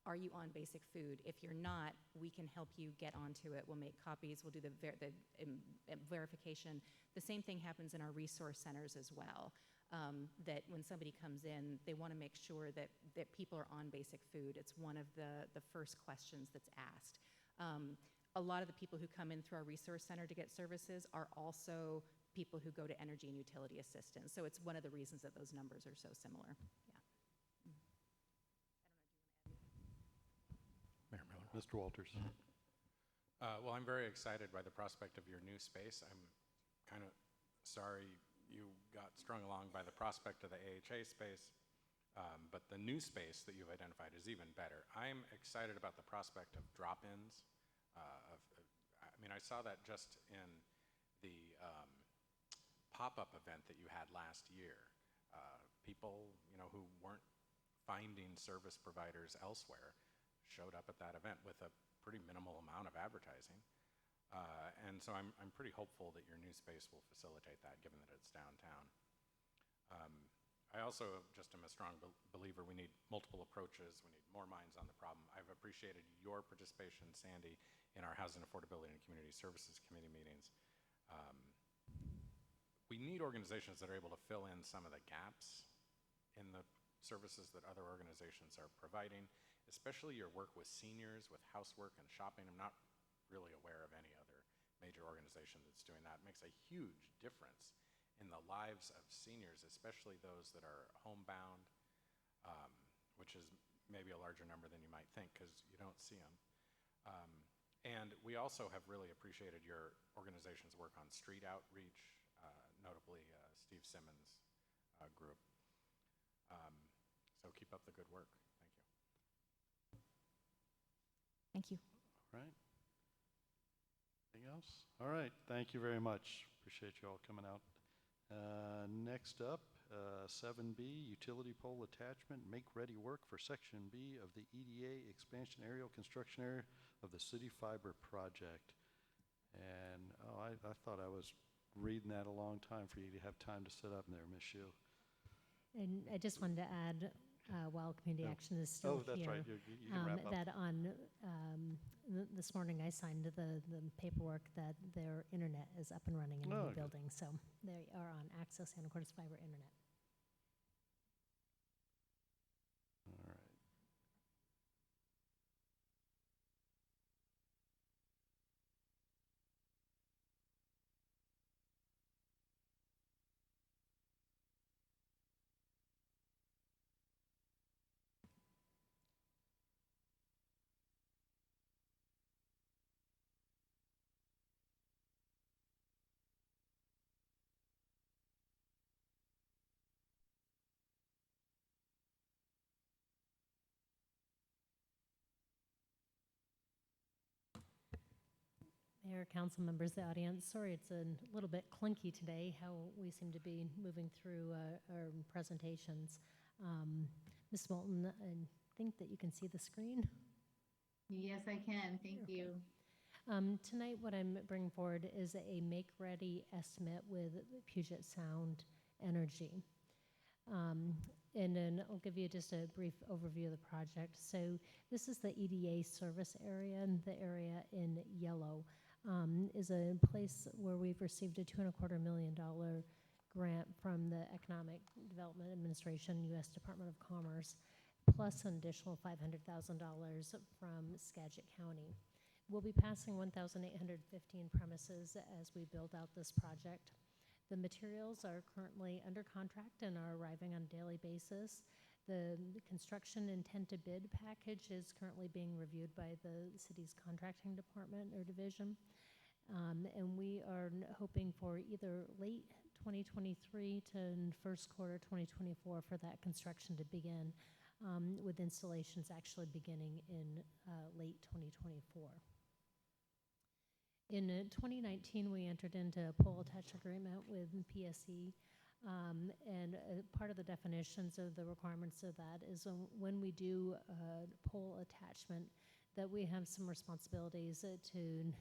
are you on basic food? If you're not, we can help you get onto it. We'll make copies. We'll do the verification. The same thing happens in our resource centers as well, that when somebody comes in, they want to make sure that people are on basic food. It's one of the first questions that's asked. A lot of the people who come in through our resource center to get services are also people who go to energy and utility assistance. So it's one of the reasons that those numbers are so similar. Yeah. Mayor Miller. Mr. Walters. Well, I'm very excited by the prospect of your new space. I'm kind of sorry you got strung along by the prospect of the AHA space, but the new space that you've identified is even better. I'm excited about the prospect of drop-ins. I saw that just in the pop-up event that you had last year. People, who weren't finding service providers elsewhere showed up at that event with a pretty minimal amount of advertising. And so I'm pretty hopeful that your new space will facilitate that, given that it's downtown. I also just am a strong believer we need multiple approaches. We need more minds on the problem. I've appreciated your participation, Sandy, in our Housing Affordability and Community Services Committee meetings. We need organizations that are able to fill in some of the gaps in the services that other organizations are providing, especially your work with seniors, with housework and shopping. I'm not really aware of any other major organization that's doing that. It makes a huge difference in the lives of seniors, especially those that are homebound, which is maybe a larger number than you might think because you don't see them. And we also have really appreciated your organization's work on street outreach, notably Steve Simmons' group. So keep up the good work. Thank you. Thank you. All right. Anything else? All right. Thank you very much. Appreciate you all coming out. Next up, 7B, utility pole attachment, make ready work for Section B of the EDA expansion aerial construction area of the City Fiber project. And I thought I was reading that a long time for you to have time to sit up in there, Miss Shu. And I just wanted to add, while community action is still that's here, right. You can wrap up. that on this morning I signed the paperwork that their internet is up and running in the new building, so they are on Access Anacortes Fiber internet. All right. Mayor, council members, the audience, sorry it's a little bit clunky today how we seem to be moving through our presentations. Ms. Moulton, I think that you can see the screen. Yes, I can. Thank you. Tonight what I'm bringing forward is a make-ready estimate with Puget Sound Energy. And then I'll give you just a brief overview of the project. So this is the EDA service area, and the area in yellow is a place where we've received a $2.25 million grant from the Economic Development Administration, U.S. Department of Commerce, plus an additional $500,000 from Skagit County. We'll be passing 1,815 premises as we build out this project. The materials are currently under contract and are arriving on a daily basis. The construction intent to bid package is currently being reviewed by the city's contracting department or division. And we are hoping for either late 2023 to first quarter 2024 for that construction to begin, with installations actually beginning in late 2024. In 2019, we entered into a pole attach agreement with PSE, and part of the definitions of the requirements of that is when we do pole attachment, that we have some responsibilities to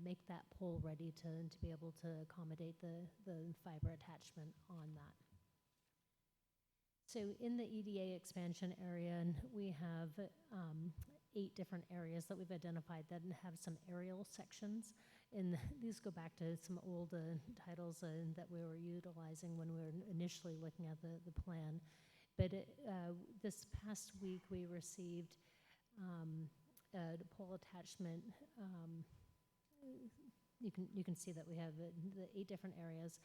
make that pole ready to be able to accommodate the fiber attachment on that. So in the EDA expansion area, we have 8 different areas that we've identified that have some aerial sections. And these go back to some old titles that we were utilizing when we were initially looking at the plan. But this past week, we received a pole attachment. You can see that we have the 8 different areas,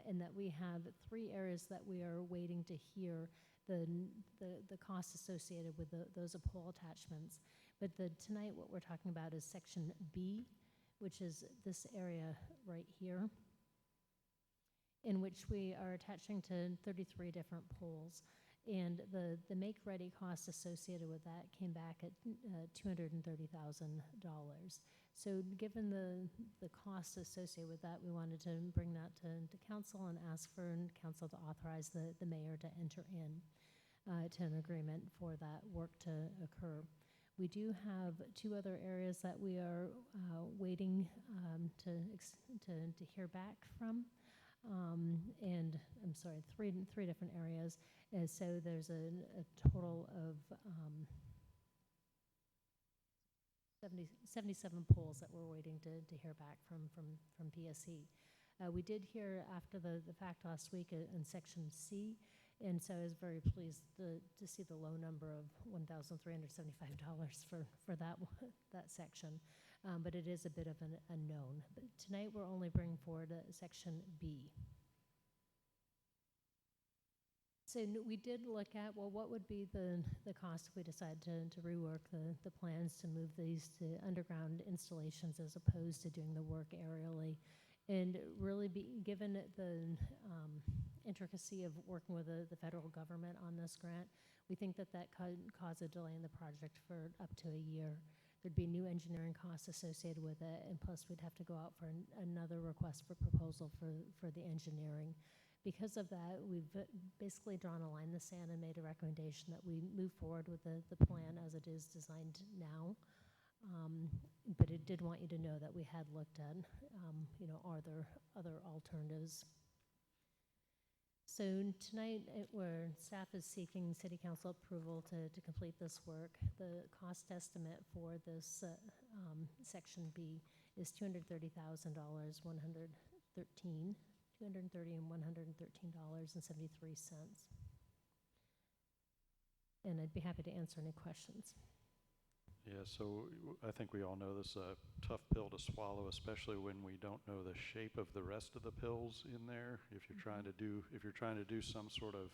and that we have 3 areas that we are waiting to hear the costs associated with those pole attachments. But tonight what we're talking about is section B, which is this area right here, in which we are attaching to 33 different poles. And the make-ready cost associated with that came back at $230,000. So given the costs associated with that, we wanted to bring that to council and ask for council to authorize the mayor to enter in to an agreement for that work to occur. We do have 2 other areas that we are waiting to hear back from. And I'm sorry, three different areas. And so there's a total of 77 polls that we're waiting to hear back from PSE. We did hear after the fact last week in section C, and so I was very pleased to see the low number of $1,375 for that section. But it is a bit of an unknown. But tonight we're only bringing forward section B. So we did look at, well, what would be the cost if we decide to rework the plans to move these to underground installations as opposed to doing the work aerially. And really given the intricacy of working with the federal government on this grant, we think that could cause a delay in the project for up to a year. There'd be new engineering costs associated with it, and plus we'd have to go out for another request for proposal for the engineering. Because of that, we've basically drawn a line in the sand and made a recommendation that we move forward with the plan as it is designed now. But it did want you to know that we had looked at, are there other alternatives? So tonight, staff is seeking city council approval to complete this work. The cost estimate for this section B is $230,000, $230 and $113.73. And I'd be happy to answer any questions. Yeah, so I think we all know this is a tough pill to swallow, especially when we don't know the shape of the rest of the pills in there. If you're trying to do some sort of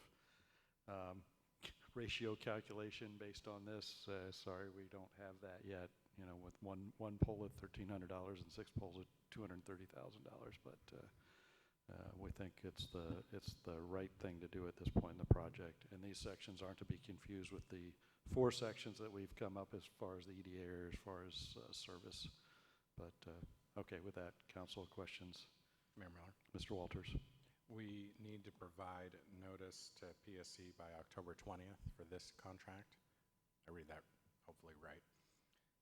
ratio calculation based on this, sorry, we don't have that yet. With one poll at $1,300 and 6 polls at $230,000, but we think it's the right thing to do at this point in the project. And these sections aren't to be confused with the 4 sections that we've come up as far as the EDA area, as far as service. But okay, with that, council questions. Mayor Miller. Mr. Walters. We need to provide notice to PSE by October 20th for this contract. I read that hopefully right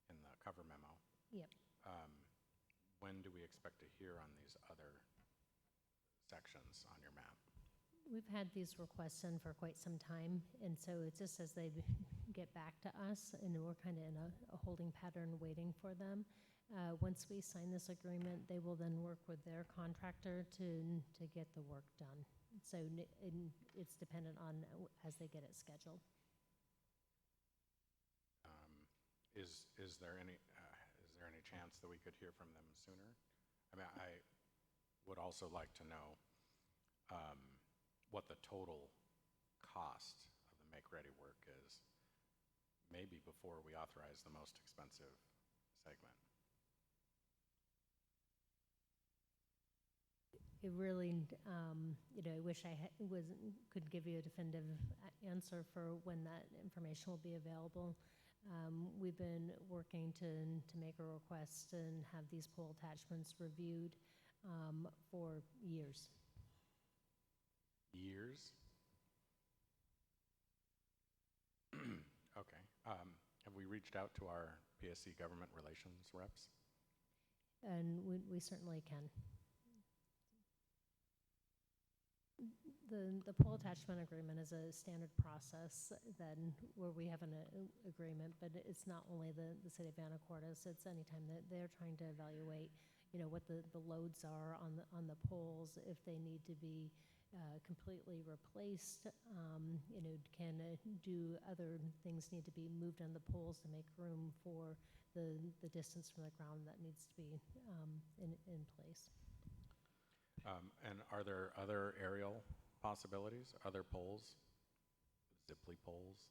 in the cover memo. Yep. When do we expect to hear on these other sections on your map? We've had these requests in for quite some time, and so it's just as they get back to us, and we're kind of in a holding pattern waiting for them. Once we sign this agreement, they will then work with their contractor to get the work done. So it's dependent on as they get it scheduled. Is there any chance that we could hear from them sooner? I mean, I would also like to know what the total cost of the make-ready work is, maybe before we authorize the most expensive segment. It really, I wish I could give you a definitive answer for when that information will be available. We've been working to make a request and have these pole attachments reviewed for years. Years? Okay. Have we reached out to our PSC government relations reps? And we certainly can. The pole attachment agreement is a standard process then where we have an agreement, but it's not only the city of Anacortes, it's anytime that they're trying to evaluate, what the loads are on the poles, if they need to be completely replaced, do other things need to be moved on the poles to make room for the distance from the ground that needs to be in place. And are there other aerial possibilities, other poles, Ziply poles?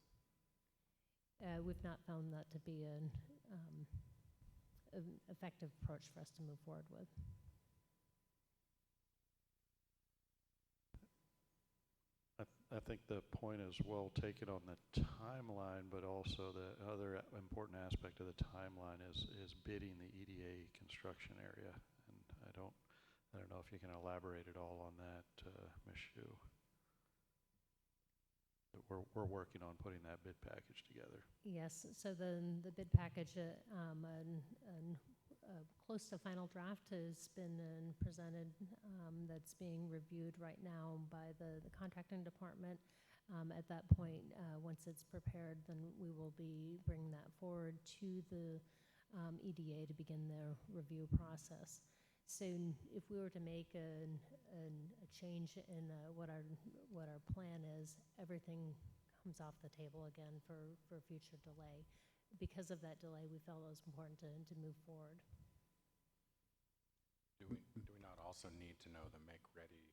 We've not found that to be an effective approach for us to move forward with. I think the point is well taken on the timeline, but also the other important aspect of the timeline is bidding the EDA construction area. And I don't know if you can elaborate at all on that, Ms. Shu. We're working on putting that bid package together. Yes, so the bid package, close to final draft has been presented. That's being reviewed right now by the contracting department. At that point, once it's prepared, then we will be bringing that forward to the EDA to begin their review process. So if we were to make a change in what our plan is, everything comes off the table again for future delay. Because of that delay, we felt it was important to move forward. Do we not also need to know the make-ready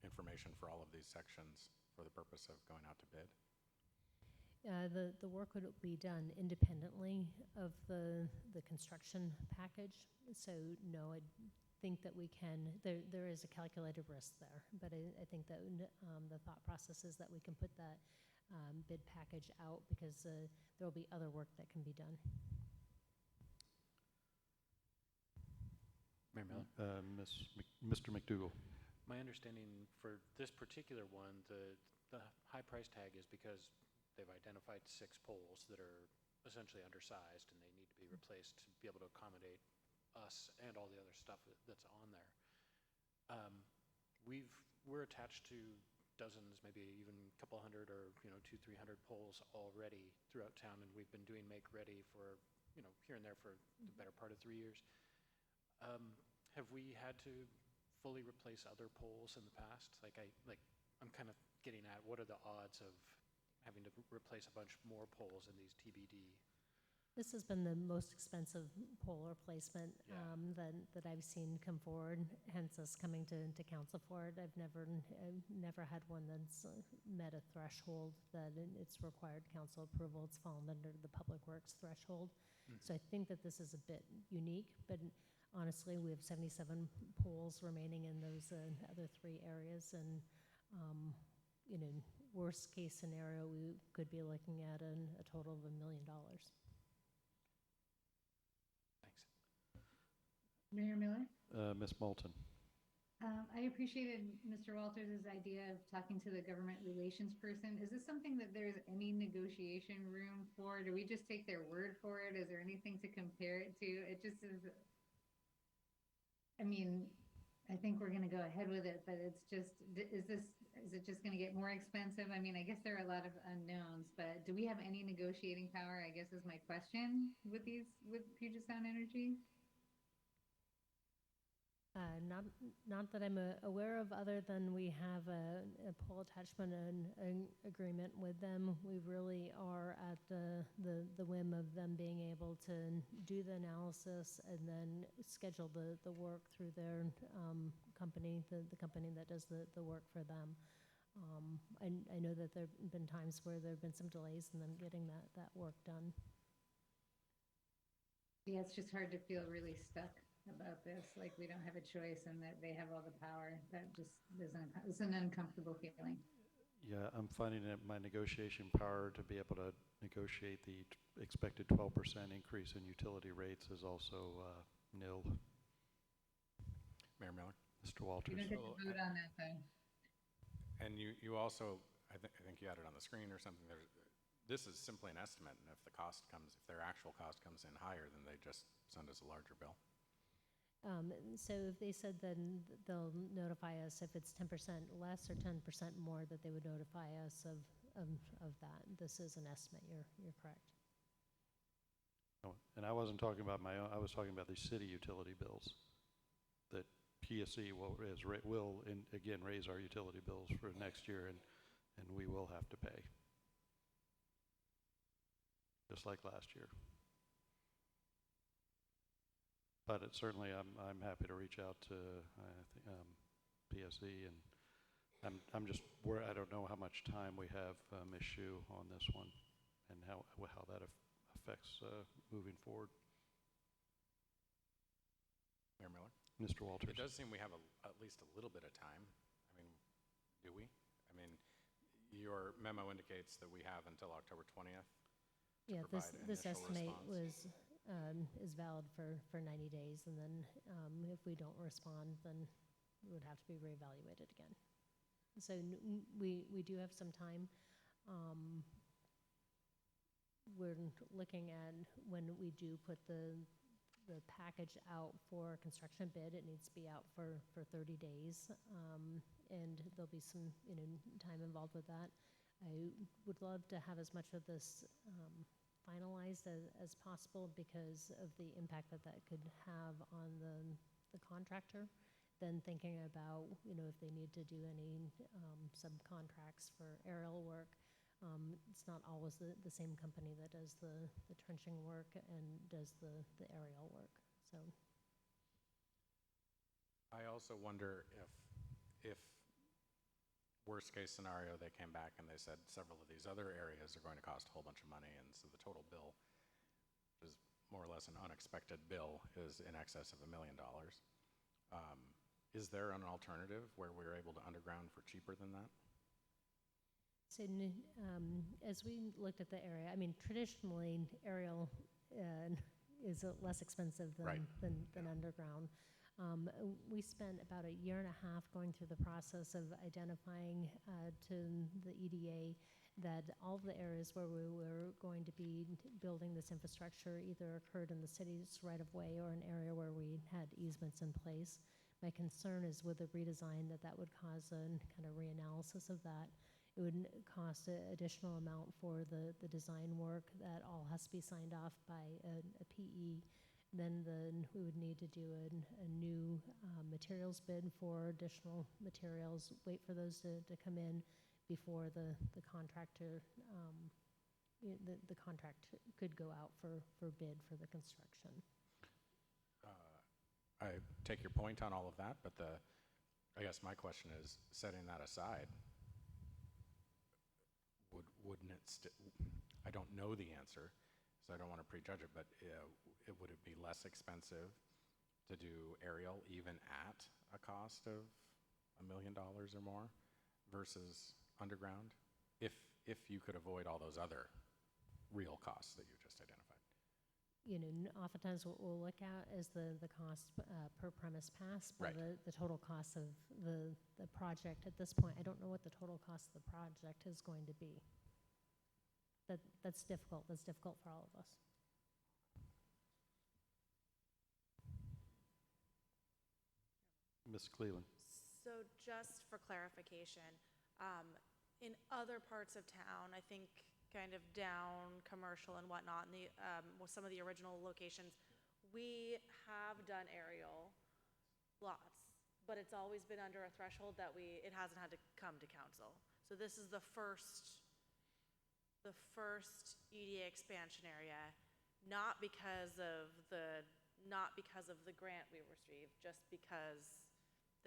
information for all of these sections for the purpose of going out to bid? The work would be done independently of the construction package. So no, I think that we can, there is a calculated risk there, but I think that the thought process is that we can put that bid package out because there will be other work that can be done. Mayor Miller? Mr. McDougall. My understanding for this particular one, the high price tag is because they've identified 6 poles that are essentially undersized and they need to be replaced to be able to accommodate us and all the other stuff that's on there. We're attached to dozens, maybe even a couple hundred or 200-300 poles already throughout town, and we've been doing make ready for here and there for the better part of 3 years. Have we had to fully replace other poles in the past? I'm kind of getting at what are the odds of having to replace a bunch more poles in these TBD? This has been the most expensive pole replacement that I've seen come forward, hence us coming to council for it. I've never had one that's met a threshold that it's required council approval. It's fallen under the Public Works threshold. Mm-hmm. So I think that this is a bit unique, but honestly, we have 77 poles remaining in those other 3 areas, and worst case scenario, we could be looking at a total of $1 million. Mayor Miller? Ms. Moulton. I appreciated Mr. Walters' idea of talking to the government relations person. Is this something that there's any negotiation room for? Do we just take their word for it? Is there anything to compare it to? It just is, I think we're gonna go ahead with it, but it's just, is it just gonna get more expensive? I mean, I guess there are a lot of unknowns, but do we have any negotiating power, I guess is my question with Puget Sound Energy? Not that I'm aware of, other than we have a poll attachment and an agreement with them. We really are at the whim of them being able to do the analysis and then schedule the work through their company, the company that does the work for them. I know that there have been times where there have been some delays in them getting that work done. Yeah, it's just hard to feel really stuck about this, like we don't have a choice and that they have all the power. That just it's an uncomfortable feeling. Yeah, I'm finding that my negotiation power to be able to negotiate the expected 12% increase in utility rates is also nil. Mayor Miller? Mr. Walters. You don't get to vote on that though. And you also, I think you had it on the screen or something, this is simply an estimate, and if their actual cost comes in higher, then they just send us a larger bill. So they said then they'll notify us if it's 10% less or 10% more, that they would notify us of that. This is an estimate. You're correct. Oh, and I wasn't talking about my own. I was talking about the city utility bills that PSC will again raise our utility bills for next year, and we will have to pay, just like last year. But certainly, I'm happy to reach out to PSE, and I'm just where I don't know how much time we have, Ms. Hsu, on this one, and how that affects moving forward. Mayor Miller? Mr. Walters. It does seem we have at least a little bit of time. I mean, do we? I mean, your memo indicates that we have until October 20th. Yeah, this estimate is valid for 90 days, and then if we don't respond, then it would have to be reevaluated again. So we do have some time. We're looking at when we do put the package out for construction bid, it needs to be out for 30 days, and there'll be some time involved with that. I would love to have as much of this finalized as possible, because of the impact that could have on the contractor. Then thinking about if they need to do any subcontracts for aerial work. It's not always the same company that does the trenching work and does the aerial work. So I also wonder if worst case scenario, they came back and they said several of these other areas are going to cost a whole bunch of money, and so the total bill, which is more or less an unexpected bill, is in excess of $1 million. Is there an alternative where we're able to underground for cheaper than that? So as we looked at the area, I mean, traditionally aerial is less expensive than underground. We spent about a year and a half going through the process of identifying to the EDA that all of the areas where we were going to be building this infrastructure either occurred in the city's right-of-way or an area where we had easements in place. My concern is with the redesign that would cause a kind of reanalysis of that. It would cost an additional amount for the design work. That all has to be signed off by a PE. Then we would need to do a new materials bid for additional materials, wait for those to come in before the contractor, the contract could go out for bid for the construction. I take your point on all of that, but I guess my question is, setting that aside, wouldn't it I don't know the answer, so I don't want to prejudge it, but would it be less expensive to do aerial even at a cost of $1 million or more versus underground, if you could avoid all those other real costs that you just identified? Oftentimes what we'll look at is the cost per premise pass, by the total cost of the project. At this point, I don't know what the total cost of the project is going to be. That's difficult. That's difficult for all of us. Ms. Cleland. So just for clarification, in other parts of town, I think kind of down commercial and whatnot, and with some of the original locations, we have done aerial lots, but it's always been under a threshold that it hasn't had to come to council. So this is the first EDA expansion area, not because of the grant we received, just because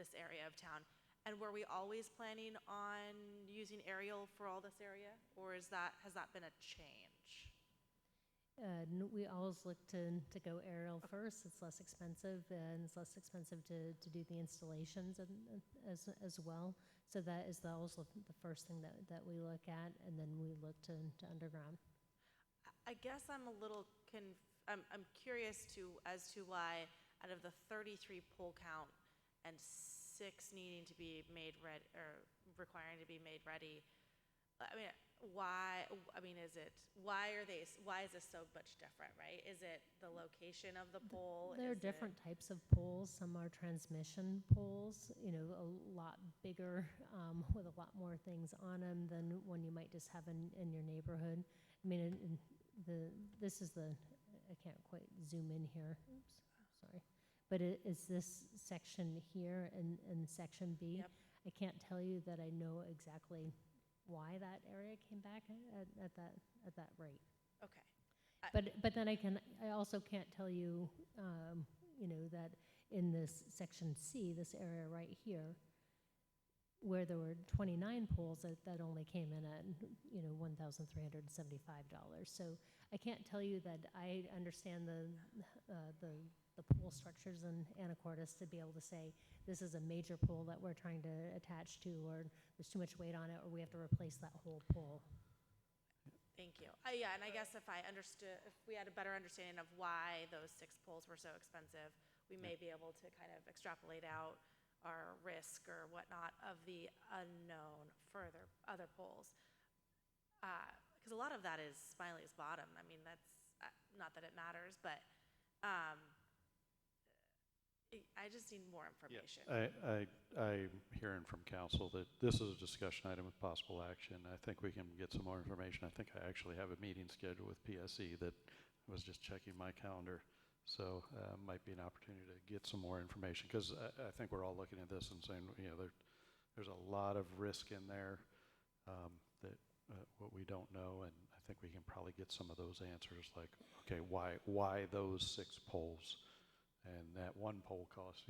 this area of town. And were we always planning on using aerial for all this area, or has that been a change? We always look to go aerial first. It's less expensive, and it's less expensive to do the installations as well. So that is always the first thing that we look at, and then we look to underground. I guess I'm a little I'm curious as to why, out of the 33 pole count and 6 needing to be made ready or requiring to be made ready, I mean, why is this so much different, right? Is it the location of the pole? There are different types of poles. Some are transmission poles, a lot bigger, with a lot more things on them than one you might just have in your neighborhood. I mean, this is I can't quite zoom in here. Oops, sorry. But is this section here and section B? Yep. I can't tell you that I know exactly why that area came back at that rate. Okay. But then I also can't tell you, that in this section C, this area right here, where there were 29 poles that only came in at, $1,375. So I can't tell you that I understand the pole structures in Anacortes to be able to say this is a major pole that we're trying to attach to, or there's too much weight on it, or we have to replace that whole pole. Thank you. Yeah, and I guess if we had a better understanding of why those 6 poles were so expensive, we may be able to kind of extrapolate out our risk or whatnot of the unknown for other poles. Because a lot of that is Smiley's Bottom. I mean, that's not that it matters, but I just need more information. Yeah, I'm hearing from council that this is a discussion item with possible action. I think we can get some more information. I think I actually have a meeting scheduled with PSE that I was just checking my calendar. So might be an opportunity to get some more information, because I think we're all looking at this and saying, there's a lot of risk in there that what we don't know, and I think we can probably get some of those answers, like, okay, why those 6 poles, and that one pole costs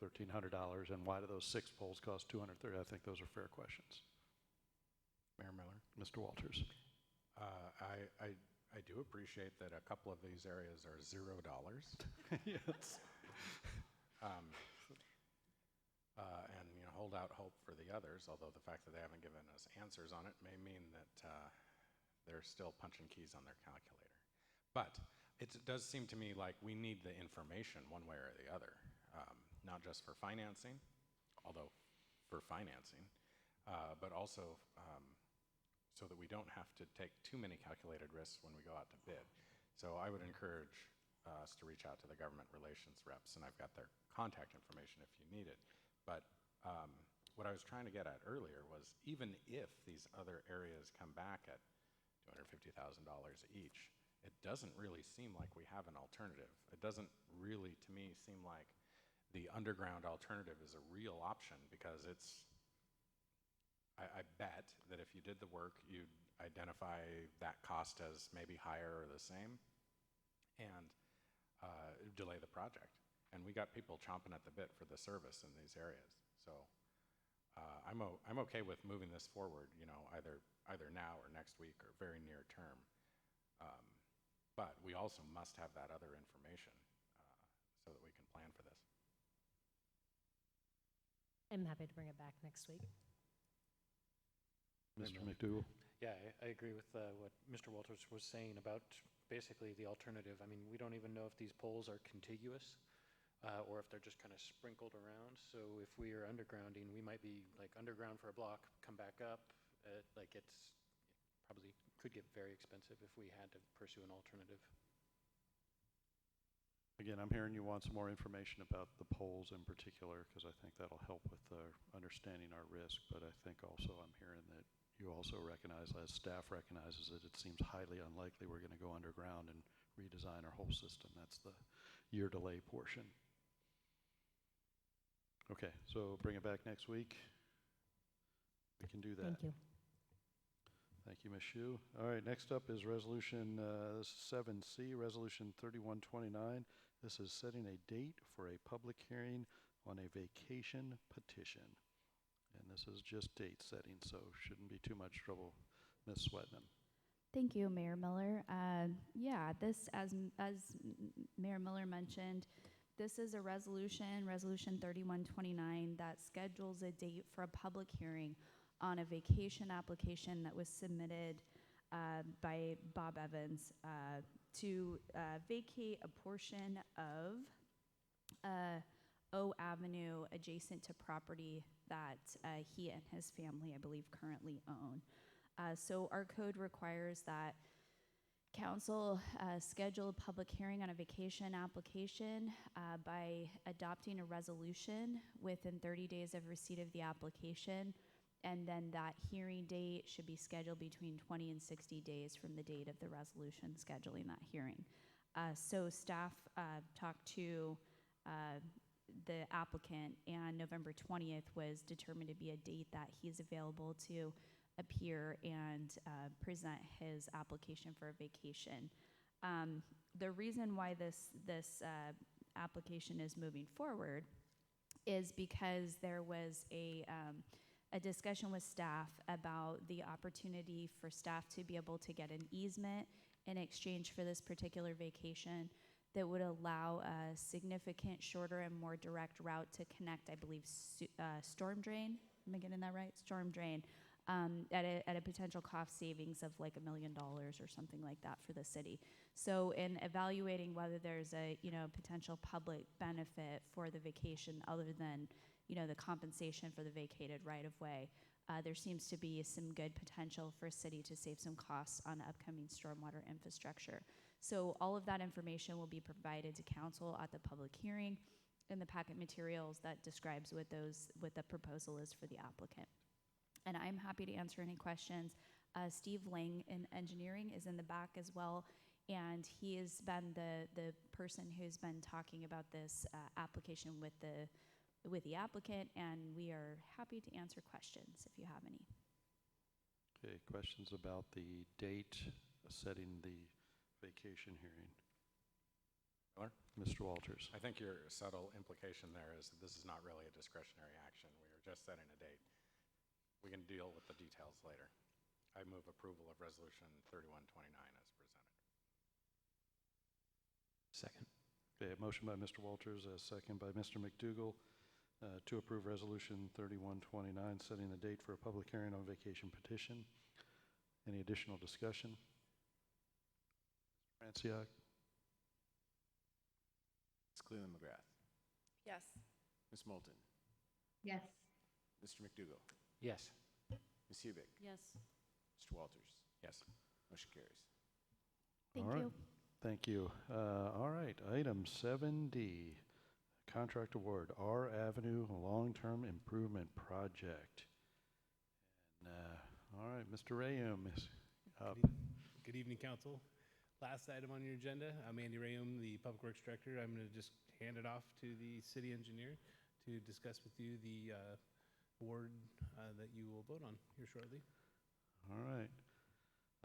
$1,300, and why do those 6 poles cost $230? I think those are fair questions. Mayor Miller. Mr. Walters. I do appreciate that a couple of these areas are $0. Yes. And hold out hope for the others, although the fact that they haven't given us answers on it may mean that they're still punching keys on their calculator. But it does seem to me like we need the information one way or the other, not just for financing, although for financing, but also so that we don't have to take too many calculated risks when we go out to bid. So I would encourage us to reach out to the government relations reps, and I've got their contact information if you need it. But what I was trying to get at earlier was, even if these other areas come back at $250,000 each, it doesn't really seem like we have an alternative. It doesn't really, to me, seem like the underground alternative is a real option, because I bet that if you did the work, you'd identify that cost as maybe higher or the same, and delay the project. And we got people chomping at the bit for the service in these areas. So I'm okay with moving this forward, either now or next week or very near term. But we also must have that other information so that we can plan for this. I'm happy to bring it back next week. Mr. McDougall. Yeah, I agree with what Mr. Walters was saying about basically the alternative. I mean, we don't even know if these poles are contiguous or if they're just kind of sprinkled around. So if we are undergrounding, we might be like underground for a block, come back up. It probably could get very expensive if we had to pursue an alternative. Again, I'm hearing you want some more information about the polls in particular, because I think that'll help with understanding our risk. But I think also I'm hearing that you also recognize, as staff recognizes it seems highly unlikely we're going to go underground and redesign our whole system. That's the year delay portion. Okay, so bring it back next week. We can do that. Thank you. Thank you, Ms. Shu. All right, next up is Resolution 7C, Resolution 3129. This is setting a date for a public hearing on a vacation petition. And this is just date setting, so shouldn't be too much trouble. Ms. Swetnam. Thank you, Mayor Miller. Yeah, this, as Mayor Miller mentioned, this is a resolution, Resolution 3129, that schedules a date for a public hearing on a vacation application that was submitted by Bob Evans to vacate a portion of O Avenue adjacent to property that he and his family, I believe, currently own. So our code requires that council schedule a public hearing on a vacation application by adopting a resolution within 30 days of receipt of the application. And then that hearing date should be scheduled between 20 and 60 days from the date of the resolution scheduling that hearing. So staff talked to the applicant, and November 20th was determined to be a date that he's available to appear and present his application for a vacation. The reason why this application is moving forward is because there was a discussion with staff about the opportunity for staff to be able to get an easement in exchange for this particular vacation that would allow a significant shorter and more direct route to connect, I believe, Storm Drain. Am I getting that right? Storm Drain. At a potential cost savings of like $1 million or something like that for the city. So in evaluating whether there's a potential public benefit for the vacation other than the compensation for the vacated right of way, there seems to be some good potential for a city to save some costs on upcoming stormwater infrastructure. So all of that information will be provided to council at the public hearing in the packet materials that describes what the proposal is for the applicant. And I'm happy to answer any questions. Steve Lang in engineering is in the back as well, and he has been the person who's been talking about this application with the applicant, and we are happy to answer questions if you have any. Okay, questions about the date setting the vacation hearing? Mr. Walters. I think your subtle implication there is that this is not really a discretionary action. We are just setting a date. We can deal with the details later. I move approval of Resolution 3129 as presented. Second. Okay, a motion by Mr. Walters, a second by Mr. McDougall to approve Resolution 3129, setting the date for a public hearing on vacation petition. Any additional discussion? Franciac? Ms. Cleland McGrath. Yes. Ms. Moulton. Yes. Mr. McDougall. Yes. Ms. Hubick. Yes. Mr. Walters. Yes. Motion carries. Thank All right. you. Thank you. All right, item 7D, contract award, R Avenue Long-Term Improvement Project. And, all right, Mr. Rayum is up. Good evening, Council. Last item on your agenda, I'm Andy Rayum, the Public Works Director. I'm going to just hand it off to the city engineer to discuss with you the award that you will vote on here shortly. All right.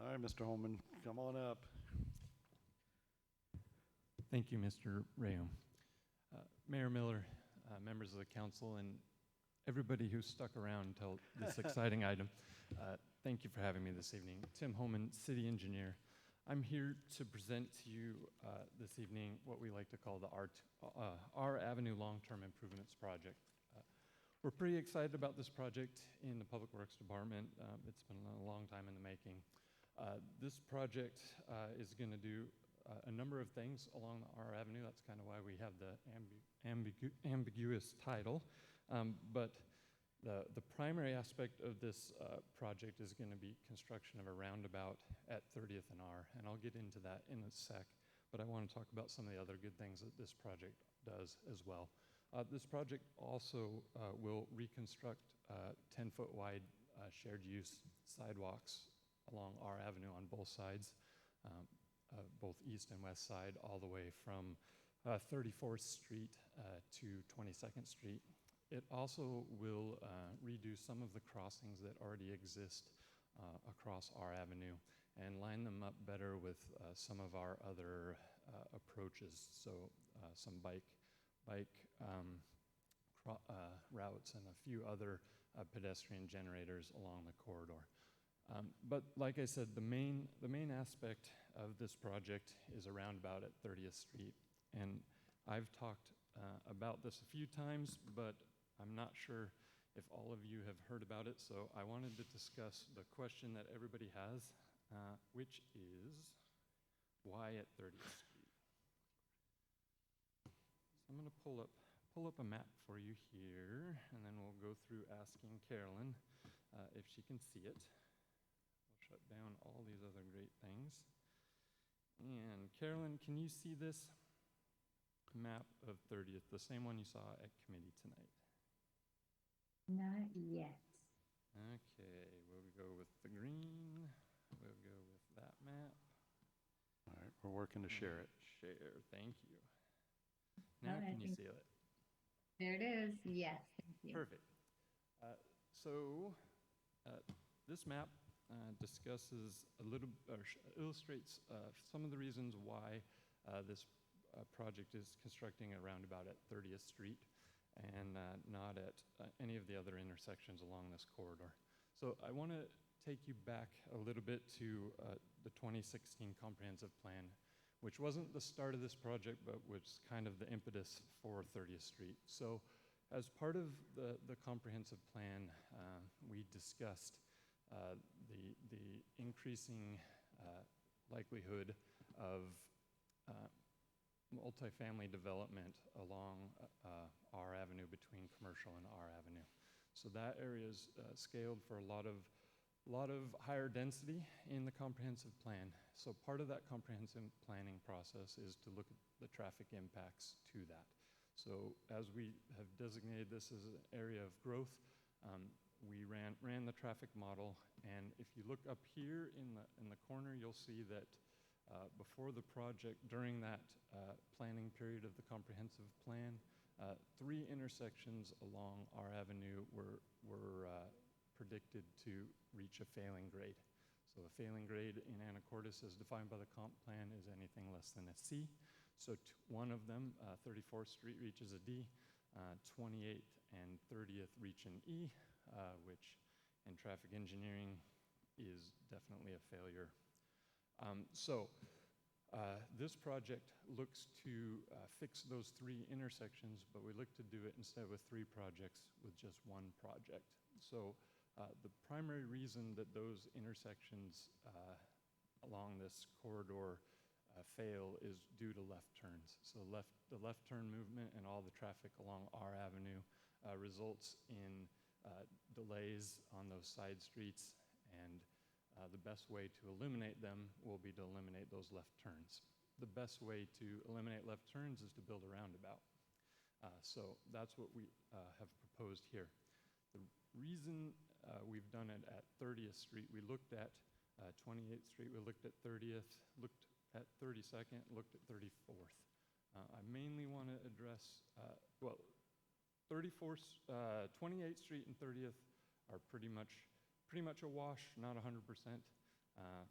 All right, Mr. Holman, come on up. Thank you, Mr. Rayum. Mayor Miller, members of the council, and everybody who stuck around until this exciting item, thank you for having me this evening. Tim Holman, city engineer. I'm here to present to you this evening what we like to call the R Avenue Long-Term Improvements Project. We're pretty excited about this project in the Public Works Department. It's been a long time in the making. This project is going to do a number of things along the R Avenue. That's kind of why we have the ambiguous title. But the primary aspect of this project is going to be construction of a roundabout at 30th and R, and I'll get into that in a sec. but I want to talk about some of the other good things that this project does as well. This project also will reconstruct 10-foot wide shared use sidewalks along R Avenue on both sides, both east and west side, all the way from 34th Street to 22nd Street. It also will redo some of the crossings that already exist across R Avenue and line them up better with some of our other approaches. So some bike routes and a few other pedestrian generators along the corridor. But like I said, the main aspect of this project is a roundabout at 30th Street. And I've talked about this a few times, but I'm not sure if all of you have heard about it. So I wanted to discuss the question that everybody has, which is, why at 30th Street? So I'm going to pull up a map for you here, and then we'll go through asking Carolyn if she can see it. We'll shut down all these other great things. And Carolyn, can you see this map of 30th, the same one you saw at committee tonight? Not yet. Okay, we'll go with the green. We'll go with that map. All right, we're working to share it. Share, thank you. Now can you see it? There it is. Yes, thank you. Perfect. So this map discusses a little, illustrates some of the reasons why this project is constructing a roundabout at 30th Street and not at any of the other intersections along this corridor. So I want to take you back a little bit to the 2016 comprehensive plan, which wasn't the start of this project, but was kind of the impetus for 30th Street. So as part of the comprehensive plan, we discussed the increasing likelihood of multifamily development along R Avenue, between Commercial and R Avenue. So that area is scaled for a lot of higher density in the comprehensive plan. So part of that comprehensive planning process is to look at the traffic impacts to that. So as we have designated this as an area of growth, we ran the traffic model, and if you look up here in the corner, you'll see that before the project, during that planning period of the comprehensive plan, 3 intersections along R Avenue were predicted to reach a failing grade. So a failing grade in Anacortes, as defined by the comp plan, is anything less than a C. So one of them, 34th Street, reaches a D. 28th and 30th reach an E, which in traffic engineering is definitely a failure. This project looks to fix those 3 intersections, but we look to do it instead with 3 projects with just 1 project. So the primary reason that those intersections along this corridor fail is due to left turns. So the left turn movement and all the traffic along R Avenue results in delays on those side streets, and the best way to eliminate them will be to eliminate those left turns. The best way to eliminate left turns is to build a roundabout. So that's what we have proposed here. The reason we've done it at 30th Street, we looked at 28th Street, we looked at 30th, looked at 32nd, looked at 34th. I mainly want to address, 28th Street and 30th are pretty much a wash, not 100%.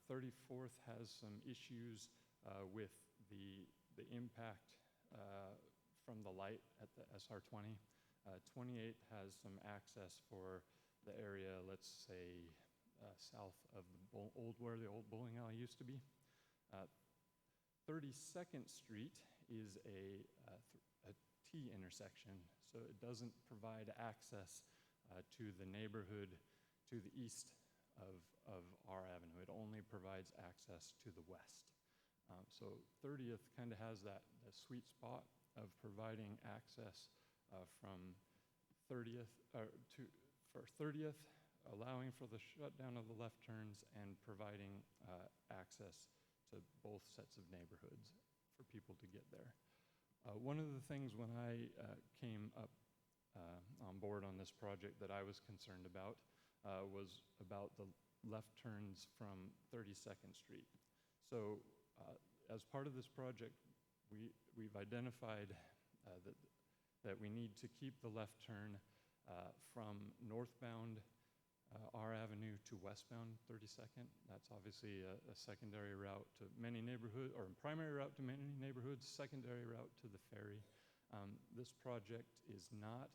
34th has some issues with the impact from the light at the SR20. 28th has some access for the area, let's say, south of where the old bowling alley used to be. 32nd Street is a T intersection, so it doesn't provide access to the neighborhood to the east of R Avenue. It only provides access to the west. So 30th kind of has that sweet spot of providing access from 30th for 30th, allowing for the shutdown of the left turns and providing access to both sets of neighborhoods for people to get there. One of the things when I came up on board on this project that I was concerned about was about the left turns from 32nd Street. So as part of this project, we've identified that we need to keep the left turn from northbound R Avenue to westbound 32nd. That's obviously a secondary route to many neighborhoods, or a primary route to many neighborhoods, secondary route to the ferry. This project is not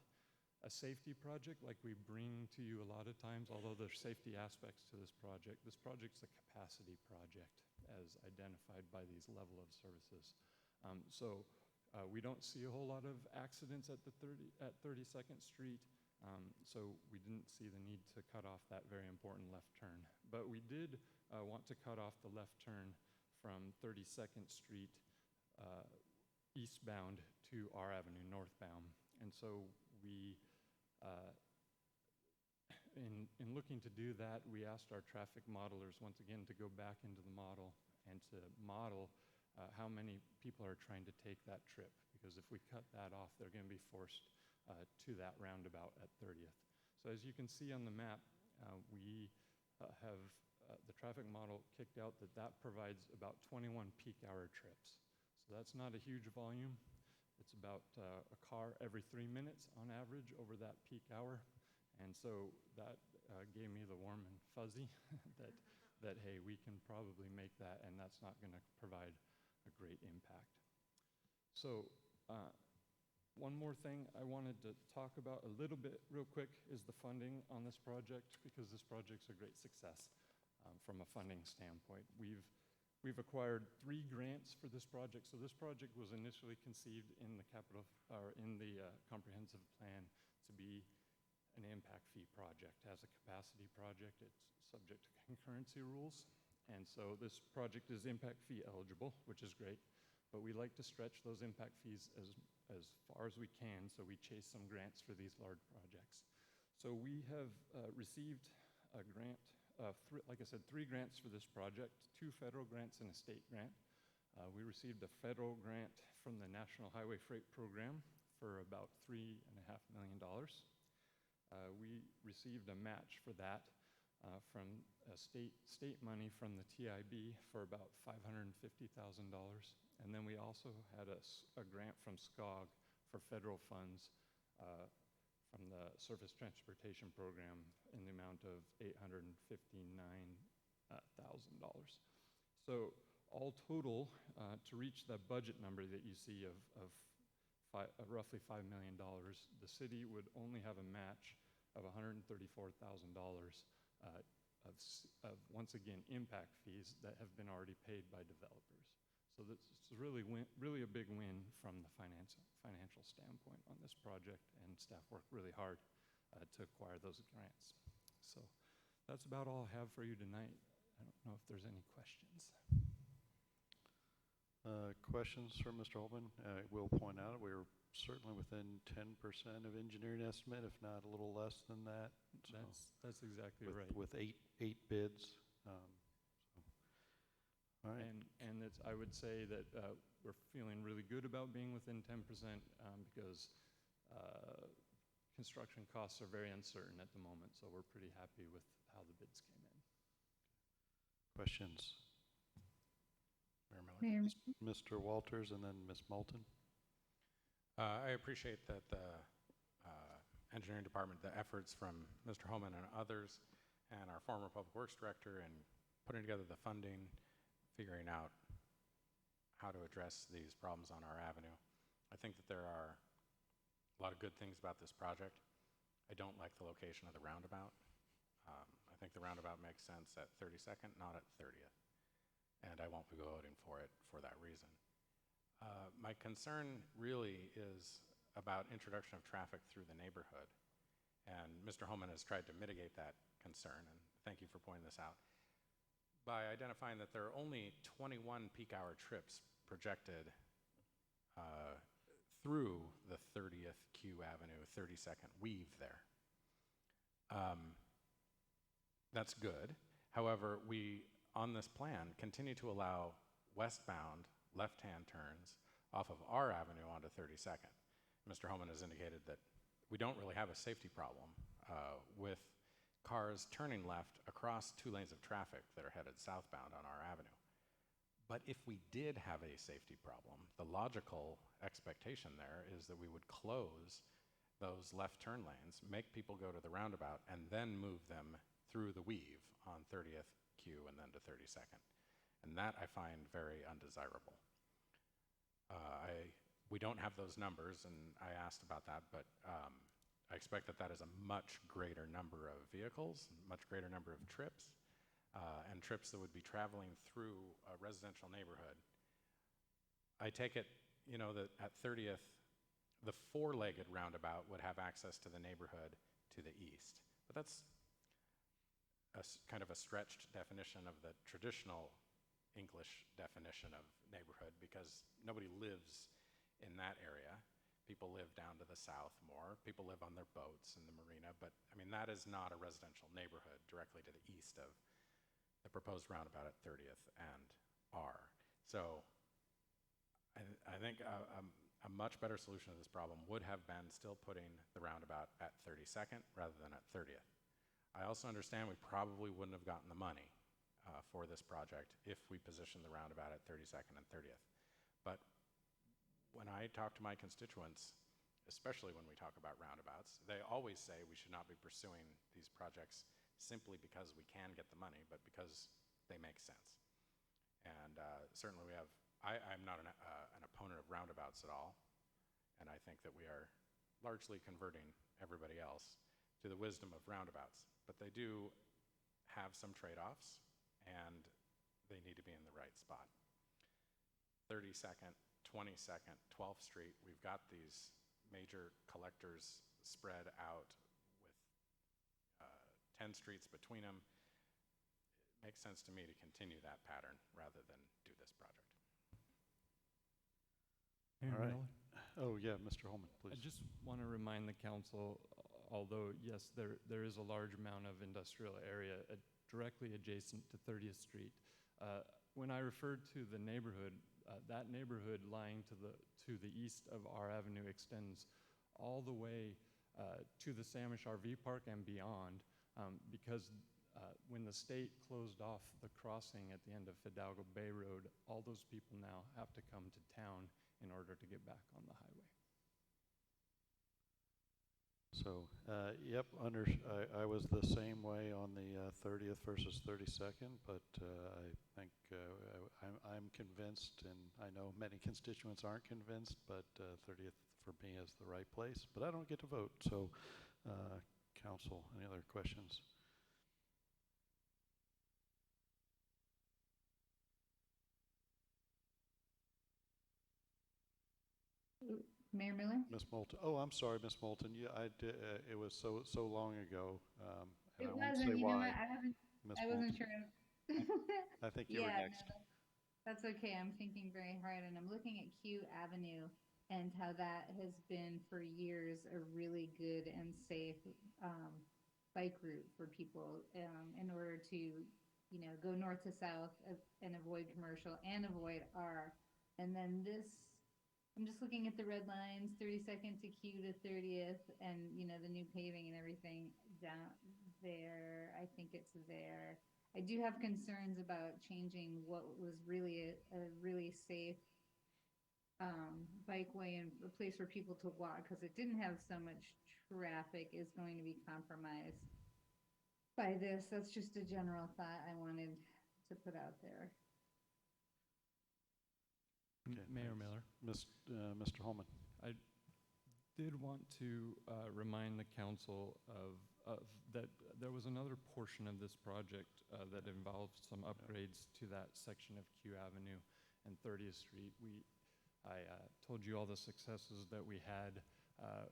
a safety project like we bring to you a lot of times, although there's safety aspects to this project. This project's a capacity project as identified by these level of services. We don't see a whole lot of accidents at 32nd Street. So we didn't see the need to cut off that very important left turn. But we did want to cut off the left turn from 32nd Street eastbound to R Avenue northbound. And so we, in looking to do that, we asked our traffic modelers once again to go back into the model and to model how many people are trying to take that trip. Because if we cut that off, they're going to be forced to that roundabout at 30th. So as you can see on the map, we have the traffic model kicked out that provides about 21 peak hour trips. So that's not a huge volume. It's about a car every 3 minutes on average over that peak hour. And so that gave me the warm and fuzzy that, hey, we can probably make that, and that's not going to provide a great impact. So one more thing I wanted to talk about a little bit real quick is the funding on this project, because this project's a great success from a funding standpoint. We've acquired 3 grants for this project. So this project was initially conceived in the comprehensive plan to be an impact fee project. As a capacity project, it's subject to concurrency rules. And so this project is impact fee eligible, which is great. But we like to stretch those impact fees as far as we can, so we chase some grants for these large projects. So we have received a grant, like I said, 3 grants for this project, 2 federal grants and a state grant. We received a federal grant from the National Highway Freight Program for about $3.5 million. We received a match for that from state money from the TIB for about $550,000. And then we also had a grant from SCOG for federal funds from the Surface Transportation Program in the amount of $859,000. So all total, to reach the budget number that you see of roughly $5 million, the city would only have a match of $134,000 of, once again, impact fees that have been already paid by developers. So this is really a big win from the financial standpoint on this project, and staff worked really hard to acquire those grants. So that's about all I have for you tonight. I don't know if there's any questions. Questions for Mr. Holman? We'll point out we're certainly within 10% of engineering estimate, if not a little less than that. So that's exactly right. With eight bids. All right. And I would say that we're feeling really good about being within 10% because construction costs are very uncertain at the moment, so we're pretty happy with how the bids came in. Questions? Mayor. Mr. Walters and then Ms. Moulton. I appreciate that the engineering department, the efforts from Mr. Holman and others, and our former public works director in putting together the funding, figuring out how to address these problems on our avenue. I think that there are a lot of good things about this project. I don't like the location of the roundabout. I think the roundabout makes sense at 32nd, not at 30th. And I won't be voting for it for that reason. My concern really is about introduction of traffic through the neighborhood. And Mr. Holman has tried to mitigate that concern, and thank you for pointing this out, by identifying that there are only 21 peak hour trips projected through the 30th Q Avenue, 32nd weave there. That's good. However, we, on this plan, continue to allow westbound left-hand turns off of our avenue onto 32nd. Mr. Holman has indicated that we don't really have a safety problem with cars turning left across 2 lanes of traffic that are headed southbound on our avenue. But if we did have a safety problem, the logical expectation there is that we would close those left turn lanes, make people go to the roundabout, and then move them through the weave on 30th Q and then to 32nd. And that I find very undesirable. We don't have those numbers, and I asked about that, but I expect that that is a much greater number of vehicles, much greater number of trips, and trips that would be traveling through a residential neighborhood. I take it, you know, that at 30th, the 4-legged roundabout would have access to the neighborhood to the east. But that's kind of a stretched definition of the traditional English definition of neighborhood, because nobody lives in that area. People live down to the south more. People live on their boats in the marina, but I mean, that is not a residential neighborhood directly to the east of the proposed roundabout at 30th and R. So I think a much better solution to this problem would have been still putting the roundabout at 32nd rather than at 30th. I also understand we probably wouldn't have gotten the money for this project if we positioned the roundabout at 32nd and 30th. But when I talk to my constituents, especially when we talk about roundabouts, they always say we should not be pursuing these projects simply because we can get the money, but because they make sense. And certainly we have, I'm not an opponent of roundabouts at all, and I think that we are largely converting everybody else to the wisdom of roundabouts. But they do have some trade-offs, and they need to be in the right spot. 32nd, 22nd, 12th Street, we've got these major collectors spread out with 10 streets between them. It makes sense to me to continue that pattern rather than do this project. All right. Oh, yeah, Mr. Holman, please. I just want to remind the council, although, yes, there is a large amount of industrial area directly adjacent to 30th Street. When I referred to the neighborhood, that neighborhood lying to the east of our avenue extends all the way to the Samish RV Park and beyond, because when the state closed off the crossing at the end of Fidalgo Bay Road, all those people now have to come to town in order to get back on the highway. So, yep, I was the same way on the 30th versus 32nd, but I think I'm convinced, and I know many constituents aren't convinced, but 30th for me is the right place. But I don't get to vote, so council, any other questions? Mayor Miller? Ms. Moulton. Oh, I'm sorry, Ms. Moulton. Yeah, I did. It was so long ago. And It I won't wasn't. say You know why. what? I wasn't sure. I think you were Yeah, next. no, that's okay. I'm thinking very hard, and I'm looking at Q Avenue and how that has been for years a really good and safe bike route for people in order to, you know, go north to south and avoid commercial and avoid R. And then this, I'm just looking at the red lines, 32nd to Q to 30th, and you know, the new paving and everything down there. I think it's there. I do have concerns about changing what was really a really safe bikeway and a place for people to walk, because it didn't have so much traffic, is going to be compromised by this. That's just a general thought I wanted to put out there. Okay, Mayor thanks. Miller. Mr. Holman. I did want to remind the council of that there was another portion of this project that involved some upgrades to that section of Q Avenue and 30th Street. I told you all the successes that we had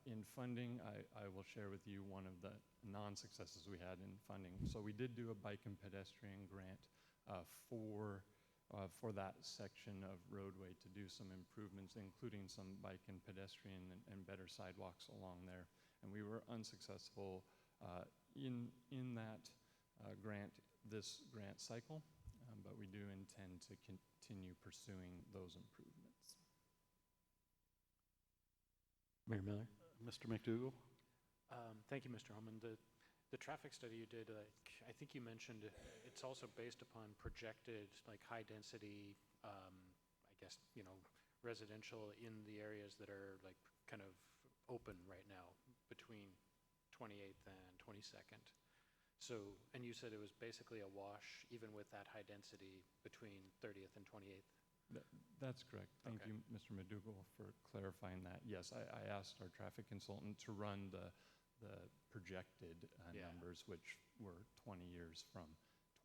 in funding. I will share with you one of the non-successes we had in funding. So we did do a bike and pedestrian grant for that section of roadway to do some improvements, including some bike and pedestrian and better sidewalks along there. And we were unsuccessful in that grant, this grant cycle, but we do intend to continue pursuing those improvements. Mayor Miller? Mr. McDougall? Thank you, Mr. Holman. The traffic study you did, I think you mentioned it's also based upon projected like high density, I guess, residential in the areas that are like kind of open right now between 28th and 22nd. So, and you said it was basically a wash even with that high density between 30th and 28th? That's correct. Thank Okay. you, Mr. McDougall, for clarifying that. Yes, I asked our traffic consultant to run the projected numbers, which were 20 years from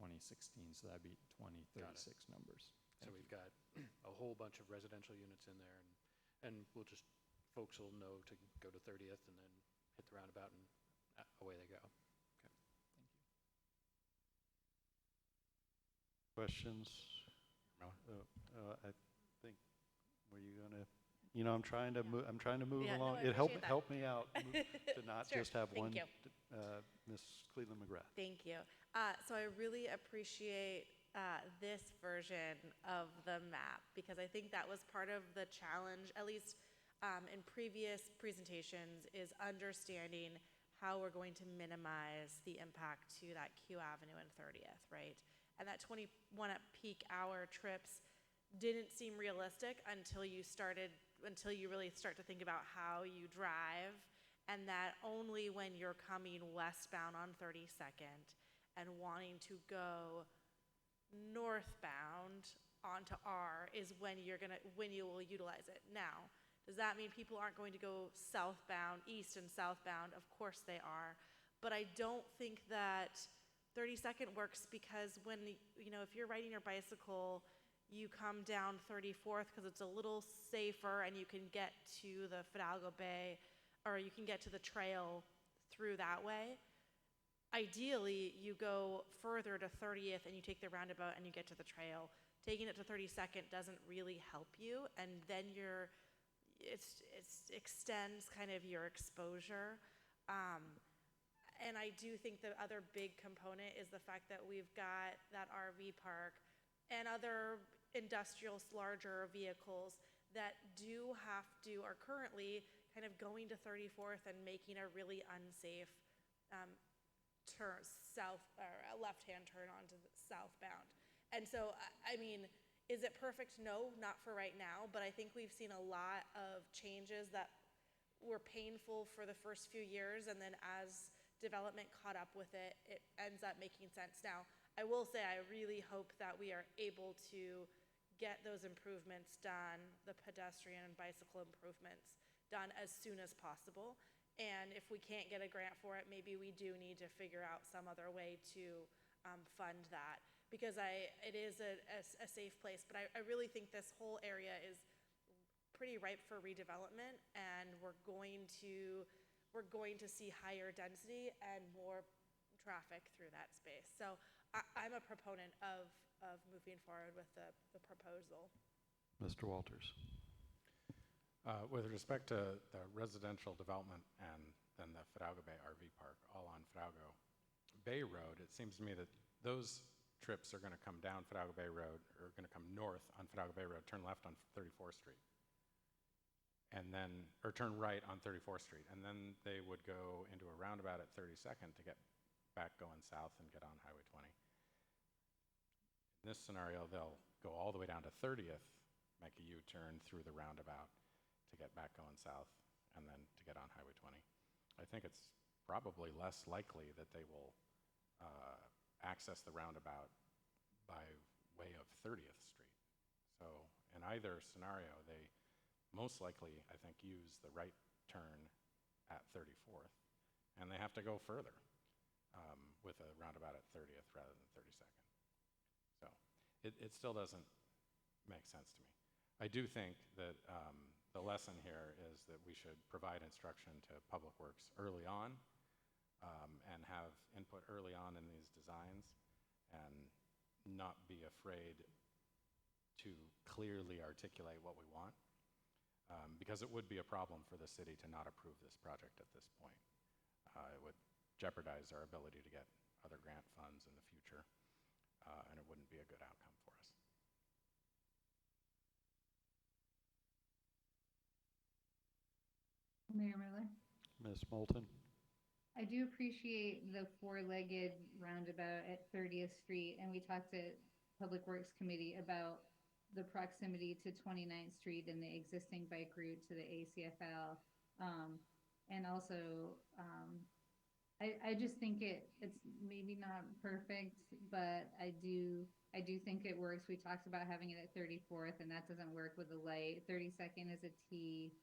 2016, so that'd be 2036 numbers. So we've got a whole bunch of residential units in there, and we'll just, folks will know to go to 30th and then hit the roundabout and away they go. Okay. Thank you. Questions? I think, were you gonna, I'm trying to move, Yeah, no, along. I appreciate that. Help me out to not Sure. just have Thank one. you. Ms. Cleveland McGrath. Thank you. So I really appreciate this version of the map because I think that was part of the challenge, at least in previous presentations, is understanding how we're going to minimize the impact to that Q Avenue and 30th, right? And that 21 at peak hour trips didn't seem realistic until you really start to think about how you drive, and that only when you're coming westbound on 32nd and wanting to go northbound onto R is when you will utilize it. Now, does that mean people aren't going to go southbound, east and southbound? Of course they are, but I don't think that 32nd works because when, if you're riding your bicycle, you come down 34th because it's a little safer and you can get to the Fidalgo Bay, or you can get to the trail through that way. Ideally, you go further to 30th and you take the roundabout and you get to the trail. Taking it to 32nd doesn't really help you, and then it extends kind of your exposure. And I do think the other big component is the fact that we've got that RV park and other industrial larger vehicles that are currently kind of going to 34th and making a really unsafe turn south, or a left-hand turn onto the southbound. And so, I mean, is it perfect? No, not for right now, but I think we've seen a lot of changes that were painful for the first few years, and then as development caught up with it, it ends up making sense. Now, I will say I really hope that we are able to get those improvements done, the pedestrian and bicycle improvements done as soon as possible. And if we can't get a grant for it, maybe we do need to figure out some other way to fund that, because it is a safe place. But I really think this whole area is pretty ripe for redevelopment, and we're going to see higher density and more traffic through that space. So I'm a proponent of moving forward with the proposal. Mr. Walters. With respect to the residential development and then the Fidalgo Bay RV Park, all on Fidalgo Bay Road, it seems to me that those trips are going to come down Fidalgo Bay Road, or going to come north on Fidalgo Bay Road, turn left on 34th Street, and then, or turn right on 34th Street, and then they would go into a roundabout at 32nd to get back going south and get on Highway 20. In this scenario, they'll go all the way down to 30th, make a U-turn through the roundabout to get back going south, and then to get on Highway 20. I think it's probably less likely that they will access the roundabout by way of 30th Street. So in either scenario, they most likely, I think, use the right turn at 34th, and they have to go further with a roundabout at 30th rather than 32nd. So it still doesn't make sense to me. I do think that the lesson here is that we should provide instruction to Public Works early on and have input early on in these designs, and not be afraid to clearly articulate what we want, because it would be a problem for the city to not approve this project at this point. It would jeopardize our ability to get other grant funds in the future. and it wouldn't be a good outcome for us. Mayor Miller? Ms. Moulton? I do appreciate the four-legged roundabout at 30th Street, and we talked to Public Works Committee about the proximity to 29th Street and the existing bike route to the ACFL. And also, I just think it's maybe not perfect, but I do think it works. We talked about having it at 34th, and that doesn't work with the light. 32nd is a T.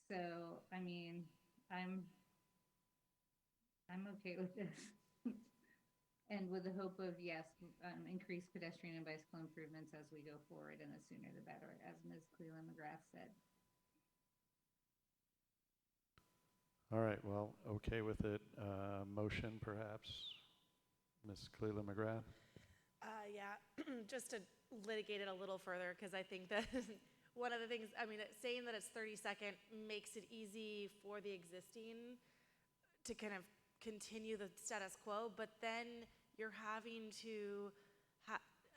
So, I mean, I'm okay with this. And with the hope of, yes, increased pedestrian and bicycle improvements as we go forward, and the sooner the better, as Ms. Cleland McGrath said. All right, well, okay with it. Motion, perhaps? Ms. Cleland McGrath? Yeah, just to litigate it a little further, because I think that one of the things, I mean, saying that it's 32nd makes it easy for the existing to kind of continue the status quo, but then you're having to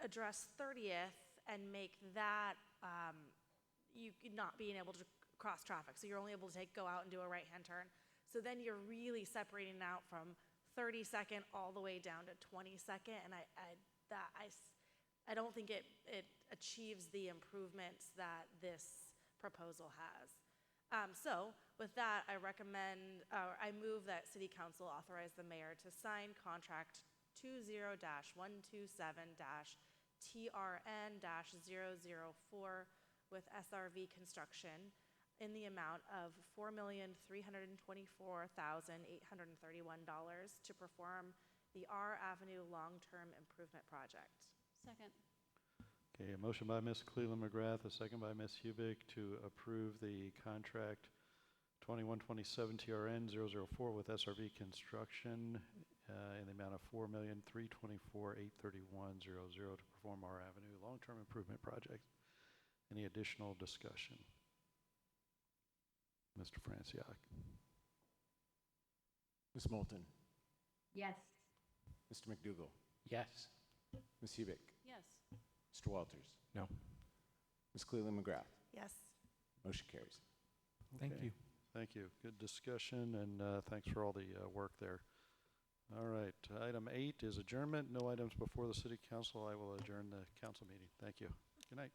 address 30th and make that you not being able to cross traffic. So you're only able to go out and do a right-hand turn. So then you're really separating out from 32nd all the way down to 22nd, and I don't think it achieves the improvements that this proposal has. So with that, I move that City Council authorize the mayor to sign contract 20-127-TRN-004 with SRV Construction in the amount of $4,324,831 to perform the R Avenue Long-Term Improvement Project. Second. Okay, a motion by Ms. Cleland McGrath, a second by Ms. Hubick to approve the contract 2127 TRN 004 with SRV Construction in the amount of $4,324,831.00 to perform R Avenue Long-Term Improvement Project. Any additional discussion? Mr. Franciac. Ms. Moulton? Yes. Mr. McDougall? Yes. Ms. Hubick? Yes. Mr. Walters? No. Ms. Cleland McGrath? Yes. Motion carries. Thank Okay. you. Thank you. Good discussion, and thanks for all the work there. All right, item 8 is adjournment. No items before the City Council. I will adjourn the council meeting. Thank you. Good night.